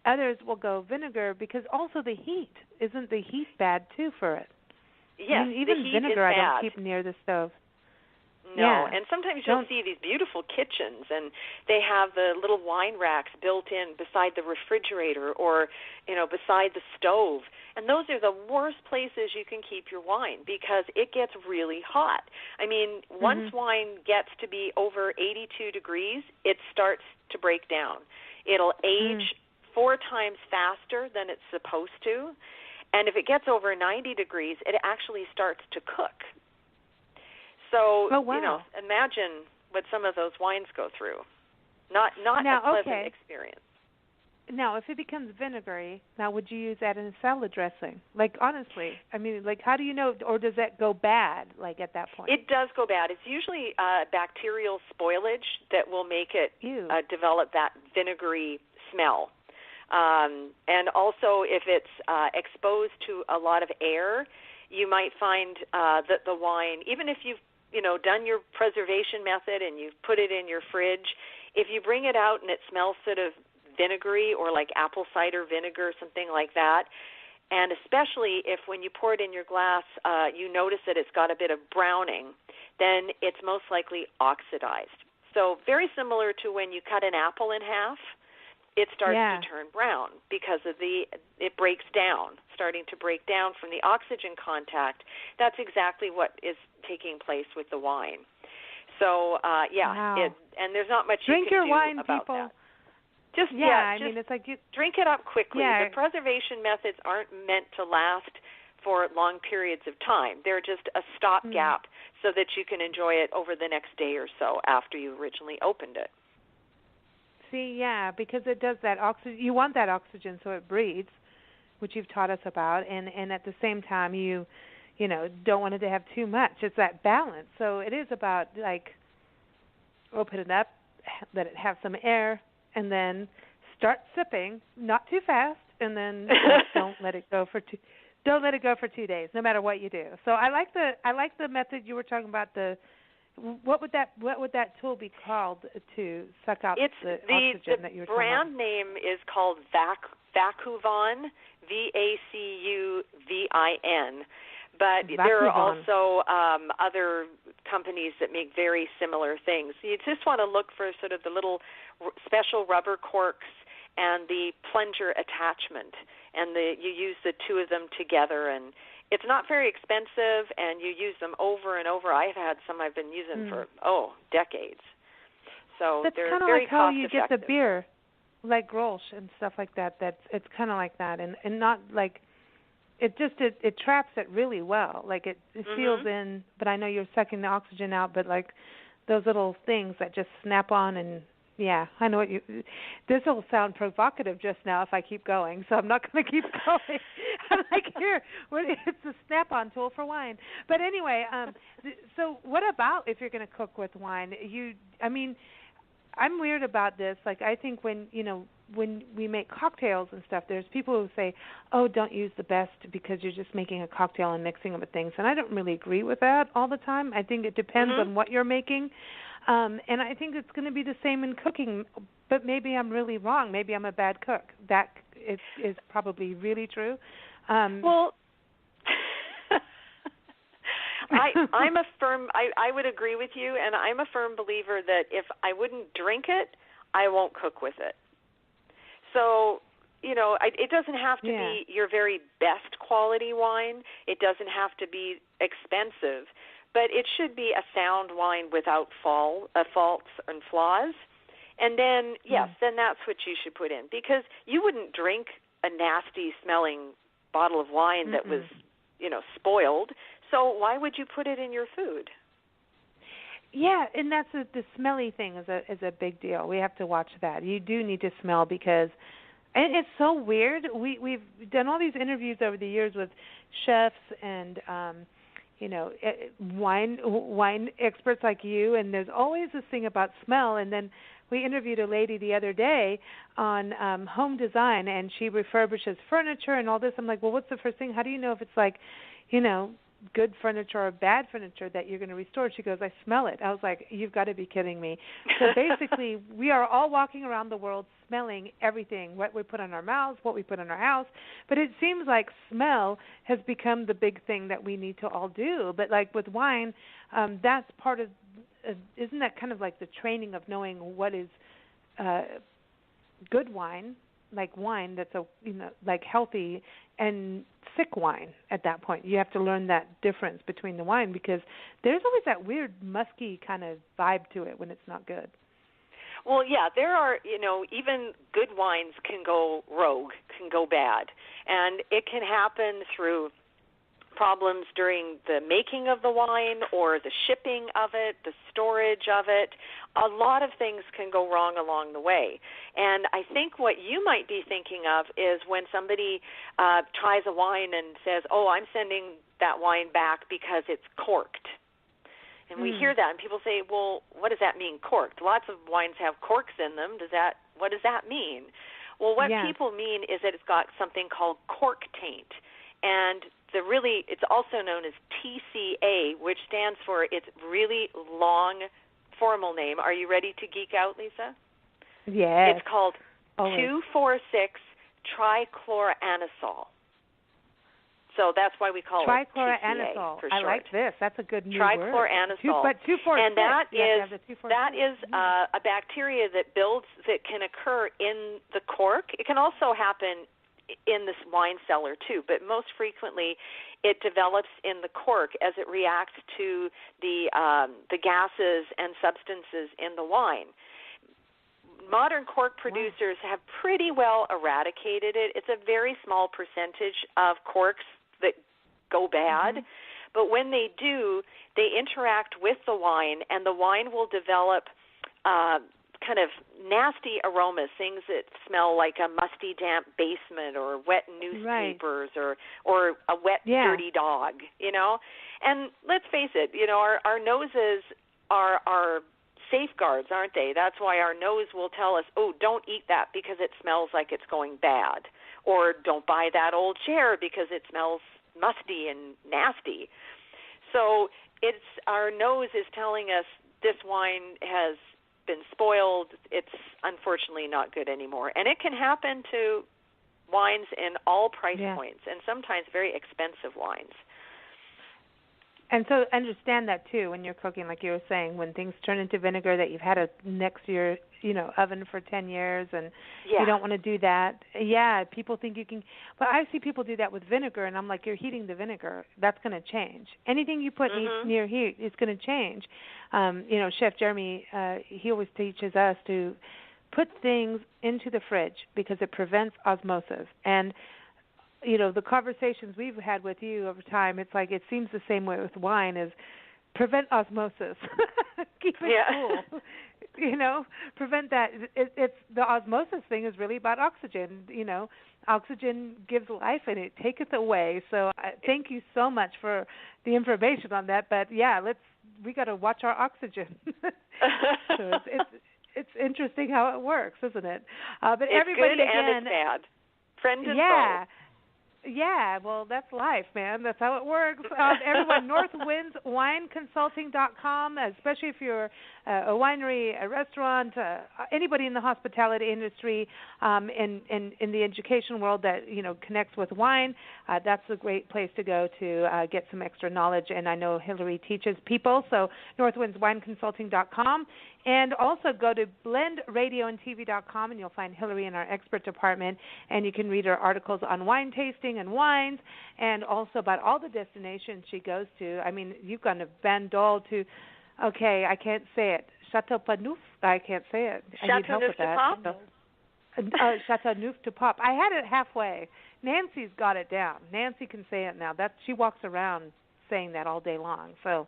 others will go vinegar because also the heat. Isn't the heat bad too for it? Yes, even the heat vinegar is bad. I don't keep near the stove. No, and sometimes you'll see these beautiful kitchens, and they have the little wine racks built in beside the refrigerator or, beside the stove. And those are the worst places you can keep your wine because it gets really hot. I mean, once wine gets to be over 82 degrees, it starts to break down. It'll age 4 times faster than it's supposed to. And if it gets over 90 degrees, it actually starts to cook. So, imagine what some of those wines go through. Not a pleasant experience. Now, if it becomes vinegary, now would you use that in a salad dressing? Honestly, how do you know, or does that go bad, at that point? It does go bad. It's usually bacterial spoilage that will make it develop that vinegary smell. And also, if it's exposed to a lot of air, you might find that the wine, even if you've done your preservation method and you've put it in your fridge, if you bring it out and it smells sort of vinegary or like apple cider vinegar, something like that, and especially if when you pour it in your glass, you notice that it's got a bit of browning, then it's most likely oxidized. So very similar to when you cut an apple in half, it starts to turn brown because of it breaks down, starting to break down from the oxygen contact. That's exactly what is taking place with the wine. So, and there's not much you can do wine, people. about that. Just it's like you drink it up quickly. Yeah. The preservation methods aren't meant to last for long periods of time. They're just a stopgap so that you can enjoy it over the next day or so after you originally opened it. See, because it does that oxygen. You want that oxygen so it breathes, which you've taught us about, and at the same time you don't want it to have too much. It's that balance. So it is about open it up, let it have some air, and then start sipping, not too fast, and then don't let it go for 2 days, no matter what you do. So I like the method you were talking about, the what would that tool be called to suck out the oxygen that you're talking about? The brand name is called Vacuvon, VACUVIN. But there are also other companies that make very similar things. So you just want to look for sort of the little special rubber corks and the plunger attachment, and you use the two of them together, and it's not very expensive, and you use them over and over. I've had some I've been using for decades. So that's they're kind of very like how you cost-effective. get the beer, like Grolsch and stuff like that. It's kind of like that, and not like it traps it really well. Like it seals in, but I know you're sucking the oxygen out. But like those little things that just snap on and. Yeah, I know what you. This will sound provocative just now if I keep going, so I'm not going to keep going. I'm like, here, it's a snap-on tool for wine. But anyway, so what about if you're going to cook with wine? I'm weird about this. Like, I think when we make cocktails and stuff, there's people who say, "Oh, don't use the best because you're just making a cocktail and mixing it with things." And I don't really agree with that all the time. I think it depends on what you're making. And I think it's going to be the same in cooking, but maybe I'm really wrong. Maybe I'm a bad cook. That is probably really true. Well, I'm a firm. I would agree with you, and I'm a firm believer that if I wouldn't drink it, I won't cook with it. So, it doesn't have to be your very best quality wine. It doesn't have to be expensive. But it should be a sound wine without faults and flaws. And then, then that's what you should put in. Because you wouldn't drink a nasty-smelling bottle of wine that was, spoiled. So why would you put it in your food? Yeah, and that's the smelly thing is a big deal. We have to watch that. You do need to smell because and it's so weird. We've done all these interviews over the years with chefs and wine experts like you, and there's always this thing about smell. And then we interviewed a lady the other day on home design, and she refurbishes furniture and all this. I'm like, well, what's the first thing? How do you know if it's like, good furniture or bad furniture that you're going to restore? She goes, I smell it. I was like, you've got to be kidding me. So basically, we are all walking around the world smelling everything, what we put in our mouths, what we put in our house. But it seems like smell has become the big thing that we need to all do. But like with wine, that's part of, isn't that kind of like the training of knowing what is good wine, like wine that's like healthy, and sick wine at that point? You have to learn that difference between the wine because there's always that weird musky kind of vibe to it when it's not good. Well, yeah, there are, even good wines can go rogue, can go bad. And it can happen through problems during the making of the wine or the shipping of it, the storage of it. A lot of things can go wrong along the way. And I think what you might be thinking of is when somebody tries a wine and says, oh, I'm sending that wine back because it's corked. And we hear that, and people say, well, what does that mean, corked? Lots of wines have corks in them. What does that mean? Well, what people mean is that it's got something called cork taint. And it's also known as TCA, which stands for its really long formal name. Are you ready to geek out, Lisa? Yes. It's called 2,4,6-trichloranisol. So that's why we call it trichloranisol. for short. I like this. That's a good new trichloranisol. But 2,4,6. And that is a bacteria that can occur in the cork. It can also happen in this wine cellar too, but most frequently it develops in the cork as it reacts to the gases and substances in the wine. Modern cork producers have pretty well eradicated it. It's a very small percentage of corks that go bad, but when they do, they interact with the wine, and the wine will develop kind of nasty aromas, things that smell like a musty, damp basement or wet newspapers or a wet, dirty dog, And let's face it, our noses are safeguards, aren't they? That's why our nose will tell us, oh, don't eat that because it smells like it's going bad. Or don't buy that old chair because it smells musty and nasty. So it's our nose is telling us this wine has been spoiled. It's unfortunately not good anymore. And it can happen to wines in all price points, and sometimes very expensive wines. And so understand that too when you're cooking, like you were saying, when things turn into vinegar that you've had it next to your, oven for 10 years, and you don't want to do that. Yeah, people think you can, but I see people do that with vinegar, and I'm like, you're heating the vinegar. That's going to change. Anything you put near heat is going to change. Chef Jeremy, he always teaches us to put things into the fridge because it prevents osmosis. And the conversations we've had with you over time, it's like it seems the same way with wine is prevent osmosis. Keep it cool. Prevent that. It's the osmosis thing is really about oxygen. Oxygen gives life and it taketh away. So thank you so much for the information on that. But we got to watch our oxygen. So it's interesting how it works, isn't it? But it's everybody good again, and it's bad. Friend and foe. Yeah, well, that's life, man. That's how it works. Everyone, northwindswineconsulting.com, especially if you're a winery, a restaurant, anybody in the hospitality industry, in the education world that, connects with wine, that's a great place to go to get some extra knowledge. And I know Hillary teaches people, so northwindswineconsulting.com. And also go to blendradioandtv.com, and you'll find Hillary in our expert department, and you can read her articles on wine tasting and wines, and also about all the destinations she goes to. I mean, you've gone to Bandol to, I can't say it, Chateauneuf. I can't say it. I need help with that. Chateauneuf du Pape. I had it halfway. Nancy's got it down. Nancy can say it now. She walks around saying that all day long. So,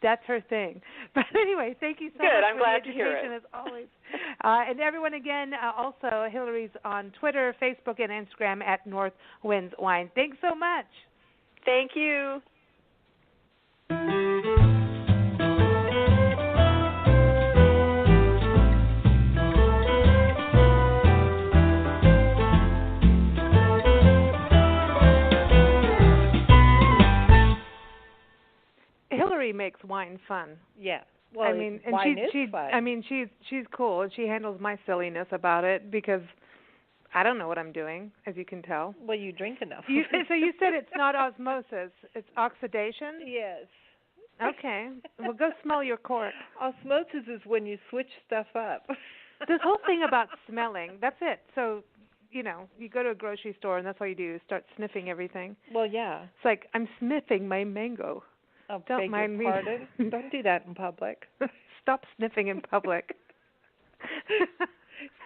that's her thing. But anyway, thank you so much I'm for glad the to hear education it. as always. And everyone again, also Hillary's on Twitter, Facebook, and Instagram at North Winds Wine. Thanks so much. Thank you. Hillary makes wine fun. Yeah. Well, wine is fun. I mean, she's cool, and she handles my silliness about it because I don't know what I'm doing, as you can tell. Well, you drink enough. So you said it's not osmosis; it's oxidation. Yes. Okay. Well, go smell your cork. Osmosis is when you switch stuff up. This whole thing about smelling—that's it. So. You go to a grocery store, and that's all you do is start sniffing everything. Well, yeah. It's like I'm sniffing my mango. Oh, don't mind me. Pardon? Don't do that in public. Stop sniffing in public.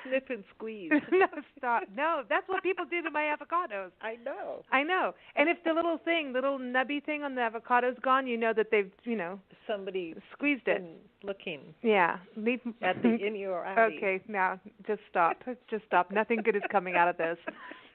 Sniff and squeeze. No, stop. No, that's what people do to my avocados. I know. And if the little nubby thing on the avocado's gone, you know that they've, somebody squeezed it. Looking. Yeah. At the innie or outie. Okay, now just stop. Just stop. Nothing good is coming out of this.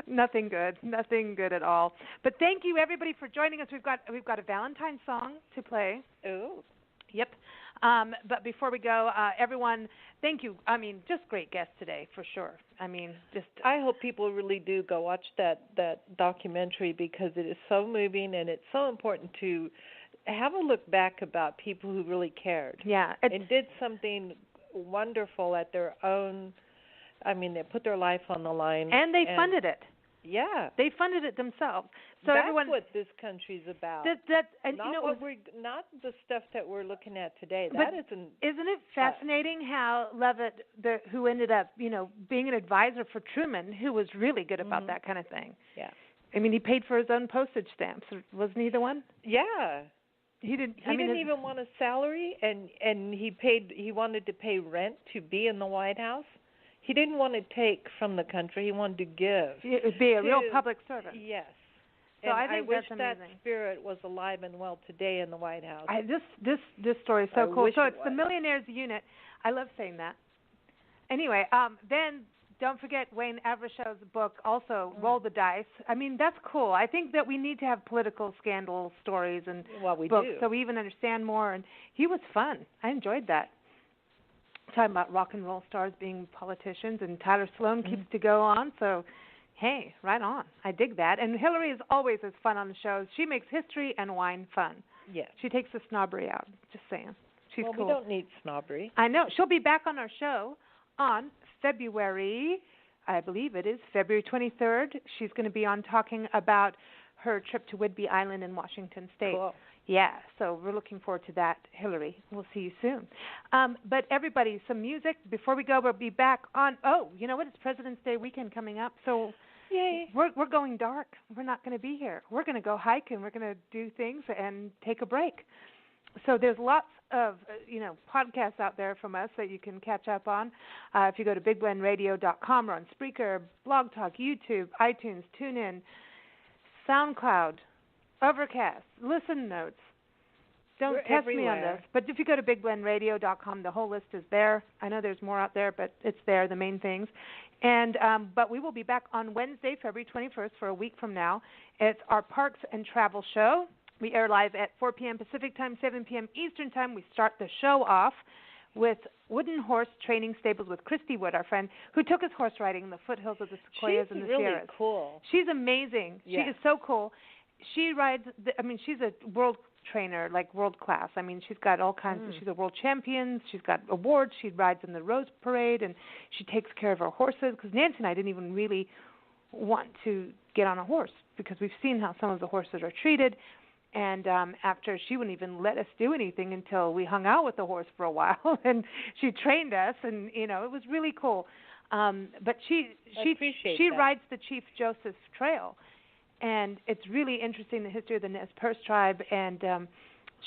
Nothing good at all. But thank you everybody for joining us. We've got a Valentine song to play. Oh. Yep. But before we go, everyone, thank you. I mean, just great guests today for sure. I mean, I hope people really do go watch that documentary because it is so moving and it's so important to have a look back about people who really cared. Yeah. And did something wonderful at their own. I mean, they put their life on the line. And they funded it. Yeah, they funded it themselves. So that's everyone, what this country's about. Not the stuff that we're looking at today. Isn't it fascinating how Levitt, who ended up, being an advisor for Truman, who was really good about that kind of thing. Yeah. I mean, he paid for his own postage stamps. Wasn't he the one? Yeah. He didn't. He didn't even want a salary, and he wanted to pay rent to be in the White House. He didn't want to take from the country. He wanted to give. Be a real public servant. Yes. So and I think wish that's that spirit was alive and well today in the White House. This story is so cool. So it's the was. Millionaires Unit. I love saying that. Anyway, then don't forget Wayne Avershaw's book, also Roll the Dice. I mean, that's cool. I think that we need to have political scandal stories and books so we even understand more. And he was fun. I enjoyed that. Talking about rock and roll stars being politicians, and Tyler Sloan keeps to go on. So, Hey, right on. I dig that. And Hillary is always as fun on the show. She makes history and wine fun. Yes. She takes the snobbery out. Just saying. She's cool. We don't need snobbery. I know. She'll be back on our show on February, I believe it is, February 23rd. She's going to be on talking about her trip to Whidbey Island in Washington State. Cool. Yeah, so we're looking forward to that, Hillary. We'll see you soon. But everybody, some music. Before we go, we'll be back on, you know what? It's President's Day weekend coming up, so yay. We're going dark. We're not going to be here. We're going to go hike, and we're going to do things and take a break. So there's lots of, podcasts out there from us that you can catch up on. If you go to BigBlendRadio.com or on Spreaker, Blog Talk, YouTube, iTunes, TuneIn, SoundCloud, Overcast, Listen Notes. Don't We're test everywhere. me on this. But if you go to BigBlendRadio.com, the whole list is there. I know there's more out there, but it's there, the main things. And but we will be back on Wednesday, February 21st, for a week from now. It's our Parks and Travel Show. We air live at 4 p.m. Pacific Time, 7 p.m. Eastern Time. We start the show off with Wooden Horse Training Stables with Christy Wood, our friend, who took us horse riding in the foothills of the Sequoias and the Sierras. She's really cool. She's amazing. Yeah. She is so cool. She rides, she's a world trainer, like world class. I mean, she's got all kinds of, she's a world champion. She's got awards. She rides in the Rose Parade, and she takes care of her horses. Because Nancy and I didn't even really want to get on a horse because we've seen how some of the horses are treated. And after, she wouldn't even let us do anything until we hung out with the horse for a while, and she trained us, and it was really cool. But she rides the Chief Joseph Trail, and it's really interesting, the history of the Nez Perce tribe. And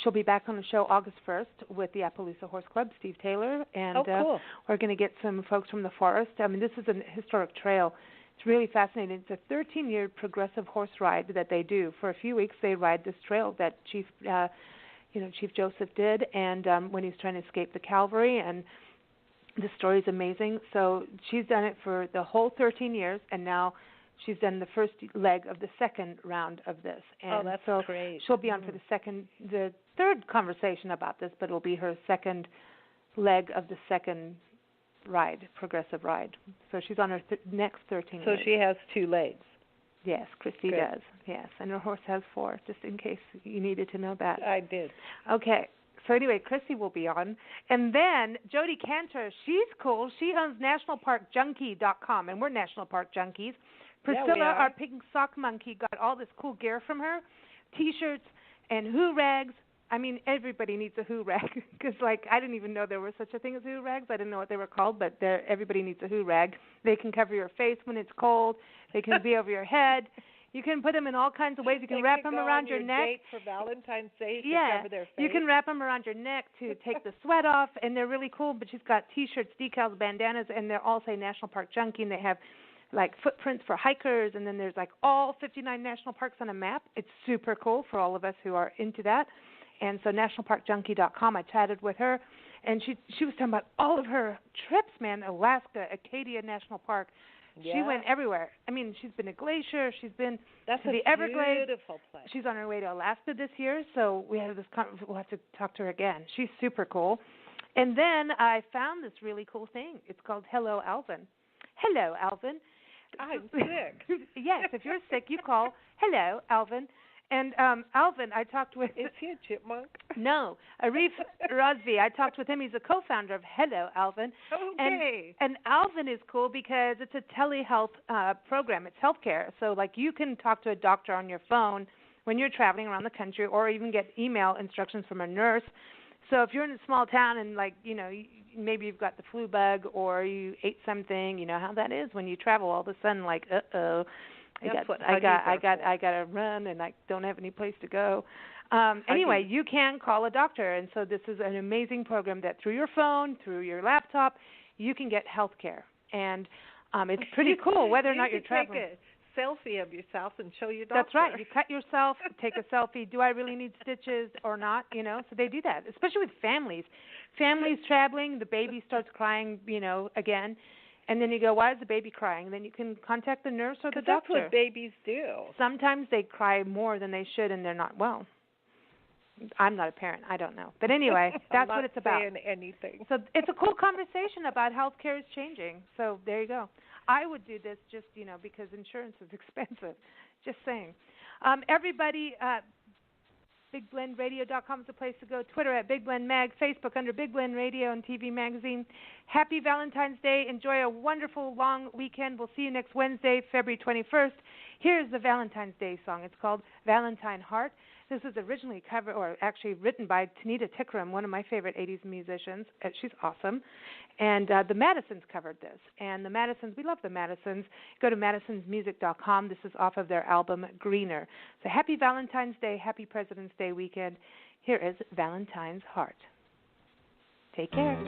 she'll be back on the show August 1st with the Appaloosa Horse Club, Steve Taylor, and cool. We're going to get some folks from the forest. I mean, this is a historic trail. It's really fascinating. It's a 13-year progressive horse ride that they do. For a few weeks, they ride this trail that Chief Joseph did, and when he was trying to escape the cavalry, and the story's amazing. So she's done it for the whole 13 years, and now she's done the first leg of the second round of this. And that's so great. She'll be on for the third conversation about this, but it'll be her second leg of the second ride, progressive ride. So she's on her next 13 So years. she has 2 legs. Yes, Christy does. Yes, and her horse has 4, just in case you needed to know that. I did. Okay. So anyway, Christy will be on. And then Jody Cantor, she's cool. She owns nationalparkjunkie.com, and we're National Park Junkies. Priscilla, our pink sock monkey, got all this cool gear from her, T-shirts and hoo rags. I mean, everybody needs a hoo rag because, I didn't even know there was such a thing as hoo rags. I didn't know what they were called, but everybody needs a hoo rag. They can cover your face when it's cold. They can be over your head. You can put them in all kinds of ways. You can wrap them around your neck. Date for Valentine's Day to cover their face. You can wrap them around your neck to take the sweat off, and they're really cool. But she's got T-shirts, decals, bandanas, and they all say National Park Junkie, and they have footprints for hikers, and then there's all 59 national parks on a map. It's super cool for all of us who are into that. And so nationalparkjunkie.com, I chatted with her, and she was talking about all of her trips, man. Alaska, Acadia National Park. Yeah. She went everywhere. I mean, she's been to Glacier. She's been to the Everglades. That's a beautiful place. She's on her way to Alaska this year, so we'll have to talk to her again. She's super cool. And then I found this really cool thing. It's called Hello, Alvin. Hello, Alvin. I'm sick. Yes, if you're sick, you call Hello, Alvin. And Alvin, I talked with... Is he a chipmunk? No, Arif Razvi. I talked with him. He's a co-founder of Hello, Alvin. Okay. And Alvin is cool because it's a telehealth program. It's healthcare. So, you can talk to a doctor on your phone when you're traveling around the country, or even get email instructions from a nurse. So if you're in a small town and, maybe you've got the flu bug or you ate something, you know how that is when you travel. All of a sudden, uh-oh. I got to run, and I don't have any place to go. Anyway, you can call a doctor, and so this is an amazing program that through your phone, through your laptop, you can get health care. And it's pretty cool, whether or not you're traveling. Take a selfie of yourself and show your doctor. That's right. You cut yourself, take a selfie. Do I really need stitches or not? So they do that, especially with families. Families traveling, the baby starts crying, again. And then you go, why is the baby crying? And then you can contact the nurse or the doctor. That's what babies do. Sometimes they cry more than they should, and they're not well. I'm not a parent. I don't know. But anyway, that's what it's about. I'm not saying anything. So it's a cool conversation about healthcare is changing. So there you go. I would do this just, because insurance is expensive. Just saying. Everybody, BigBlendRadio.com is the place to go. Twitter at Big Blend Mag. Facebook under Big Blend Radio and TV Magazine. Happy Valentine's Day. Enjoy a wonderful long weekend. We'll see you next Wednesday, February 21st. Here's the Valentine's Day song. It's called Valentine Heart. This was originally written by Tanita Tikaram, one of my favorite 80s musicians. She's awesome. And the Madisons covered this. And the Madisons, we love the Madisons. Go to madisonsmusic.com. This is off of their album Greener. So happy Valentine's Day, happy President's Day weekend. Here is Valentine's Heart. Take care.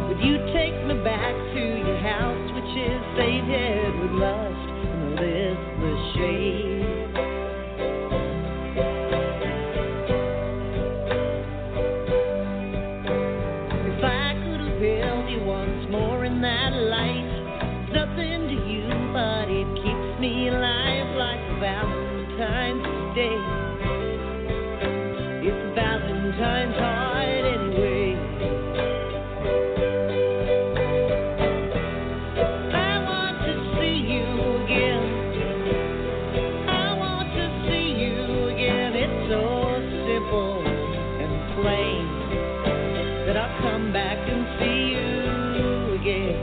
Would you take me back to your house, which is sated with lust and a listless shade? If I could have held you once more in that light, it's nothing to you, but it keeps me alive like a Valentine's Day. It's Valentine's Heart anyway. Come back and see you again.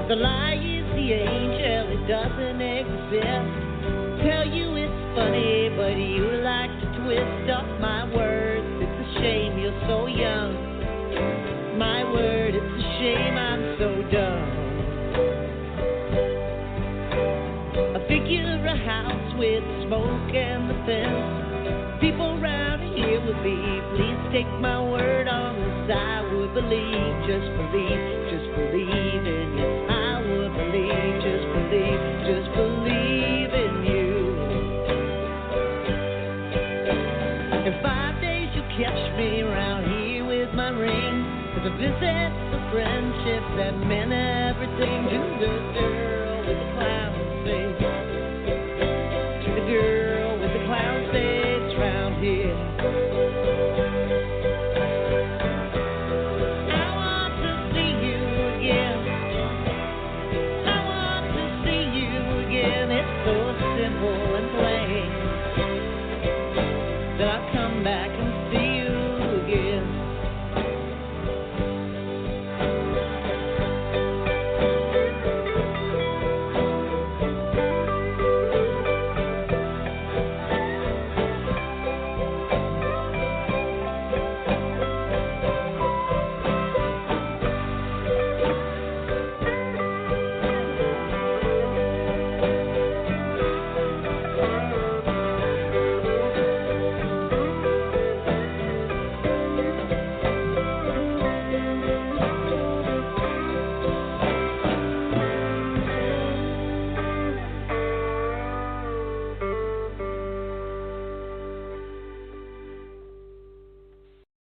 The lie is the angel, it doesn't exist. Tell you it's funny, but you like to twist up my words. It's a shame you're so young. My word, it's a shame I'm so dumb. I figure a house with smoke and the fence. People around here would leave. Please take my word on this, I would believe, just believe.